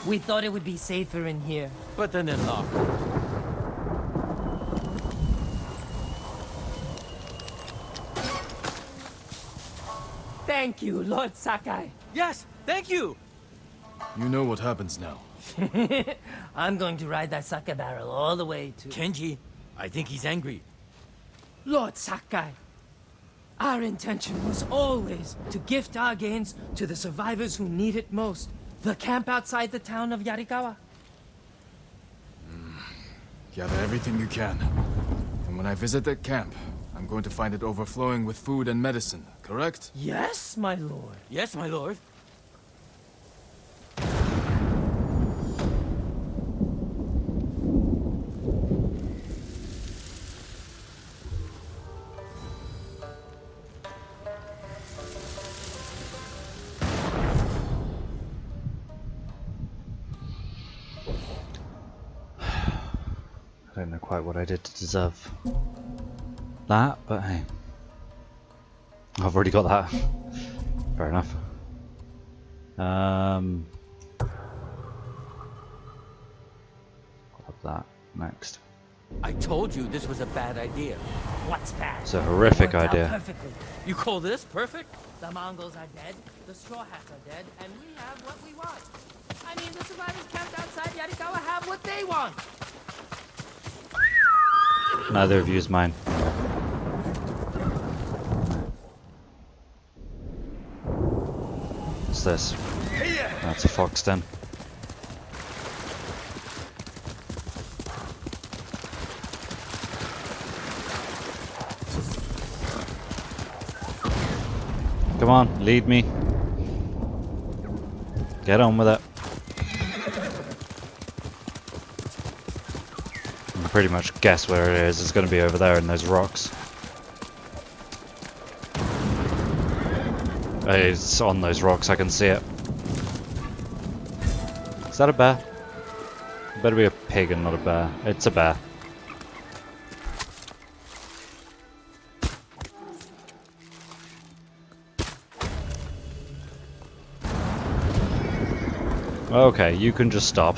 We thought it would be safer in here. But then in lock. Thank you, Lord Sakai. Yes, thank you. You know what happens now. I'm going to ride that sake barrel all the way to... Kenji, I think he's angry. Lord Sakai, our intention was always to gift our gains to the survivors who need it most. The camp outside the town of Yarikawa. Gather everything you can. And when I visit that camp, I'm going to find it overflowing with food and medicine, correct? Yes, my lord. Yes, my lord. I don't know quite what I did to deserve that, but hey. I've already got that. Fair enough. Grab that next. I told you this was a bad idea. What's bad? It's a horrific It worked out idea. perfectly. You call this perfect? The Mongols are dead, the Straw Hats are dead, and we have what we want. I mean, the survivors camped outside Yarikawa have what they want. Neither of you is mine. What's this? That's a fox den. Come on, lead me. Get on with it. I can pretty much guess where it is. It's going to be over there in those rocks. It's on those rocks, I can see it. Is that a bear? It better be a pig and not a bear. It's a bear. Okay, you can just stop.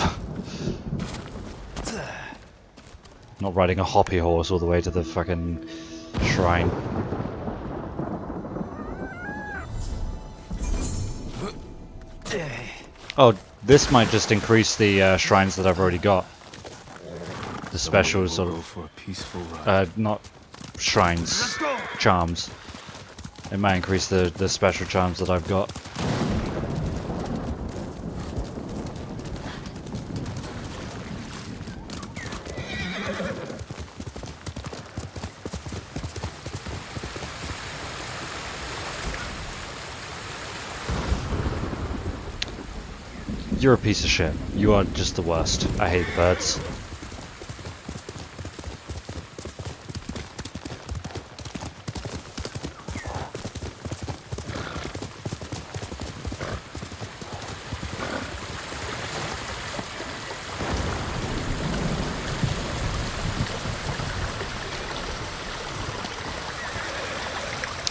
Not riding a hoppy horse all the way to the fucking shrine. Oh, this might just increase the shrines that I've already got. The special sort of... for a peaceful ride. not shrines, charms. It might increase the special charms that I've got. You're a piece of shit. You are just the worst. I hate birds.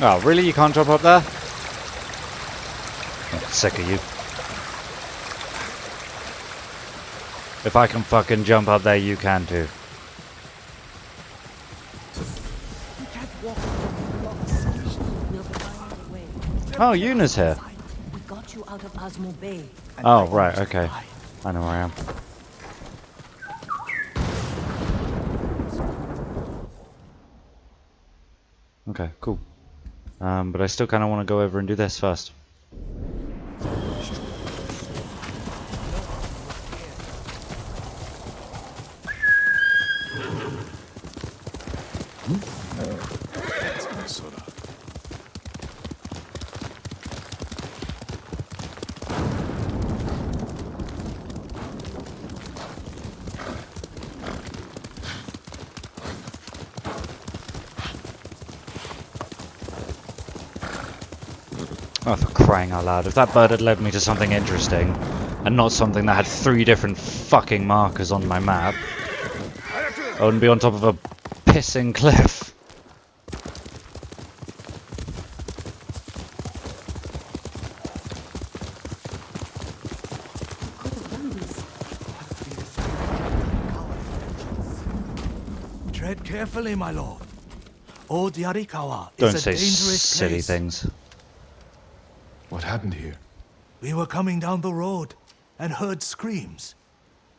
Oh, really? You can't jump up there? I'm sick of you. If I can fucking jump up there, you can too. We can't walk over the rocks. We'll find a way. Oh, Yuna's here. We got you out of Osmo Bay. Oh, right, okay. I know where I am. Okay, cool. But I still kind of want to go over and do this first. Oh, for crying out loud. If that bird had led me to something interesting, and not something that had 3 different fucking markers on my map, I wouldn't be on top of a pissing cliff. Tread carefully, my lord. Old Yarikawa Don't is a say dangerous silly place. things. What happened here? We were coming down the road and heard screams.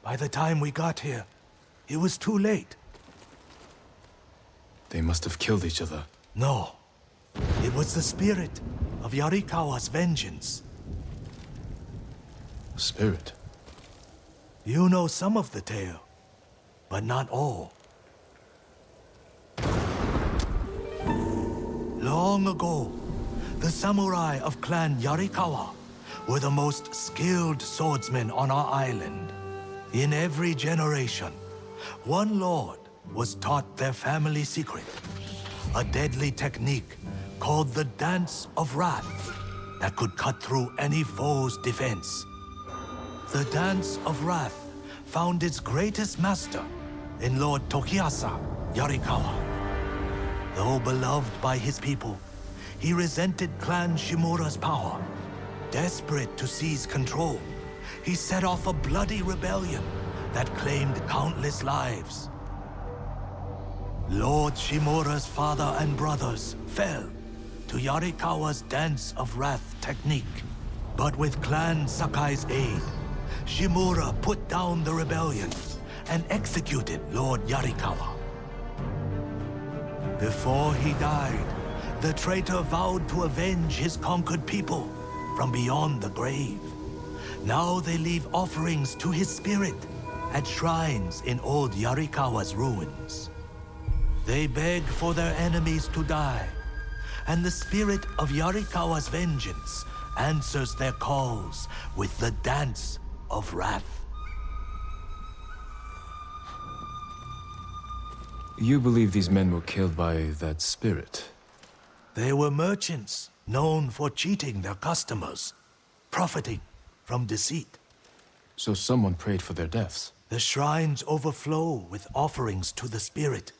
By the time we got here, it was too late. They must have killed each other. No. It was the spirit of Yarikawa's vengeance. Spirit? You know some of the tale, but not all. Long ago, the samurai of Clan Yarikawa were the most skilled swordsmen on our island. In every generation, one lord was taught their family secret, a deadly technique called the Dance of Wrath that could cut through any foe's defense. The Dance of Wrath found its greatest master in Lord Tokiasa Yarikawa. Though beloved by his people, he resented Clan Shimura's power. Desperate to seize control, he set off a bloody rebellion that claimed countless lives. Lord Shimura's father and brothers fell to Yarikawa's Dance of Wrath technique. But with Clan Sakai's aid, Shimura put down the rebellion and executed Lord Yarikawa. Before he died, the traitor vowed to avenge his conquered people from beyond the grave. Now they leave offerings to his spirit at shrines in old Yarikawa's ruins. They beg for their enemies to die, and the spirit of Yarikawa's vengeance answers their calls with the Dance of Wrath. You believe these men were killed by that spirit? They were merchants known for cheating their customers, profiting from deceit. So someone prayed for their deaths? The shrines overflow with offerings to the spirit,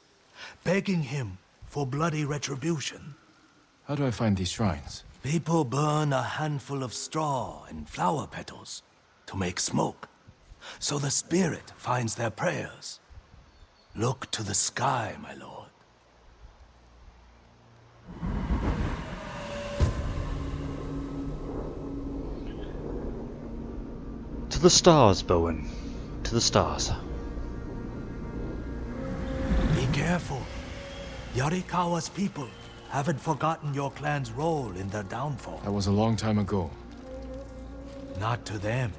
begging him for bloody retribution. How do I find these shrines? People burn a handful of straw and flower petals to make smoke, so the spirit finds their prayers. Look to the sky, my lord. To the stars, Bowen. To the stars. Be careful. Yarikawa's people haven't forgotten your clan's role in their downfall. That was a long time ago. Not to them.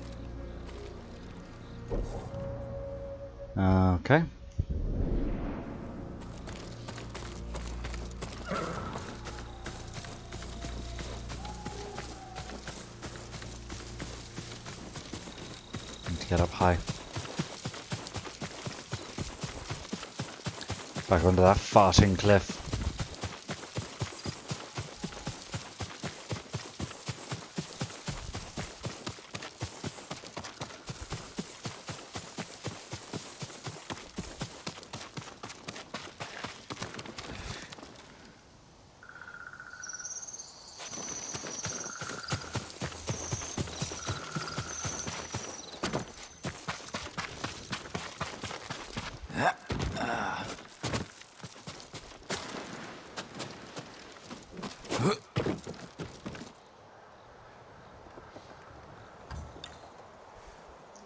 Okay. Need to get up high. Back onto that farting cliff.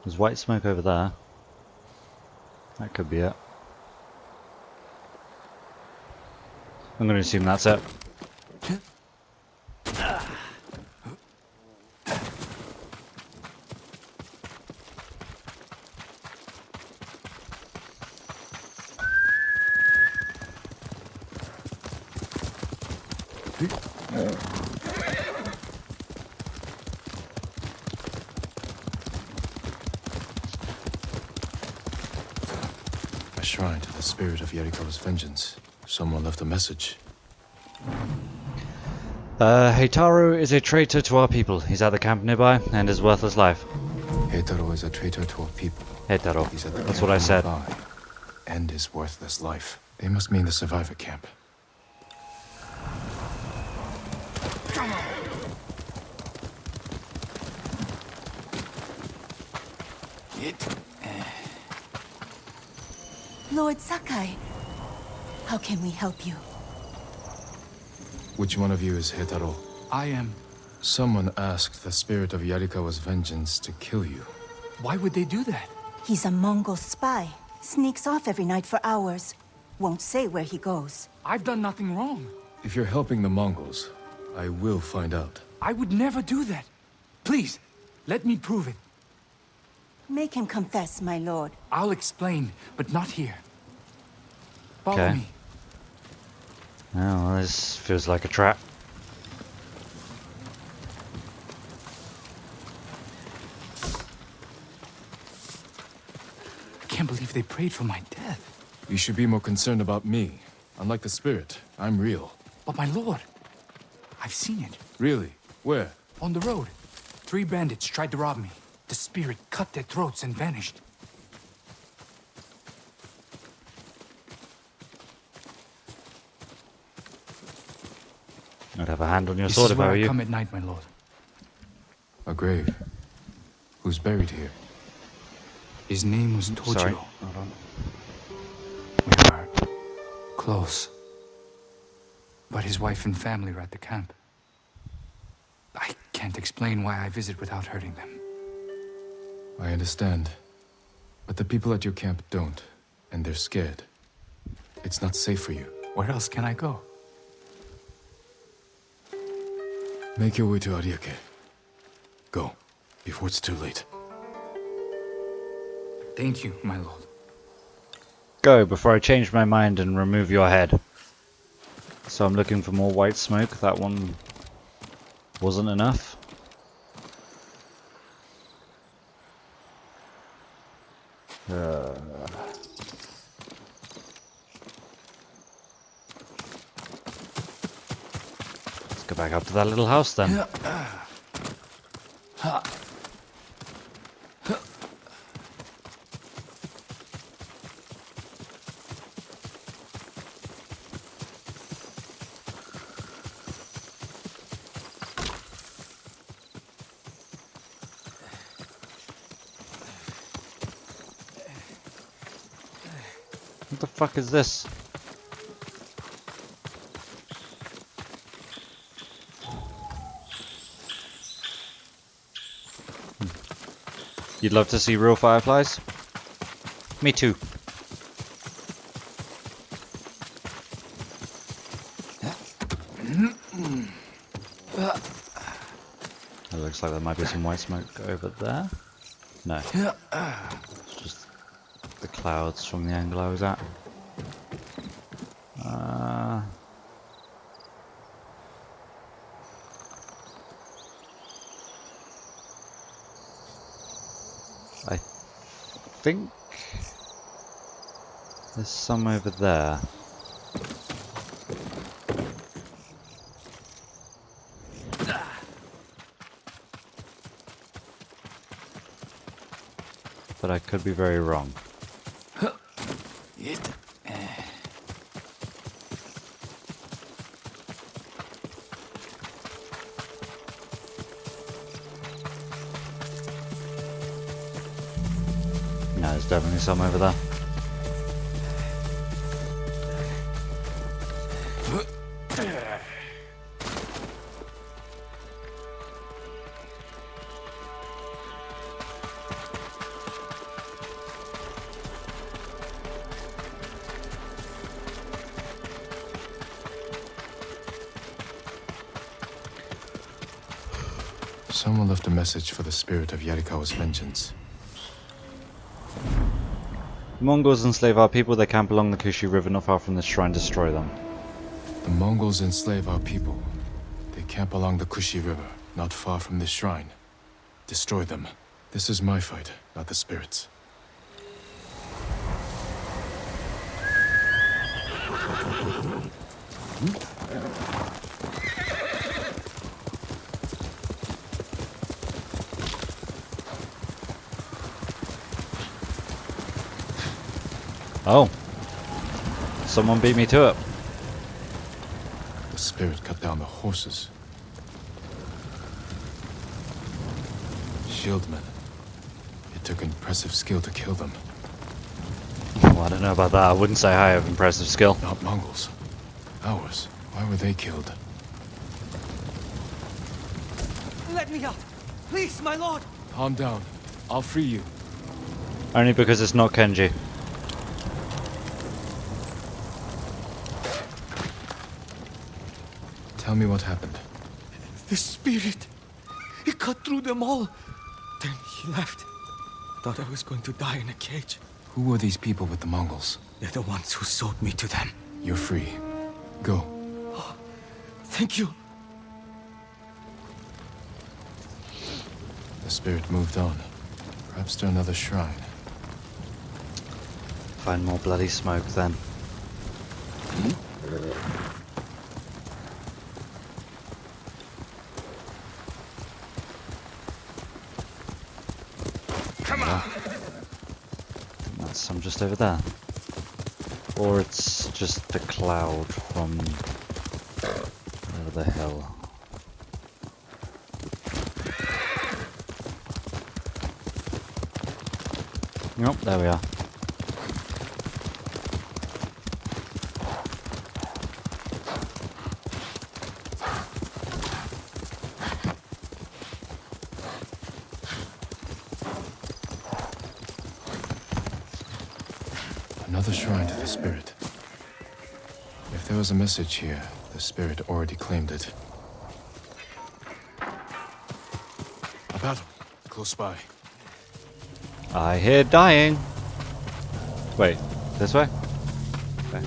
There's white smoke over there. That could be it. I'm going to assume that's it. A shrine to the spirit of Yarikawa's vengeance. Someone left a message. Heitaro is a traitor to our people. He's at the camp nearby and his worthless life. Heitaro is a traitor to our people. Heitaro. He's at the That's camp what I said. nearby, and his worthless life. They must mean the survivor camp. Come on. Lord Sakai, How can we help you? Which one of you is Hetaro? I am. Someone asked the spirit of Yarikawa's vengeance to kill you. Why would they do that? He's a Mongol spy. Sneaks off every night for hours. Won't say where he goes. I've done nothing wrong. If you're helping the Mongols, I will find out. I would never do that. Please, let me prove it. Make him confess, my lord. I'll explain, but not here. Follow me. Oh, well, this feels like a trap. I can't believe they prayed for my death. You should be more concerned about me. Unlike the spirit, I'm real. But my lord, I've seen it. Really? Where? On the road. 3 bandits tried to rob me. The spirit cut their throats and vanished. I'd have a hand on your This sword is if I where were I you. come at night, my lord. A grave. Who's buried here? His name was Tojo. Sorry. Hold on. We are close. But his wife and family are at the camp. I can't explain why I visit without hurting them. I understand. But the people at your camp don't, and they're scared. It's not safe for you. Where else can I go? Make your way to Ariake. Go, before it's too late. Thank you, my lord. Go before I change my mind and remove your head. So I'm looking for more white smoke. That one wasn't enough. Let's go back up to that little house then. What the fuck is this? You'd love to see real fireflies? Me too. It looks like there might be some white smoke over there. No. It's just the clouds from the angle I was at. I think there's some over there. But I could be very wrong. No, there's definitely some over there. Someone left a message for the spirit of Yarikawa's vengeance. Mongols enslave our people. They camp along the Kushi River not far from this shrine. Destroy them. The Mongols enslave our people. They camp along the Kushi River, not far from this shrine. Destroy them. This is my fight, not the spirits. Oh. Someone beat me to it. The spirit cut down the horses. Shieldmen. It took impressive skill to kill them. I don't know about that. I wouldn't say I have impressive skill. Not Mongols. Ours. Why were they killed? Let me out! Please, my lord! Calm down. I'll free you. Only because it's not Kenji. Tell me what happened. The spirit. He cut through them all. Then he left. Thought I was going to die in a cage. Who were these people with the Mongols? They're the ones who sold me to them. You're free. Go. Oh, thank you. The spirit moved on. Perhaps to another shrine. Find more bloody smoke then. Come on. That's some just over there. Or it's just the cloud from over the hill. Yep, there we are. Another shrine to the spirit. If there was a message here, the spirit already claimed it. A battle. Close by. I hear dying. Wait, this way? Okay.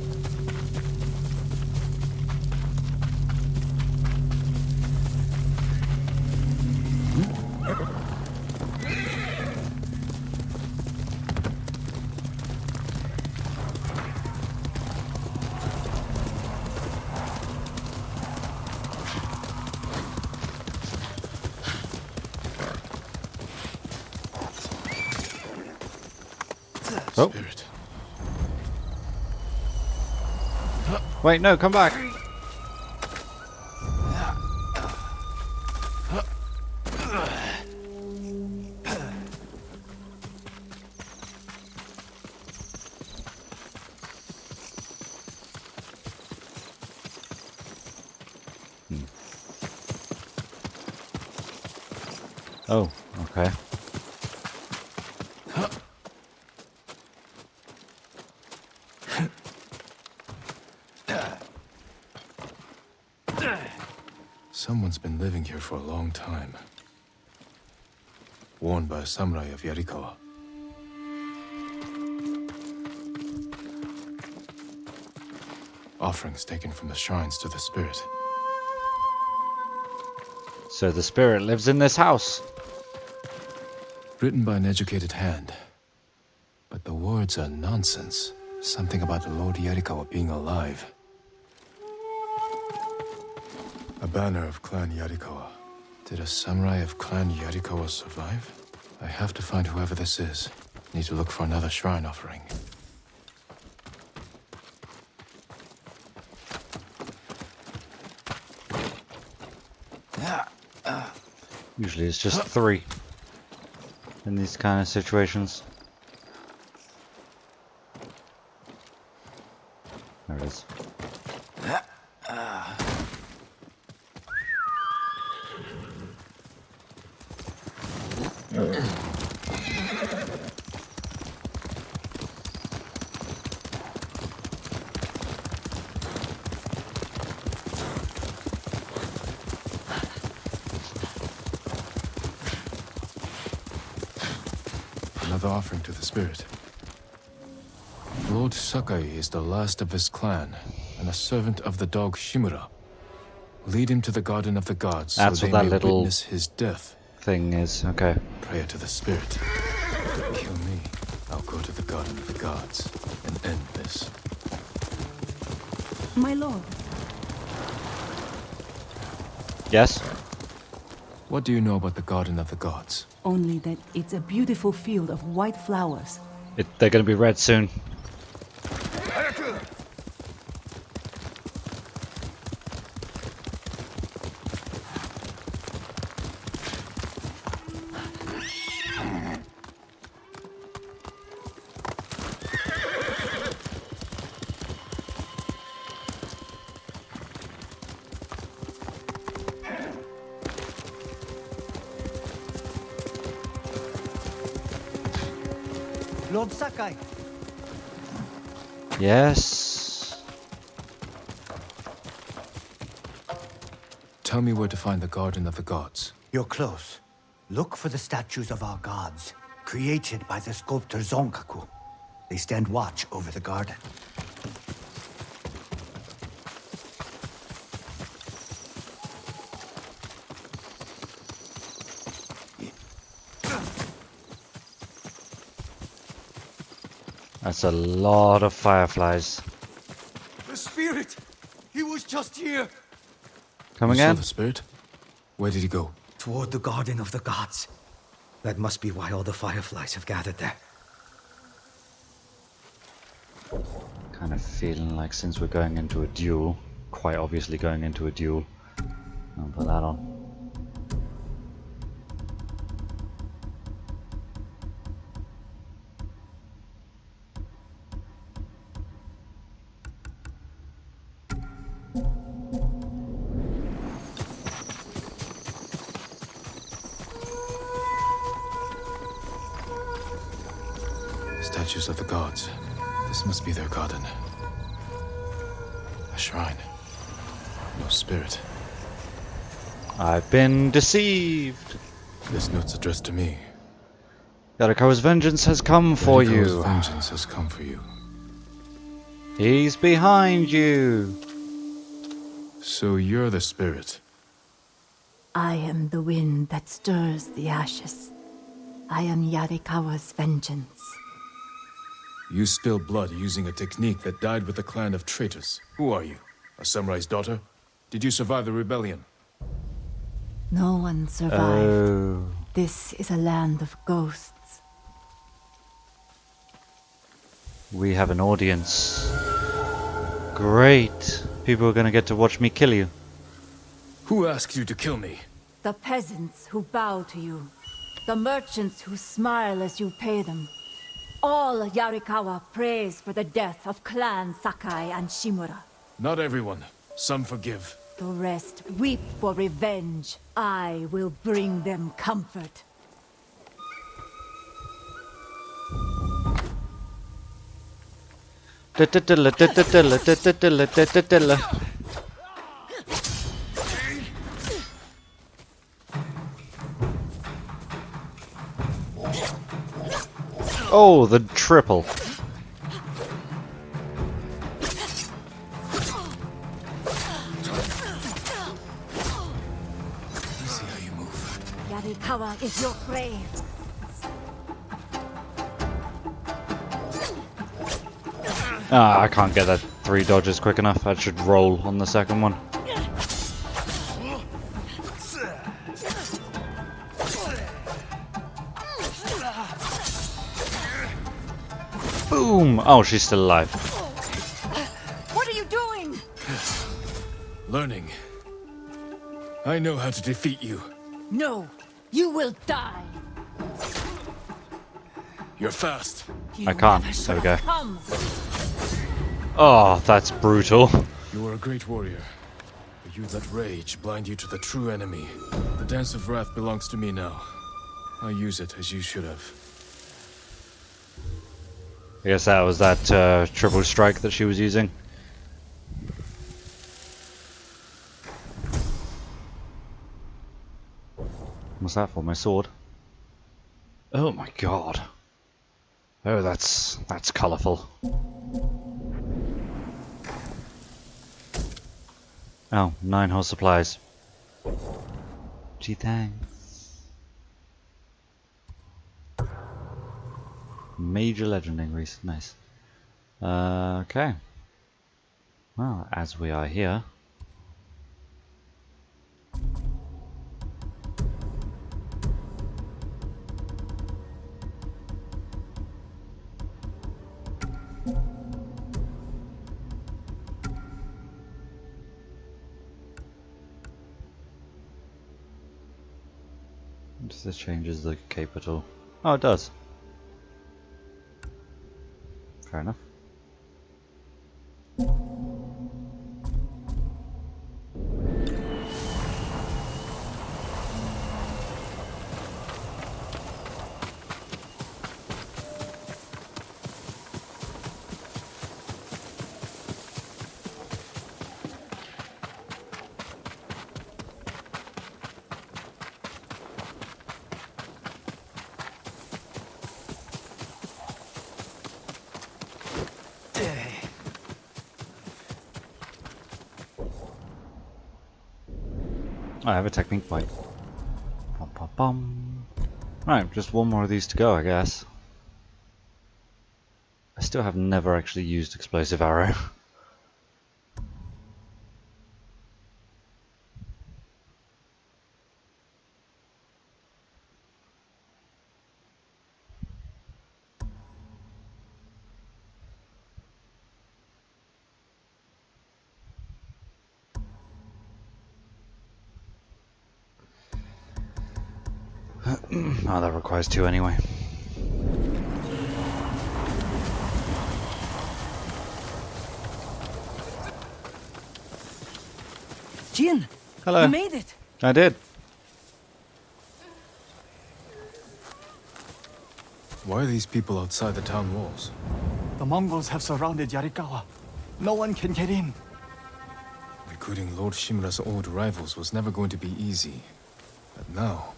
Oh. Spirit. Wait, no, come back. Oh, okay. Someone's been living here for a long time. Worn by a samurai of Yarikawa. Offerings taken from the shrines to the spirit. So the spirit lives in this house. Written by an educated hand. But the words are nonsense. Something about Lord Yarikawa being alive. A banner of Clan Yarikawa. Did a samurai of Clan Yarikawa survive? I have to find whoever this is. Need to look for another shrine offering. Usually it's just 3 in these kind of situations. There it is. Another offering to the spirit. Lord Sakai is the last of his clan, and a servant of the dog Shimura. Lead him to the Garden of the Gods That's so what they that may little witness his death. Thing is, okay. Prayer to the spirit. Kill me, I'll go to the Garden of the Gods and end this. My lord. Yes? What do you know about the Garden of the Gods? Only that it's a beautiful field of white flowers. They're gonna be red soon. Lord Sakai. Yes. Tell me where to find the Garden of the Gods. You're close. Look for the statues of our gods, created by the sculptor Zonkaku. They stand watch over the garden. That's a lot of fireflies. The spirit! He was just here! Come You again? saw the spirit? Where did he go? Toward the Garden of the Gods. That must be why all the fireflies have gathered there. Kind of feeling like since we're going into a duel, quite obviously going into a duel, I'll put that on. Statues of the gods. This must be their garden. A shrine. No spirit. I've been deceived. This note's addressed to me. Yarikawa's vengeance has come for Yarikawa's you. vengeance has come for you. He's behind you. So you're the spirit. I am the wind that stirs the ashes. I am Yarikawa's vengeance. You spilled blood using a technique that died with a clan of traitors. Who are you? A samurai's daughter? Did you survive the rebellion? No one survived. Oh. This is a land of ghosts. We have an audience. Great. People are going to get to watch me kill you. Who asked you to kill me? The peasants who bow to you. The merchants who smile as you pay them. All Yarikawa prays for the death of Clan Sakai and Shimura. Not everyone. Some forgive. The rest weep for revenge. I will bring them comfort. Oh, the triple. Yarikawa is your prey. Ah, I can't get that 3 dodges quick enough. I should roll on the second one. Boom! Oh, she's still alive. What are you doing? Learning. I know how to defeat you. No, you will die. You're fast. I can't. There we go. Come. Oh, that's brutal. You are a great warrior. But you let rage blind you to the true enemy. The Dance of Wrath belongs to me now. I use it as you should have. I guess that was that triple strike that she was using. What's that for? My sword? Oh my god. Oh, that's colourful. Oh, 9 whole supplies. Gee, thanks. Major legend increase, nice. Okay. Well, as we are here. Does this changes the cape at all? Oh, it does. Fair enough. I have a technique bite. Bum, bum, bum. Right, just one more of these to go, I guess. I still have never actually used explosive arrow. Oh, that requires 2 anyway. Jin! Hello. You made it! I did. Why are these people outside the town walls? The Mongols have surrounded Yarikawa. No one can get in. Recruiting Lord Shimura's old rivals was never going to be easy. But now...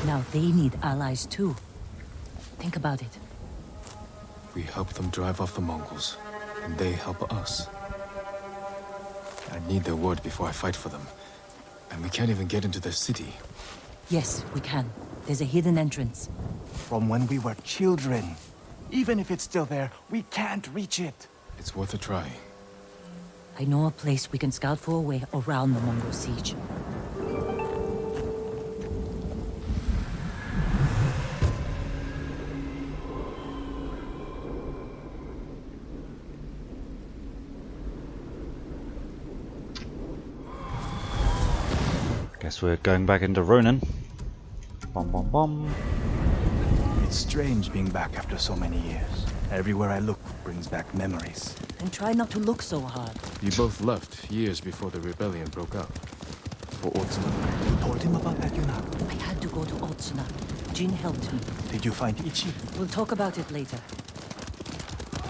Now they need allies too. Think about it. we help them drive off the Mongols, and they help us. I need their word before I fight for them. And we can't even get into their city. Yes, we can. There's a hidden entrance. From when we were children. Even if it's still there, we can't reach it. It's worth a try. I know a place we can scout for a way around the Mongol siege. Guess we're going back into Ronin. Bum bum bum. It's strange being back after so many years. Everywhere I look brings back memories. And try not to look so hard. You both left years before the rebellion broke out. For Otsuna. You told him about that, Yuna? I had to go to Otsuna. Jin helped me. Did you find Ichi? We'll talk about it later.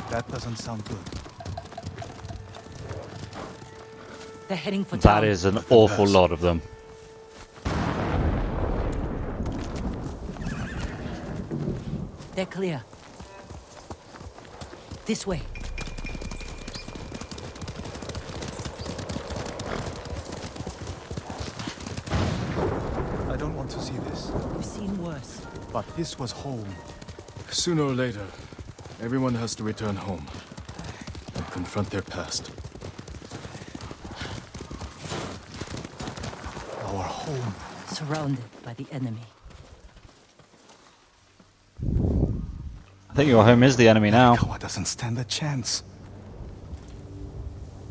That doesn't sound good. They're heading for town. That is an awful lot of them. They're clear. This way. I don't want to see this. We've seen worse. But this was home. Sooner or later, everyone has to return home and confront their past. Our home. Surrounded by the enemy. I think your home is the enemy now. Yarikawa doesn't stand a chance.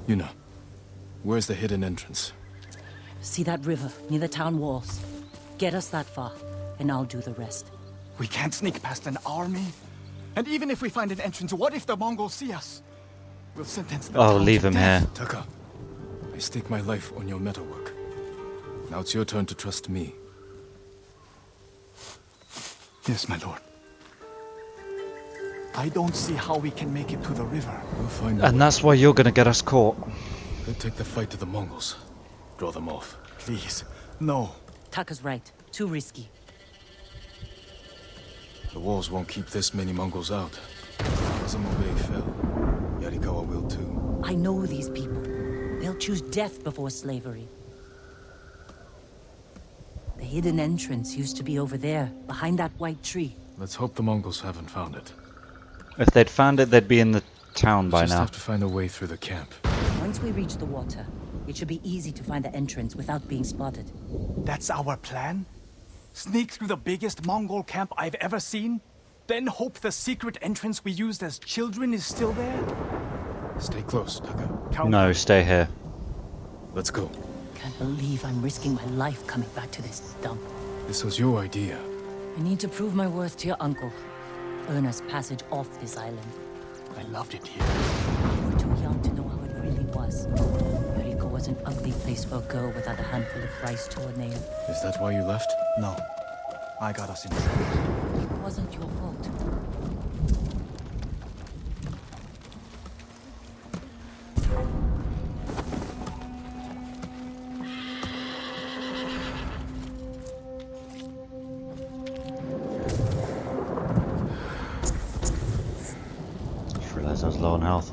Yuna, where's the hidden entrance? See that river near the town walls? Get us that far, and I'll do the rest. We can't sneak past an army. And even if we find an entrance, what if the Mongols see us? We'll sentence them. Oh, leave him here. Taka, I stake my life on your metalwork. Now it's your turn to trust me. Yes, my lord. I don't see how we can make it to the river. We'll find out. And that's why you're gonna get us caught. We'll take the fight to the Mongols. Draw them off. Please, no. Taka's right. Too risky. The walls won't keep this many Mongols out. Azamo Bay fell. Yarikawa will too. I know these people. They'll choose death before slavery. The hidden entrance used to be over there, behind that white tree. Let's hope the Mongols haven't found it. If they'd found it, they'd be in the town by Just now. have to find a way through the camp. Once we reach the water, it should be easy to find the entrance without being spotted. That's our plan? Sneak through the biggest Mongol camp I've ever seen? Then hope the secret entrance we used as children is still there? Stay close, Taka. No, stay here. Let's go. Can't believe I'm risking my life coming back to this dump. This was your idea. I need to prove my worth to your uncle. Earn us passage off this island. I loved it here. You were too young to know how it really was. Yoriko was an ugly place for a girl without a handful of rice to her name. Is that why you left? No. I got us in trouble. It wasn't your fault. Just realised I was low on health.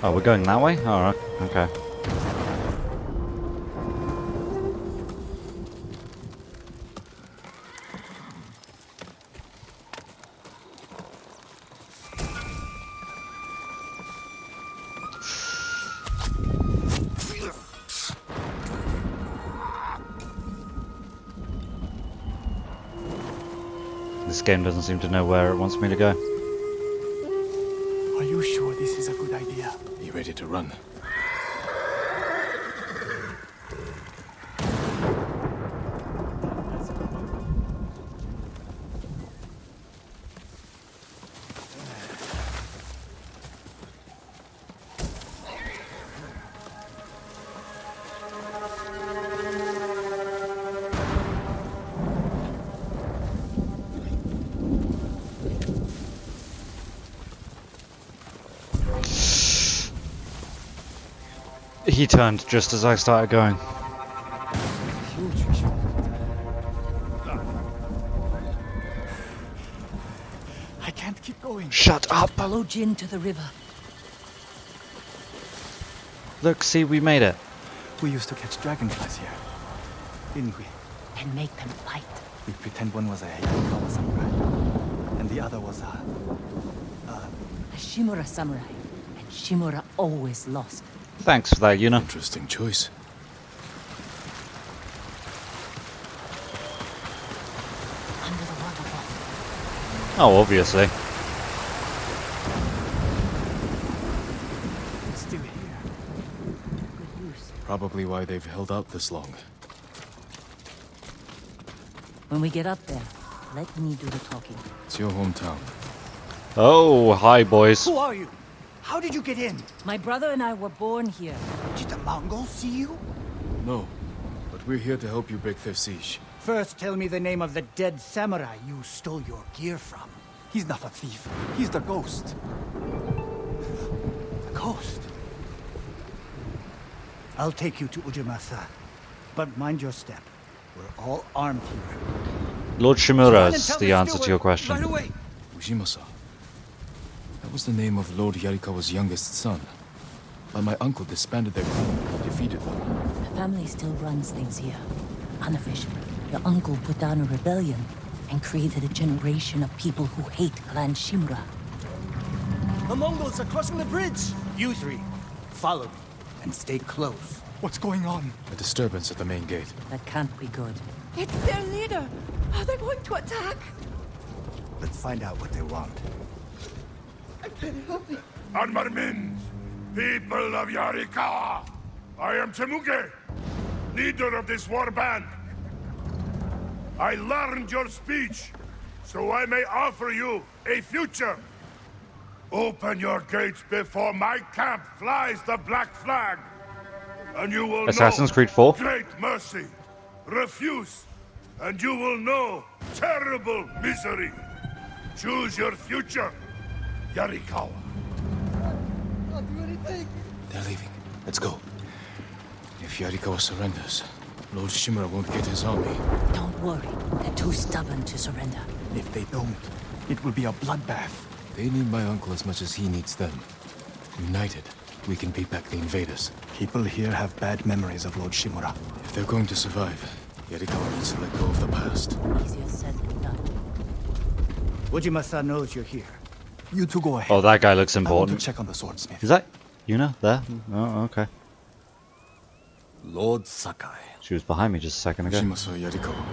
Oh, we're going that way? Alright, okay. This game doesn't seem to know where it wants me to go. Are you sure this is a good idea? Be ready to run. He turned just as I started going. I can't keep going. Shut up! Follow Jin to the river. Look, see, we made it. We used to catch dragonflies here, didn't we? And make them fight. We pretend one was a Yarikawa samurai, and the other was a Shimura samurai. And Shimura always lost. Thanks for that, Yuna. Interesting choice. Under the waterfall. Oh, obviously. It's still here. Good use. Probably why they've held out this long. When we get up there, let me do the talking. It's your hometown. Oh, hi, boys. Who are you? How did you get in? My brother and I were born here. Did the Mongols see you? No, but we're here to help you break their siege. First, tell me the name of the dead samurai you stole your gear from. He's not a thief. He's the ghost. The ghost? I'll take you to Ujimasa. But mind your step. We're all armed here. Lord Shimura is the answer to your question. Ujimasa. That was the name of Lord Yarikawa's youngest son. But my uncle disbanded their clan and defeated them. The family still runs things here. Unofficially, your uncle put down a rebellion and created a generation of people who hate Clan Shimura. The Mongols are crossing the bridge! You three, follow me and stay close. What's going on? A disturbance at the main gate. That can't be good. It's their leader! Are they going to attack? Let's find out what they want. Armarmins, people of Yarikawa, I am Temuge, leader of this war band. I learned your speech, so I may offer you a future. Open your gates before my camp flies the black flag, and you will Assassin's know Creed 4? great mercy. Refuse, and you will know terrible misery. Choose your future, Yarikawa. I'll do anything! They're leaving. Let's go. If Yarikawa surrenders, Lord Shimura won't get his army. Don't worry. They're too stubborn to surrender. If they don't, it will be a bloodbath. They need my uncle as much as he needs them. United, we can beat back the invaders. People here have bad memories of Lord Shimura. If they're going to survive, Yarikawa needs to let go of the past. Easier said than done. Ujimasa knows you're here. You two go ahead. Oh, that guy looks I want important. to check on the swordsmith. Is that Yuna there? Oh, okay. Lord Sakai. She was behind me just a second ago. Ujimasa Yarikawa.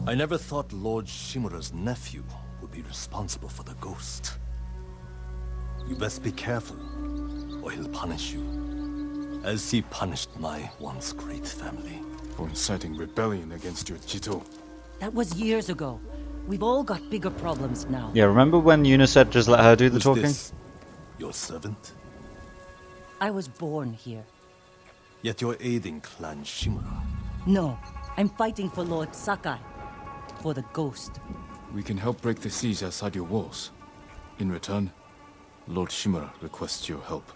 I never thought Lord Shimura's nephew would be responsible for the ghost. You best be careful, or he'll punish you, as he punished my once great family. For inciting rebellion against your Jito. That was years ago. We've all got bigger problems now. Yeah, remember when Yuna said just let her do the Who's talking? this? Your servant? I was born here. Yet you're aiding Clan Shimura. No, I'm fighting for Lord Sakai. For the ghost. We can help break the siege outside your walls. In return, Lord Shimura requests your help.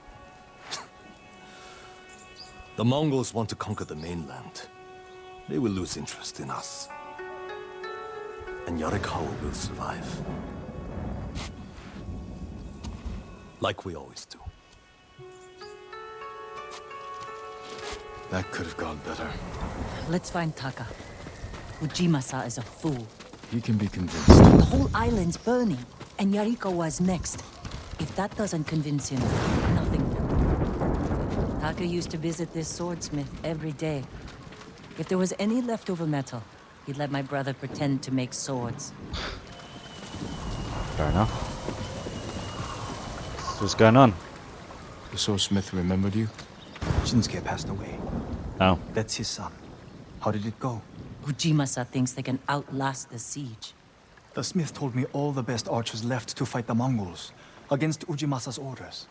The Mongols want to conquer the mainland. They will lose interest in us. And Yarikawa will survive. like we always do. That could have gone better. Let's find Taka. Ujimasa is a fool. He can be convinced. The whole island's burning, and Yarikawa's next. If that doesn't convince him, nothing will. Taka used to visit this swordsmith every day. If there was any leftover metal, he'd let my brother pretend to make swords. Fair enough. So what's going on? The swordsmith remembered you? Shinsuke passed away. Oh. That's his son. How did it go? Ujimasa thinks they can outlast the siege. The smith told me all the best archers left to fight the Mongols against Ujimasa's orders.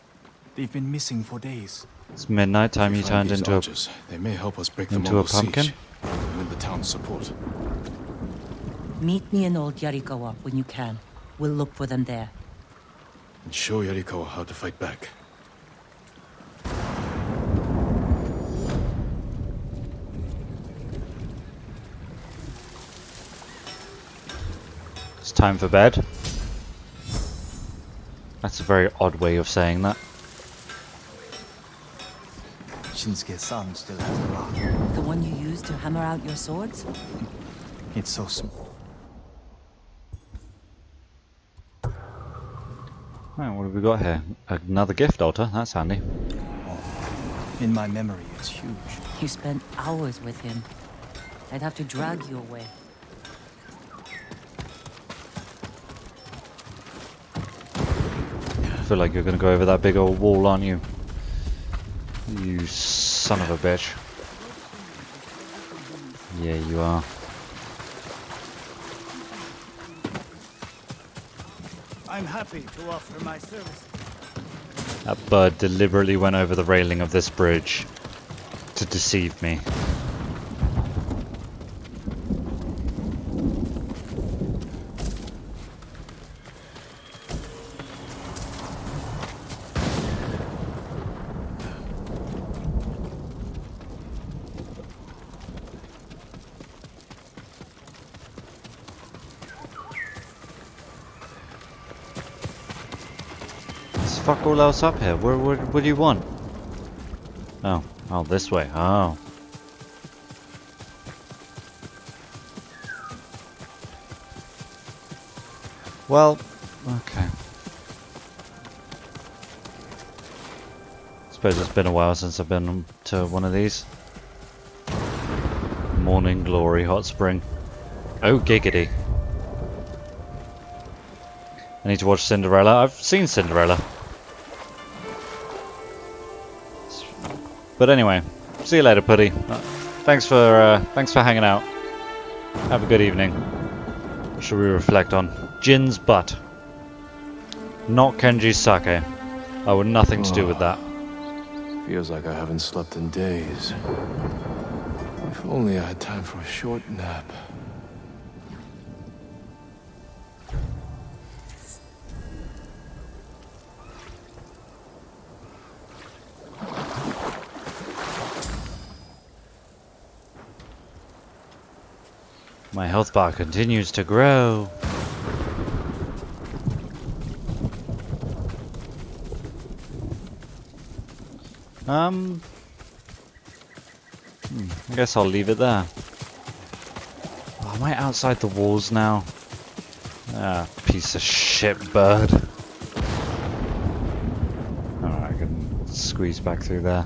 They've been missing for days. It's midnight time. You turned into archers, they may help us break the into a Mongol pumpkin. siege and win the town's support. Meet me in Old Yarikawa when you can. We'll look for them there. And show Yarikawa how to fight back. It's time for bed. That's a very odd way of saying that. Shinsuke's son still has the rock. The one you used to hammer out your swords? It's so small. Right, what have we got here? Another gift altar. That's handy. In my memory, it's huge. You spent hours with him. I'd have to drag you away. I feel like you're gonna go over that big old wall, aren't you? You son of a bitch. Yeah, you are. I'm happy to offer my service. That bird deliberately went over the railing of this bridge to deceive me. Fuck all else up here. What do you want? Oh, this way. Oh. Well, okay. Suppose it's been a while since I've been to one of these. Morning Glory Hot Spring. Oh, giggity. I need to watch Cinderella. I've seen Cinderella. But anyway, see you later, Putty. Thanks for hanging out. Have a good evening. What should we reflect on? Jin's butt. Not Kenji's sake. I want nothing to do with that. Feels like I haven't slept in days. If only I had time for a short nap. My health bar continues to grow. I guess I'll leave it there. Oh, am I outside the walls now? Ah, piece of shit bird. Alright, I can squeeze back through there.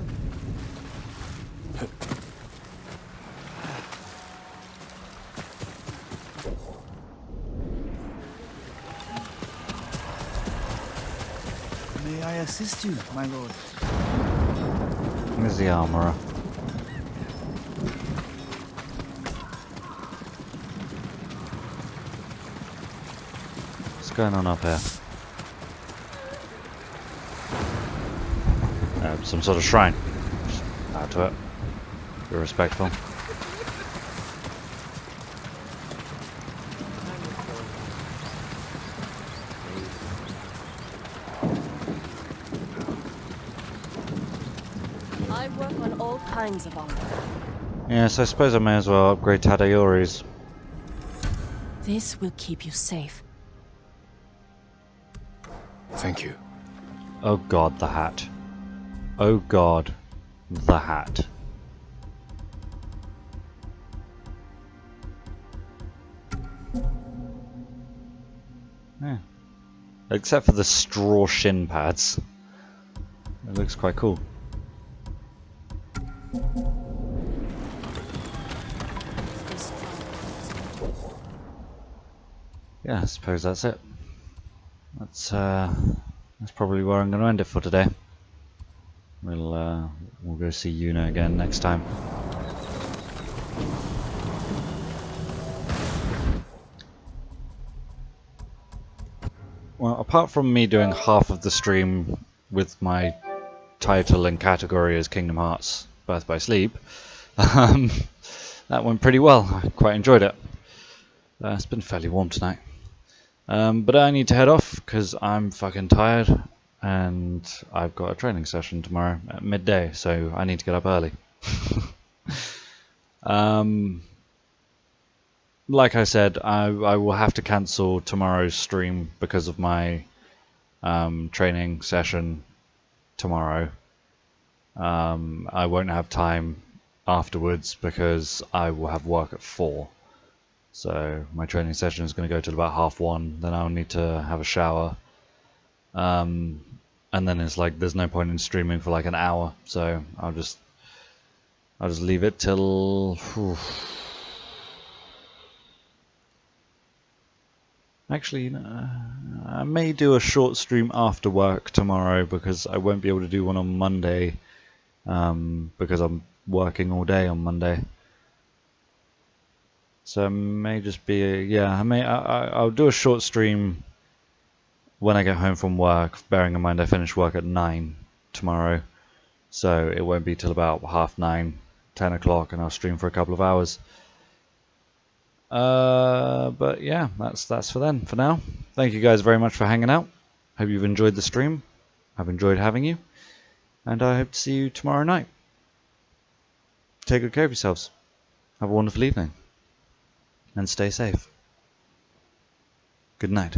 May I assist you, my lord? Where's the armorer? What's going on up here? Some sort of shrine. Just bow to it. Be respectful. I work on all kinds of armor. Yes, I suppose I may as well upgrade Tadayori's. This will keep you safe. Thank you. Oh god, the hat. Oh god, the hat. Yeah. Except for the straw shin pads. It looks quite cool. Yeah, I suppose that's it. That's probably where I'm going to end it for today. We'll go see Yuna again next time. Well, apart from me doing half of the stream with my title and category as Kingdom Hearts Birth by Sleep, that went pretty well. I quite enjoyed it. It's been fairly warm tonight. But I need to head off because I'm fucking tired and I've got a training session tomorrow at midday, so I need to get up early. Like I said, I will have to cancel tomorrow's stream because of my training session tomorrow. I won't have time afterwards because I will have work at 4. So my training session is going to go till about 1:30. Then I'll need to have a shower. And then it's like there's no point in streaming for like an hour. So I'll just leave it till. Actually, I may do a short stream after work tomorrow because I won't be able to do one on Monday because I'm working all day on Monday. So it may just be I'll do a short stream when I get home from work, bearing in mind I finish work at 9 tomorrow. So it won't be till about 9:30, 10 o'clock, and I'll stream for a couple of hours. But yeah, that's for then. For now, thank you guys very much for hanging out. Hope you've enjoyed the stream. I've enjoyed having you, and I hope to see you tomorrow night. Take good care of yourselves. Have a wonderful evening, and stay safe. Good night.